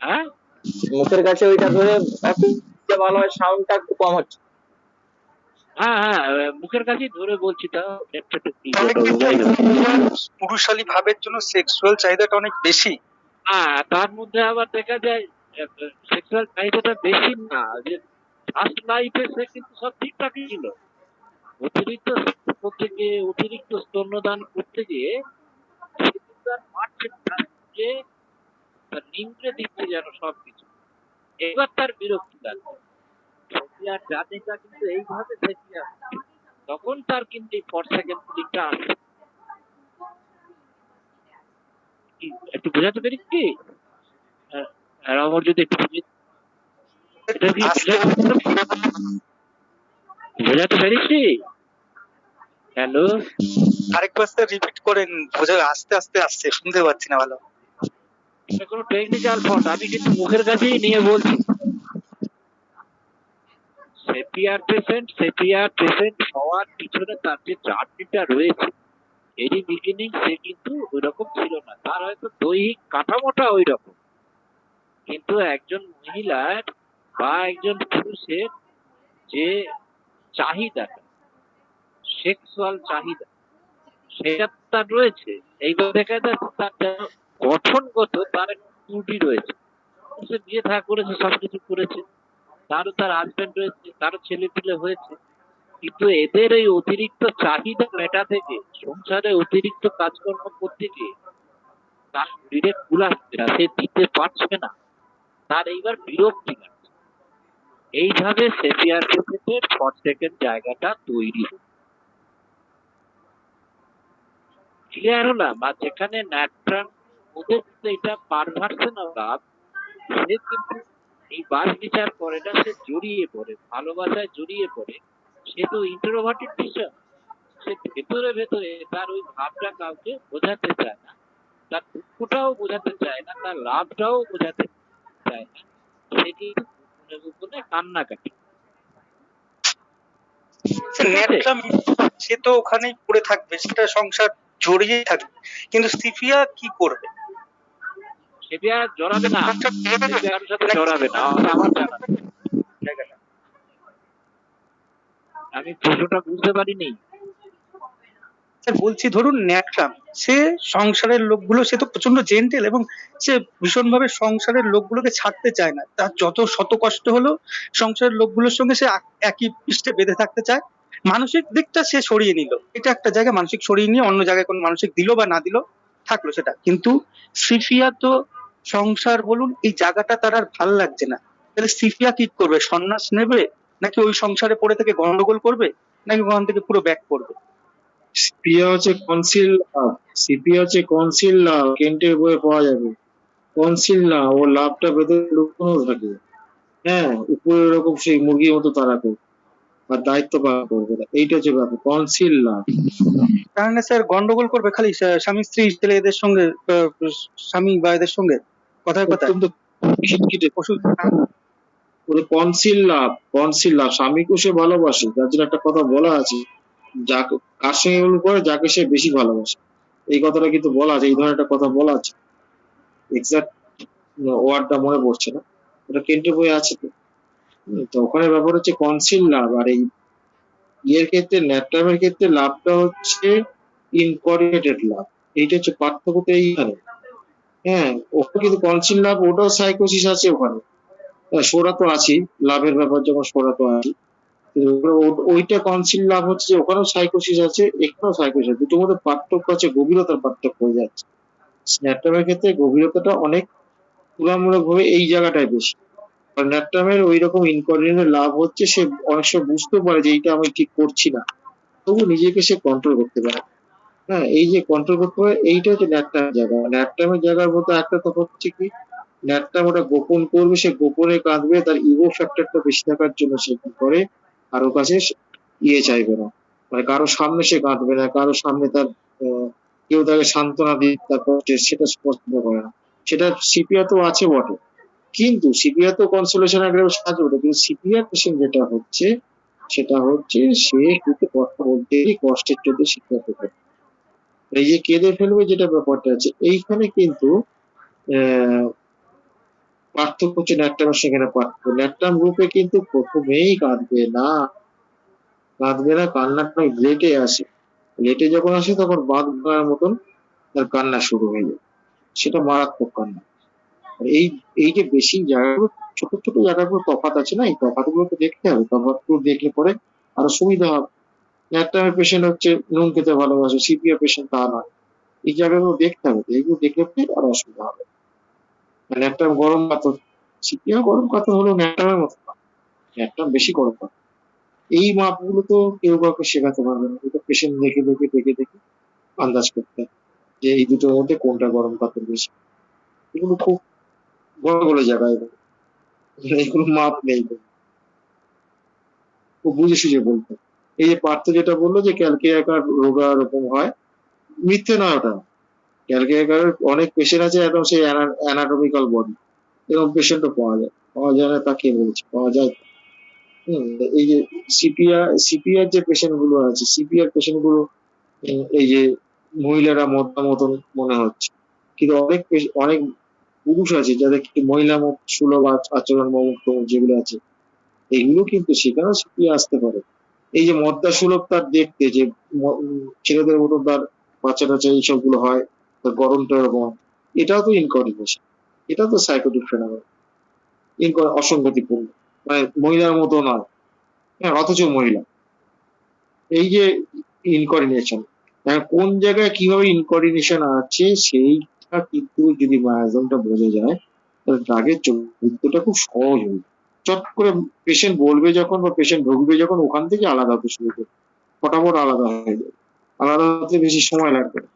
হ্যাঁ মুখের কাছে ওইটা ধরে ভালো হয়, সাউন্ডটা একটু কম হচ্ছে। হ্যাঁ হ্যাঁ, মুখের কাছেই ধরে বলছি, তাও একটু পুরুষালী ভাবের জন্য সেক্সুয়াল চাহিদাটা অনেক বেশি। হ্যাঁ, তার মধ্যে আবার দেখা যায় সেক্সুয়াল চাহিদাটা বেশি না, যে ফার্স্ট লাইফে সে কিন্তু সব ঠিকঠাকই ছিল। অতিরিক্ত করতে গিয়ে, অতিরিক্ত স্তন্যদান করতে গিয়ে সে কিন্তু আর পারছে না, যে তার নিংড়ে দিচ্ছে যেন সবকিছু। এবার তার বিরক্তি লাগছে, সেপিয়ার জাতিটা কিন্তু এইভাবে সেপিয়া, তখন তার কিন্তু এই সেকেন্ড ফিলিংটা আসছে। একটু বোঝাতে পেরেছি? আর আমার যদি একটু এটা কি বোঝাতে পেরেছি? হ্যালো, আরেকবার স্যার রিপিট করেন, বোঝা আস্তে আস্তে আসছে, শুনতে পাচ্ছি না ভালো। এটা কোনো টেকনিক্যাল ফল্ট, আমি কিন্তু মুখের কাছেই নিয়ে বলছি। সেপিয়ার পেশেন্ট হওয়ার পিছনে তার যে জার্নিটা রয়েছে, এরই বিগিনিং সে কিন্তু ওই রকম ছিল না, তার হয়তো দৈহিক কাঠামোটা ওই রকম, কিন্তু একজন মহিলার বা একজন পুরুষের যে চাহিদাটা, সেক্সুয়াল চাহিদা, সেটা তার রয়েছে। এইবার দেখা যাচ্ছে তার গঠনগত তার একটা ত্রুটি রয়েছে। সে বিয়ে থা করেছে, সবকিছু করেছে, তারও তার হাজবেন্ড রয়েছে, তারও ছেলে পিলে হয়েছে, কিন্তু এদের এই অতিরিক্ত চাহিদা মেটাতে গিয়ে, সংসারে অতিরিক্ত কাজকর্ম করতে গিয়ে তার শরীরে কুলাচ্ছে না, সে দিতে পারছে না, তার এইবার বিরক্তি লাগছে। এইভাবে সেপিয়ার পেশেন্টের সেকেন্ড জায়গাটা তৈরি হয়। ক্লিয়ার হলাম? আর যেখানে ন্যাট্রাম ওদের এটা পারভার্সন অফ লাভ, সে কিন্তু এই বাস বিচার করে না, সে জড়িয়ে পড়ে, ভালোবাসায় জড়িয়ে পড়ে। সে তো ইন্ট্রোভার্টেড বিষয়, সে ভেতরে ভেতরে তার ওই ভাবটা কাউকে বোঝাতে চায় না, তার দুঃখটাও বোঝাতে চায় না, তার লাভটাও বোঝাতে চায় না, সে কিন্তু গোপনে গোপনে কান্নাকাটি। সে তো ওখানেই পড়ে থাকবে, সেটা সংসার জড়িয়ে থাকবে, কিন্তু সিফিয়া কি করবে? সেপিয়া জড়াবে না, সেপিয়ার সাথে জড়াবে না, আমার জানা জায়গাটা। আমি প্রশ্নটা বুঝতে পারিনি। বলছি ধরুন ন্যাটরাম, সে সংসারের লোকগুলো, সে তো প্রচন্ড জেন্টেল এবং সে ভীষণভাবে সংসারের লোকগুলোকে ছাড়তে চায় না, তার যত শত কষ্ট হলো সংসারের লোকগুলোর সঙ্গে সে একই পৃষ্ঠে বেঁধে থাকতে চায়। মানসিক দিকটা সে সরিয়ে নিল, এটা একটা জায়গায় মানসিক সরিয়ে নিয়ে অন্য জায়গায় কোনো মানসিক দিল বা না দিল থাকলো সেটা, কিন্তু সিফিয়া তো সংসার বলুন এই জায়গাটা তার আর ভাল লাগছে না, তাহলে সিপিয়া কি করবে? সন্ন্যাস নেবে, নাকি ওই সংসারে পড়ে থেকে গন্ডগোল করবে, নাকি ওখান থেকে পুরো ব্যাক করবে? সিপিয়া হচ্ছে কনসিল লাভ, সিপিয়া হচ্ছে কনসিল লাভ, কেন্টের বইয়ে পাওয়া যাবে। কনসিল না, ও লাভটা ভেতরে লুকোনো থাকে। হ্যাঁ, উপরে এরকম সেই মুরগির মতো তারা করবে আর দায়িত্ব পালন করবে না, এইটা হচ্ছে ব্যাপার কনসিল লাভ। তাহলে স্যার গন্ডগোল করবে খালি স্বামী স্ত্রী ছেলে এদের সঙ্গে, স্বামী বা এদের সঙ্গে কথায় কথায় অত্যন্ত খিটখিটে ওষুধ। ওদের কনসিল লাভ, কনসিল লাভ, স্বামীকেও সে ভালোবাসে, যার জন্য একটা কথা বলা আছে, যাকে কার সঙ্গে এগুলো করে যাকে সে বেশি ভালোবাসে, এই কথাটা কিন্তু বলা আছে, এই ধরনের একটা কথা বলা আছে, এক্সাক্ট ওয়ার্ডটা মনে পড়ছে না, ওটা কেন্টের বই আছে তো। তো ওখানে ব্যাপার হচ্ছে কনসিল লাভ, আর এই ইয়ের ক্ষেত্রে ন্যাট্রামের ক্ষেত্রে লাভটা হচ্ছে ইনকর্ডিনেটেড লাভ, এইটা হচ্ছে পার্থক্য তো এইখানে। হ্যাঁ, ওটা কিন্তু কনসিল লাভ, ওটাও সাইকোসিস আছে ওখানে। সোরা তো আছেই, লাভের ব্যাপার যেমন সোরা তো আছে, কিন্তু ওইটা কনসিল লাভ হচ্ছে যে ওখানেও সাইকোসিস আছে, এখানেও সাইকোসিস আছে, দুটোর মধ্যে পার্থক্য আছে, গভীরতার পার্থক্য হয়ে যাচ্ছে। ন্যাট্রামের ক্ষেত্রে গভীরতাটা অনেক তুলনামূলক ভাবে এই জায়গাটায় বেশি। আর ন্যাট্রামের ওই রকম ইনকর্ডিনেট লাভ হচ্ছে, সে অনেক সময় বুঝতে পারে যে এইটা আমি ঠিক করছি না, তবু নিজেকে সে কন্ট্রোল করতে পারে। হ্যাঁ, এই যে কন্ট্রোল করতে পারে, এইটা হচ্ছে ন্যাট্রামের জায়গা। ন্যাট্রামের জায়গার মধ্যে একটা তফাৎ হচ্ছে কি, ন্যাট্রাম ওটা গোপন করবে, সে গোপনে কাঁদবে, তার ইগো ফ্যাক্টরটা বেশি থাকার জন্য সে কি করে, কারো কাছে ইয়ে চাইবে না, মানে কারো সামনে সে কাঁদবে না, কারো সামনে তার কেউ তাকে সান্ত্বনা দিয়ে তার কষ্টে সেটা পছন্দ করে না। সেটা সিপিয়া তো আছে বটে, কিন্তু সিপিয়া তো কনসোলেশন একটা সাহায্য করে, কিন্তু সিপিয়ার পেশেন্ট যেটা হচ্ছে, সেটা হচ্ছে সে কিন্তু কথা বলতে কষ্টের জন্য শিক্ষা করে, এই যে কেঁদে ফেলবে যেটা ব্যাপারটা আছে, এইখানে কিন্তু আহ পার্থক্য হচ্ছে ন্যাট্রামের সেখানে পার্থক্য। ন্যাট্রাম গ্রুপে কিন্তু প্রথমেই কাঁদবে না, কাঁদবে না, কান্নাটা লেটে আসে, লেটে যখন আসে তখন বাঁধ ভাঙার মতন তার কান্না শুরু হয়ে যায়, সেটা মারাত্মক কান্না। আর এই এই যে বেশি জায়গাগুলো, ছোট ছোট জায়গাগুলো তফাৎ আছে না, এই তফাৎগুলোকে দেখতে হবে, তফাৎগুলো দেখলে পরে আরো সুবিধা হবে। ন্যাট্রামের পেশেন্ট হচ্ছে নুন খেতে ভালোবাসে, সিপিআর পেশেন্ট তা নয়, এই জায়গাগুলো দেখতে হবে, এইগুলো দেখলে পরে আরো অসুবিধা হবে। ন্যাট্রাম গরম পাথর, সিপিআর গরম পাথর হলো ন্যাট্রামের মতো না, ন্যাট্রাম বেশি গরম পাথর। এই মাপগুলো তো কেউ কাউকে শেখাতে পারবে না, এটা পেশেন্ট দেখে দেখে দেখে দেখে আন্দাজ করতে হবে যে এই দুটোর মধ্যে কোনটা গরম পাথর বেশি। এগুলো খুব বড় বড় জায়গায়, এগুলো মাপ নেই, খুব বুঝে সুঝে বলতে হবে। এই যে পার্থ যেটা বললো যে ক্যালকেয়াকার রোগা এরকম হয়, মিথ্যে নয় ওটা। ক্যালকেয়াকারের অনেক পেশেন্ট আছে একদম সেই অ্যানাটমিক্যাল বডি, এরকম পেশেন্টও পাওয়া যায়, পাওয়া যায় না তা কে বলছে, পাওয়া যায়। এই যে সিপিআর যে পেশেন্ট গুলো আছে, সিপিআর পেশেন্ট গুলো এই যে মহিলারা মদ্দা মতন মনে হচ্ছে, কিন্তু অনেক অনেক পুরুষ আছে যাদের কি মহিলা সুলভ আচরণ মুক্ত যেগুলো আছে, এগুলো কিন্তু সেখানেও শিখিয়ে আসতে পারে। এই যে মদ্দা সুলভ তার দেখতে যে ছেলেদের মতো তার বাচ্চা টাচ্চা এইসব গুলো হয়, তার গরমটা এরকম হয়, এটাও তো ইনকর্ডিনেশন, এটা তো সাইকোটিক ফেনোমেনন, অসঙ্গতিপূর্ণ, মানে মহিলার মতো নয়, হ্যাঁ, অথচ মহিলা। এই যে ইনকর্ডিনেশন, কোন জায়গায় কিভাবে ইনকর্ডিনেশন আছে সেইটা কিন্তু যদি মায়াজমটা বোঝা যায়, তাহলে ড্রাগের চরিত্রটা খুব সহজ হবে। চট করে পেশেন্ট বলবে যখন বা পেশেন্ট ঢুকবে যখন, ওখান থেকে আলাদা হতে শুরু করবে, ফটাফট আলাদা হয়ে যাবে, আলাদা হতে বেশি সময় লাগবে না।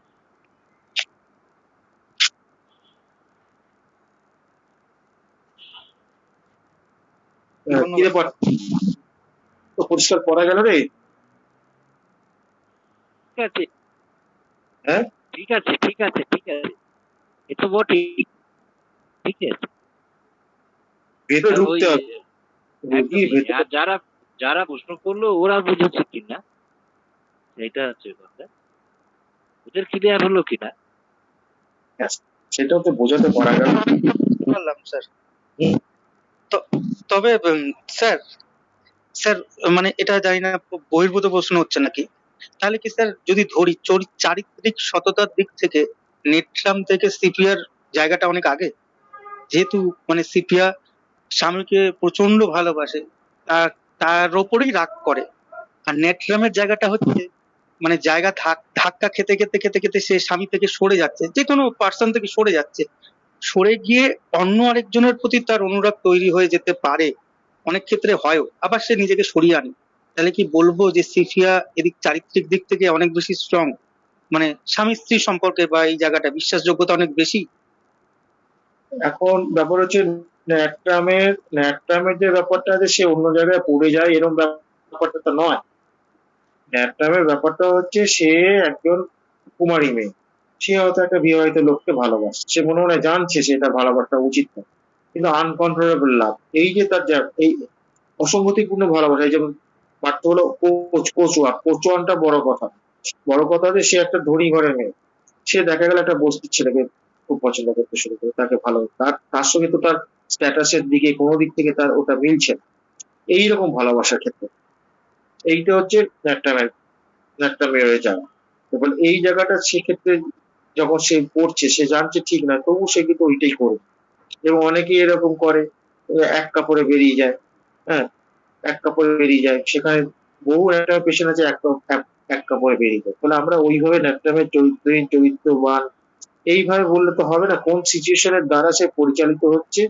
কি ব্যাপার, তো পরিষ্কার করা গেল রে? ঠিক আছে, হ্যাঁ, ঠিক আছে, ঠিক আছে, ঠিক আছে, এ তো বটেই, ঠিক আছে। ভেতরে আর ওই ঢুকতে হবে, রুগী একদমই, ভেতরে। আর যারা যারা প্রশ্ন করলো ওরা বুঝেছে কিনা, এটা হচ্ছে কথা, ওদের ক্লিয়ার হলো কিনা। সেটাও তো বোঝাতে পারা গেল। পারলাম স্যার। তবে স্যার, স্যার মানে এটা জানি না বহির্ভূত প্রশ্ন হচ্ছে নাকি, তাহলে কি স্যার যদি ধরি চারিত্রিক সততার দিক থেকে নেট্রাম থেকে সিপিআর জায়গাটা অনেক আগে, যেহেতু মানে সিপিয়া স্বামীকে প্রচন্ড ভালোবাসে, তার তার ওপরেই রাগ করে, আর নেট্রামের জায়গাটা হচ্ছে মানে জায়গা ধাক্কা খেতে খেতে খেতে খেতে সে স্বামী থেকে সরে যাচ্ছে, যে কোনো পার্সন থেকে সরে যাচ্ছে, সরে গিয়ে অন্য আরেকজনের প্রতি তার অনুরাগ তৈরি হয়ে যেতে পারে, অনেক ক্ষেত্রে হয়ও, আবার সে নিজেকে সরিয়ে আনে। তাহলে কি বলবো যে সিফিয়া এদিক চারিত্রিক দিক থেকে অনেক বেশি স্ট্রং, মানে স্বামী স্ত্রী সম্পর্কে বা এই জায়গাটা বিশ্বাসযোগ্যতা অনেক বেশি? এখন ব্যাপার হচ্ছে ন্যাট্রামের যে ব্যাপারটা আছে সে অন্য জায়গায় পড়ে যায় এরকম ব্যাপারটা তো নয়। ন্যাট্রামের ব্যাপারটা হচ্ছে সে একজন কুমারী মেয়ে, সে হয়তো একটা বিবাহিত লোককে ভালোবাসে, সে মনে মনে জানছে সে এটা ভালোবাসা উচিত না, কিন্তু আনকন্ট্রোলেবল লাভ, এই যে তার এই অসঙ্গতিপূর্ণ ভালোবাসা, এই যেমন পার্থ হলো কোচওয়ানটা বড় কথা, বড় কথা হচ্ছে সে একটা ধনী ঘরের মেয়ে, সে দেখা গেল একটা বস্তির ছেলেকে খুব পছন্দ করতে শুরু করে, তাকে ভালো, তার সঙ্গে তো তার স্ট্যাটাসের দিকে কোনো দিক থেকে তার ওটা মিলছে না। এইরকম ভালোবাসার ক্ষেত্রে এইটা হচ্ছে একটা মেয়ে যাওয়া। এবার এই জায়গাটা সেক্ষেত্রে যখন সে পড়ছে সে জানছে ঠিক না, তবু সে কিন্তু ওইটাই করবে। এবং অনেকেই এরকম করে, এক কাপড়ে বেরিয়ে যায়, হ্যাঁ, এক কাপড়ে বেরিয়ে যায়, সেখানে বহু একটা পেশেন্ট আছে এক কাপড়ে বেরিয়ে যায়। তাহলে আমরা ওইভাবে ন্যাট্রামের চরিত্রহীন চরিত্রবান এইভাবে বললে তো হবে না, কোন সিচুয়েশনের দ্বারা সে পরিচালিত হচ্ছে,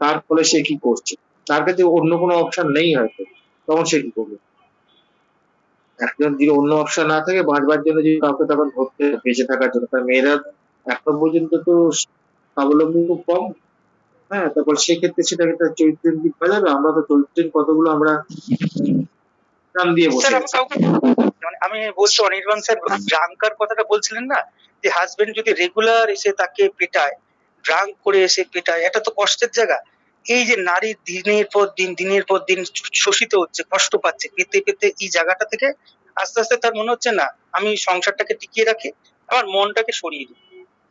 তার ফলে সে কি করছে, তার কাছে অন্য কোনো অপশন নেই হয়তো, তখন সে কি করবে? একজন যদি অন্য অপশন না থাকে বাঁচবার জন্য, যদি কাউকে তখন ধরতে হয় বেঁচে থাকার জন্য, তার মেয়েরা এখন পর্যন্ত তো স্বাবলম্বী খুব কম। হ্যাঁ, তারপর সেক্ষেত্রে সেটাকে তার চরিত্রের দিক করা যাবে, আমরা তো চরিত্রের কতগুলো আমরা নাম দিয়ে বসে স্যার আমি গেছি। কাউকে মানে আমি বলছি অনির্বাণ স্যার, ড্রাঙ্কার কথাটা বলছিলেন না, যে হাজবেন্ড যদি রেগুলার এসে তাকে পেটায়, ড্রাঙ্ক করে এসে পেটায়, এটা তো কষ্টের জায়গা। এই যে নারী দিনের পর দিন শোষিত হচ্ছে, কষ্ট পাচ্ছে, পেতে পেতে এই জায়গাটা থেকে আস্তে আস্তে তার মনে হচ্ছে না আমি সংসারটাকে টিকিয়ে রাখি, আমার মনটাকে সরিয়ে দিই,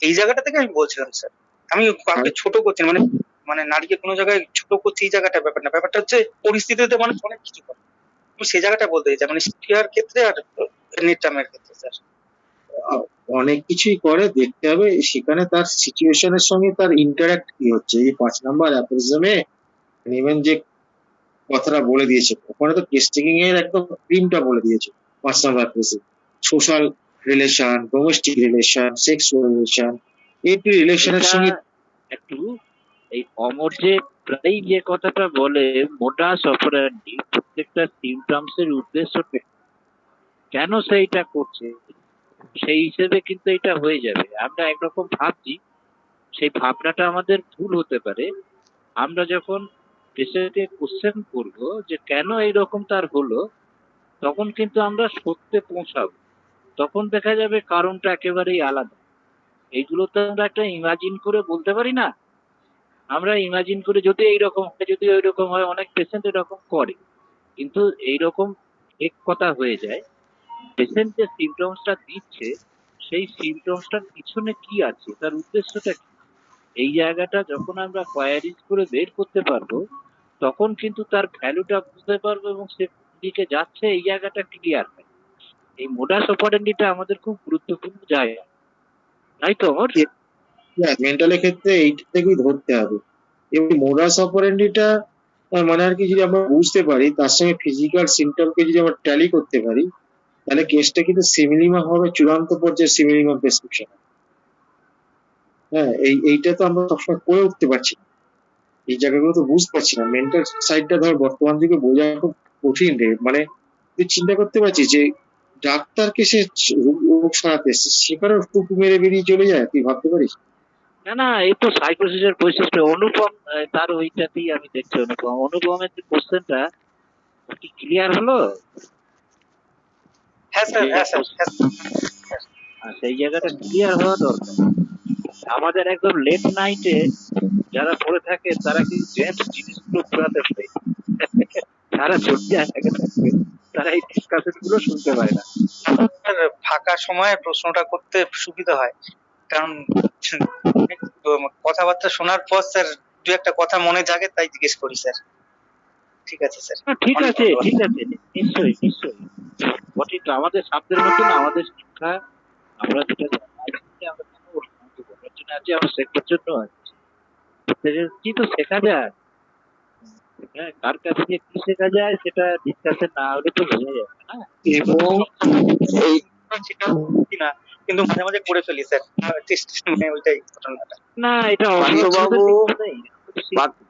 এই জায়গাটা থেকে আমি বলছিলাম স্যার। আমি কাউকে ছোট করছি না, মানে মানে নারীকে কোনো জায়গায় ছোট করছি এই জায়গাটা ব্যাপার না, ব্যাপারটা হচ্ছে পরিস্থিতিতে মানুষ অনেক কিছু করে, আমি সেই জায়গাটা বলতে চাই, মানে স্পিয়ার ক্ষেত্রে আর নিটামের ক্ষেত্রে স্যার। অনেক কিছুই করে, দেখতে হবে সেখানে তার সিচুয়েশনের সঙ্গে তার ইন্টারাক্ট কি হচ্ছে। এই 5 নম্বর অ্যাপোরিজমে ইভেন যে কথাটা বলে দিয়েছে, ওখানে তো কেস টেকিং এর একদম প্রিমটা বলে দিয়েছে। 5 নম্বর aphorism social relation, domestic relation, sexual relation, এই রিলেশনের এটা সঙ্গে একটু এই অমর যে প্রায় যে কথাটা বলে, মোডাস অপারেন্ডি, প্রত্যেকটা সিমটমস এর উদ্দেশ্যকে কেন সেইটা করছে, সেই হিসেবে কিন্তু এটা হয়ে যাবে। আমরা একরকম ভাবছি, সেই ভাবনাটা আমাদের ভুল হতে পারে। আমরা যখন পেশেন্টকে কোশ্চেন করব যে কেন এইরকম তার হলো, তখন কিন্তু আমরা সত্যে পৌঁছাবো, তখন দেখা যাবে কারণটা একেবারেই আলাদা। এইগুলো তো আমরা একটা ইমাজিন করে বলতে পারি না। আমরা ইমাজিন করে যদি এইরকম হয়, যদি ওইরকম হয়, অনেক পেশেন্ট এরকম করে, কিন্তু এইরকম এক কথা হয়ে যায়। পেশেন্ট যে সিমটমসটা দিচ্ছে, সেই সিমটমসটার পিছনে কি আছে, তার উদ্দেশ্যটা কি, এই জায়গাটা যখন আমরা কোয়ারিজ করে বের করতে পারবো, তখন কিন্তু তার ভ্যালুটা বুঝতে পারবো এবং সে কোন দিকে যাচ্ছে এই জায়গাটা ক্লিয়ার হয়। এই মোডাস অপারেন্ডিটা আমাদের খুব গুরুত্বপূর্ণ জায়গা, তাই তো অমর? মেন্টালের ক্ষেত্রে এইটা থেকেই ধরতে হবে। এবং মোডাস অপারেন্ডিটা মানে আর কি, যদি আমরা বুঝতে পারি তার সঙ্গে ফিজিক্যাল সিমটমকে যদি আমরা ট্যালি করতে পারি, তাহলে কেসটা কিন্তু সিমিলিমাম হবে, চূড়ান্ত পর্যায়ে সিমিলিমাম প্রেসক্রিপশন। হ্যাঁ, এইটা তো আমরা সবসময় করে উঠতে পারছি না, এই জায়গাগুলো তো বুঝতে পারছি না। মেন্টাল সাইডটা ধর বর্তমান যুগে বোঝা খুব কঠিন রে, মানে তুই চিন্তা করতে পারছিস যে ডাক্তারকে সে রোগ সারাতে এসছে, সেখানে টুকু মেরে বেরিয়ে চলে যায়, তুই ভাবতে পারিস? না না, এই তো সাইকোসিসের বৈশিষ্ট্য। অনুপম তার ওইটাতেই আমি দেখছি, অনুপমের যে কোশ্চেনটা কি ক্লিয়ার হলো? হ্যাঁ স্যার, হ্যাঁ স্যার, হ্যাঁ স্যার। সেই জায়গাটা ক্লিয়ার হওয়া দরকার। আমাদের একদম লেট নাইটে যারা পড়ে থাকে তারা কিন্তু জেন্টস জিনিসগুলো ঘোরাতে পারে, তারা সত্যি থাকে থাকবে, তারা এই ডিসকাশন গুলো শুনতে পারে না। স্যার, ফাঁকা সময়ে প্রশ্নটা করতে সুবিধা হয়, কারণ অনেক কথাবার্তা শোনার পর স্যার দু একটা কথা মনে জাগে, তাই জিজ্ঞেস করি স্যার। ঠিক আছে স্যার, ঠিক অনেক আছে, ধন্যবাদ। ঠিক আছে, নিশ্চয়ই নিশ্চয়ই। বটে তো, আমাদের শব্দের মতন আমাদের শিক্ষা, আমরা যেটা আছি, আমরা কেন করার জন্য আছি, আমরা শেখার জন্য আছি। কি তো শেখা যায়, হ্যাঁ, কার কাছে যে কি শেখা যায় সেটা ডিসকাশন না হলে তো বোঝা যাবে না। এবং এই সেটা বুঝি না, কিন্তু মাঝে মাঝে করে ফেলি স্যার, ওইটাই ঘটনাটা। না, এটা পার্থবাবু,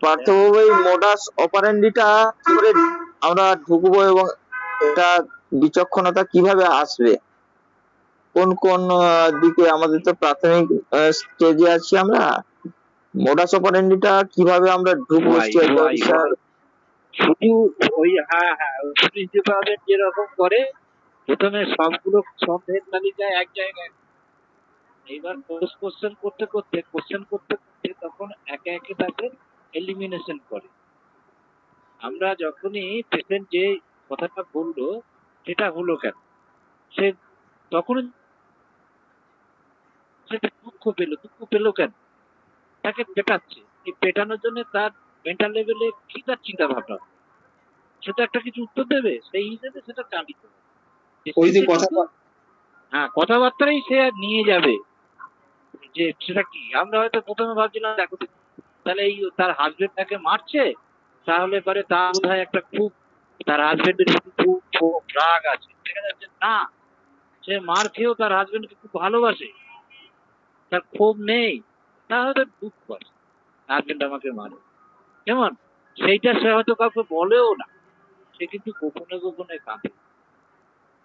পার্থবাবু এই মোডাস অপারেন্ডিটা কি করে আমরা ঢুকবো এবং এটা বিচক্ষণতা কিভাবে আসবে, কোন কোন দিকে? আমাদের তো প্রাথমিক স্টেজে আছি আমরা, মোডাস অপারেন্ডিটা কিভাবে আমরা ঢুকবো স্যার? শুধু ওই প্রিন্সিপালের যেরকম করে প্রথমে সবগুলো সন্দেহের তালিকায় এক জায়গায়, এইবার কোশ্চেন করতে করতে তখন একে একে তাকে এলিমিনেশন করে। আমরা যখনই পেশেন্ট যে কথাটা বললো সেটা হলো কেন, সে তখন সেটা দুঃখ পেলো কেন, তাকে পেটাচ্ছে, এই পেটানোর জন্য তার মেন্টাল লেভেলে কি তার চিন্তা ভাবনা, সেটা একটা কিছু উত্তর দেবে, সেই হিসেবে সেটা চালিত হবে। ওই যে কথা হ্যাঁ, কথাবার্তাই সে নিয়ে যাবে যে সেটা কি। আমরা হয়তো প্রথমে ভাবছিলাম দেখো তাহলে এই তার হাজবেন্ড তাকে মারছে, তাহলে পরে তার বোধহয় একটা খুব তার হাজবেন্ডের খুব রাগ আছে, দেখা যাচ্ছে না সে মার খেয়েও তার হাজবেন্ডকে খুব ভালোবাসে, তার ক্ষোভ নেই, তার হয়তো দুঃখ আছে হাজবেন্ড আমাকে মারে, কেমন সেইটা সে হয়তো কাউকে বলেও না, সে কিন্তু গোপনে গোপনে কাঁদে।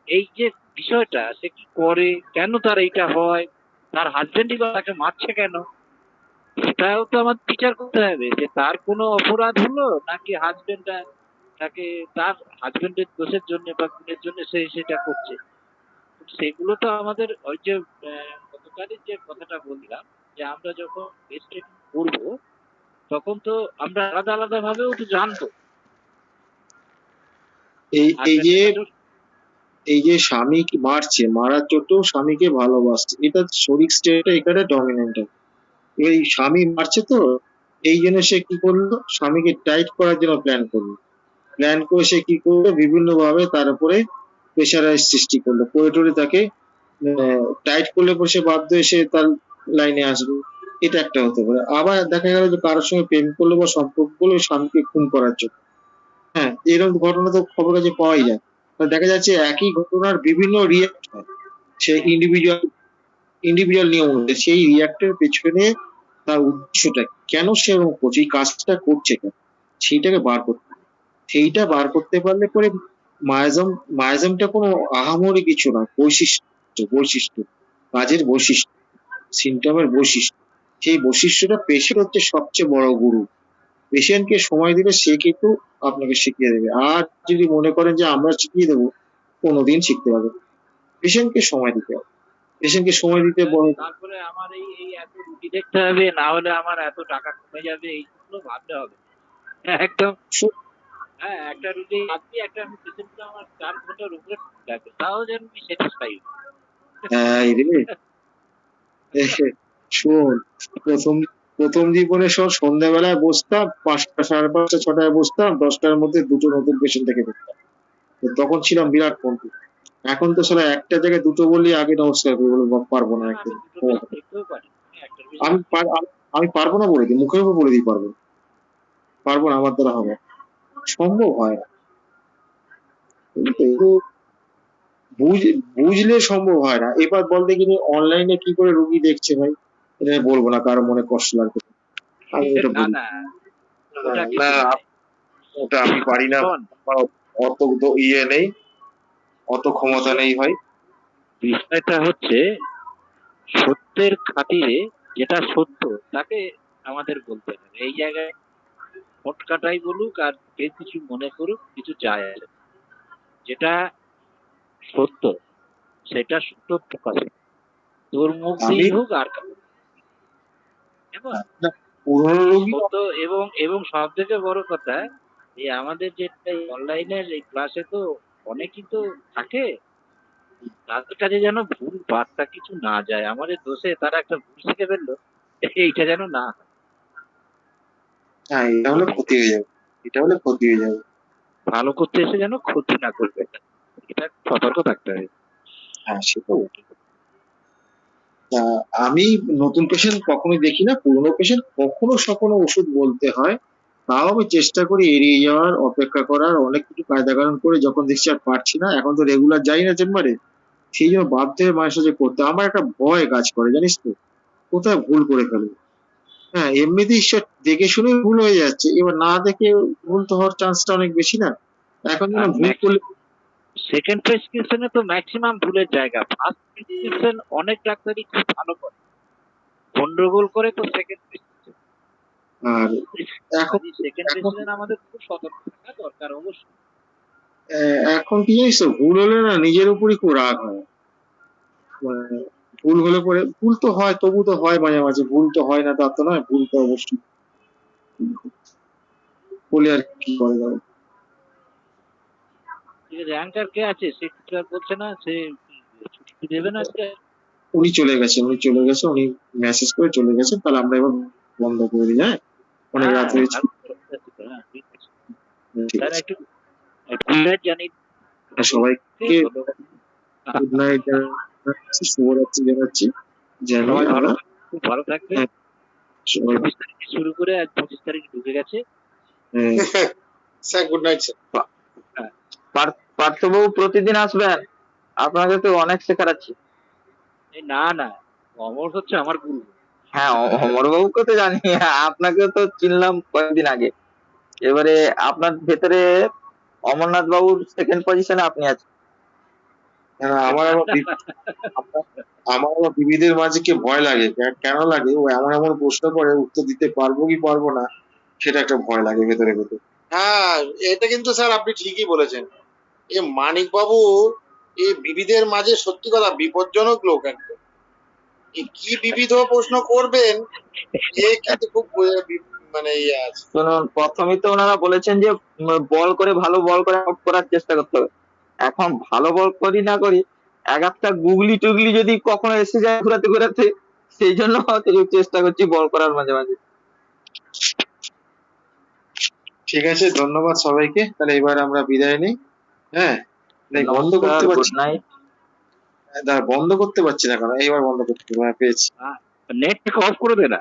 এই যে বিষয়টা সে কি করে, কেন তার এইটা হয়, তার হাজবেন্ডই বা তাকে মারছে কেন, সেটাও তো আমার বিচার করতে হবে যে তার কোনো অপরাধ হলো নাকি হাজবেন্ডটা তাকে তার হাজবেন্ডের দোষের জন্য বা গুণের জন্য সে সেটা করছে। সেগুলো তো আমাদের ওই যে গতকালের যে কথাটা বললাম যে আমরা যখন টেস্টিং করবো তখন তো আমরা আলাদা আলাদা ভাবেও তো জানবো। এই যে স্বামী মারছে, মারার চোটেও স্বামীকে ভালোবাসছে, এটা শরিক স্টেটটা এখানে ডমিনেন্ট। এই স্বামী মারছে তো, এই জন্য সে কি করলো, স্বামীকে টাইট করার জন্য প্ল্যান করে সে কি করলো, বিভিন্ন ভাবে তার উপরে প্রেশারাইজ সৃষ্টি করলো, করে তাকে টাইট করলে পরে সে বাধ্য এসে তার লাইনে আসবে। এটা একটা হতে পারে। আবার দেখা গেল যে কারোর সঙ্গে প্রেম করলো বা সম্পর্ক করলো স্বামীকে খুন করার জন্য। হ্যাঁ, এরকম ঘটনা তো খবর কাছে পাওয়াই যায়। দেখা যাচ্ছে একই ঘটনার বিভিন্ন রিয়াক্ট হয়, সে ইন্ডিভিজুয়াল নিয়ম অনুযায়ী সেই রিয়াক্টের পেছনে তার উদ্দেশ্যটা কি? কেন সে এরকম করছে, এই কাজটা করছে কেন, সেইটাকে বার করতে হবে। সেইটা বার করতে পারলে পরে মায়াজমটা কোনো আহামরি কিছু না, বৈশিষ্ট্য কাজের বৈশিষ্ট্য, সিমটমের বৈশিষ্ট্য। সেই বৈশিষ্ট্যটা পেশেন্ট হচ্ছে সবচেয়ে বড় গুরু। পেশেন্টকে সময় দিলে সে কিন্তু আপনাকে শিখিয়ে দেবে। আর যদি মনে করেন যে আমরা শিখিয়ে দেবো, কোনোদিন শিখতে পারবে। পেশেন্টকে সময় দিতে হবে, পেশেন্টকে সময় দিতে তারপরে আমার এই এই এত রুগী দেখতে হবে, না হলে আমার এত টাকা কমে যাবে, এইগুলো ভাবতে হবে একদম। হ্যাঁ, একটা রুগী আপনি একটা পেশেন্ট আমার 4 ঘন্টার উপরে লাগবে, তাও যেন আমি স্যাটিসফাই। শোন, প্রথম জীবনে সব সন্ধ্যাবেলায় বসতাম, 5টা 5:30 6টায় বসতাম, 10টার মধ্যে 2টো নতুন পেশেন্ট থেকে দেখতাম। তখন ছিলাম বিরাট পন্থী। এখন তো সারা একটা জায়গায় 2টো বললি আগে নমস্কার করে বলে পারবো না একদম। আমি পারবো না বলে দিই, মুখের উপর বলে দিই পারবো না, আমার দ্বারা হবে, সম্ভব হয় না। বুঝলে সম্ভব হয় না। এবার বলতে গেলে অনলাইনে কি করে রুগী দেখছে ভাই, এটা বলবো না, কারো মনে কষ্ট লাগবে, আমি এটা বলি না, ওটা আমি পারি না, অত ইয়ে নেই, অত ক্ষমতা নেই ভাই। বিষয়টা হচ্ছে সত্যের খাতিরে যেটা সত্য তাকে আমাদের বলতে হবে। এই জায়গায় ফটকাটাই বলুক আর কেউ কিছু মনে করুক, কিছু যায় আসে, যেটা সত্য সেটা সত্য প্রকাশ, তোর মুখ দিয়ে হোক আর সত্য। এবং এবং সব থেকে বড় কথা, এই আমাদের যে অনলাইনের এই ক্লাসে তো অনেকেই তো থাকে, তাদের কাছে যেন ভুল বার্তা কিছু না যায়, আমাদের দোষে তারা একটা ভুল শিখে ফেললো, এইটা যেন না। হ্যাঁ, এটা হলে ক্ষতি হয়ে যাবে, ভালো করতে এসে যেন ক্ষতি না করবে, এটা সতর্ক থাকতে হবে। হ্যাঁ, সেটা আমি নতুন পেশেন্ট কখনোই দেখি না, পুরনো পেশেন্ট কখনো ওষুধ বলতে হয়, তাও আমি চেষ্টা করি এড়িয়ে যাওয়ার, অপেক্ষা করার, অনেক কিছু কায়দা কানুন করে যখন দেখছি আর পারছি না, এখন তো রেগুলার যাই না চেম্বারে, সেই জন্য বাধ্য হয়ে মাঝে সাঝে করতে আমার একটা ভয় কাজ করে জানিস তো, কোথায় ভুল করে ফেলবো। হ্যাঁ এমনিতেই সে দেখে শুনে ভুল হয়ে যাচ্ছে, এবার না দেখে ভুল তো হওয়ার চান্সটা অনেক বেশি না, এখন যেন আর ভুল করলে সেকেন্ড প্রেসক্রিপশনে তো ম্যাক্সিমাম ভুলের জায়গা, ফার্স্ট প্রেসক্রিপশন অনেক ডাক্তারই খুব ভালো করে, গন্ডগোল করে তো সেকেন্ড প্রেসক্রিপশন। আর এখন সেকেন্ড এখন প্রেসক্রিপশন আমাদের খুব সতর্ক থাকা দরকার অবশ্যই। এখন কি জানিস তো, ভুল হলে না নিজের উপরই খুব রাগ হয়। মানে ভুল হলে পরে, ভুল তো হয় তবু তো হয় মাঝে মাঝে, ভুল তো হয় না তা তো নয়, ভুল তো অবশ্যই বলে আর কি করে যাবে। ঠিক আছে, অ্যাঙ্কার কে আছে সে কিছু আর বলছে না, সে ছুটি দেবে না আজকে? উনি চলে গেছে, উনি মেসেজ করে চলে গেছেন, তাহলে আমরা এবার বন্ধ করে দিই। হ্যাঁ অনেক রাত হয়েছে। হ্যাঁ, ঠিক আছে। ঠিক তাহলে আছে, একটু গুড নাইট জানি সবাইকে ধন্যবাদ। গুড নাইট জানাচ্ছি, শুভরাত্রি জানাচ্ছি, জানি সবাই ভালো আমরা খুব ভালো থাকবে। হ্যাঁ, সবাই 24 তারিখে শুরু করে আজ 25 তারিখ ঢুকে গেছে। Sir good night sir. হ্যাঁ, পার্থবাবু প্রতিদিন আসবেন, আপনাকে তো অনেক শেখার আছে। এই না না, অমর হচ্ছে আমার গুরু। হ্যাঁ, অমরবাবুকে তো জানি, আপনাকে তো চিনলাম কয়েকদিন আগে। এবারে আপনার ভেতরে অমরনাথ বাবুর সেকেন্ড পজিশনে আপনি আছেন। আমার আবার বিবিদের মাঝে কি ভয় লাগে, কেন লাগে, ও এমন এমন প্রশ্ন করে উত্তর দিতে পারবো কি পারবো না, সেটা একটা ভয় লাগে ভেতরে ভেতরে। হ্যাঁ, এটা কিন্তু স্যার আপনি ঠিকই বলেছেন। এ মানিক বাবু এই বিবিধের মাঝে সত্যি কথা বিপজ্জনক লোক একদম। এ কি বিবিধ প্রশ্ন করবেন, এ কিন্তু খুব মানে ইয়ে আছে। শুনুন, প্রথমেই তো ওনারা বলেছেন যে বল করে ভালো বল করে আউট করার চেষ্টা করতে হবে। এখন ভালো বল করি না করি, এক একটা গুগলি টুগলি যদি কখনো এসে যায় ঘুরাতে ঘুরাতে, সেই জন্য হয়তো চেষ্টা করছি বল করার মাঝে মাঝে। ঠিক আছে, ধন্যবাদ সবাইকে, তাহলে এবার আমরা বিদায় নিই। হ্যাঁ বন্ধ করতে নমস্কার, গুড পারছি নাইট। দাঁড়া, বন্ধ করতে পারছি না কেন, এইবার বন্ধ করতে পেরেছি। নেট থেকে অফ করে দে না।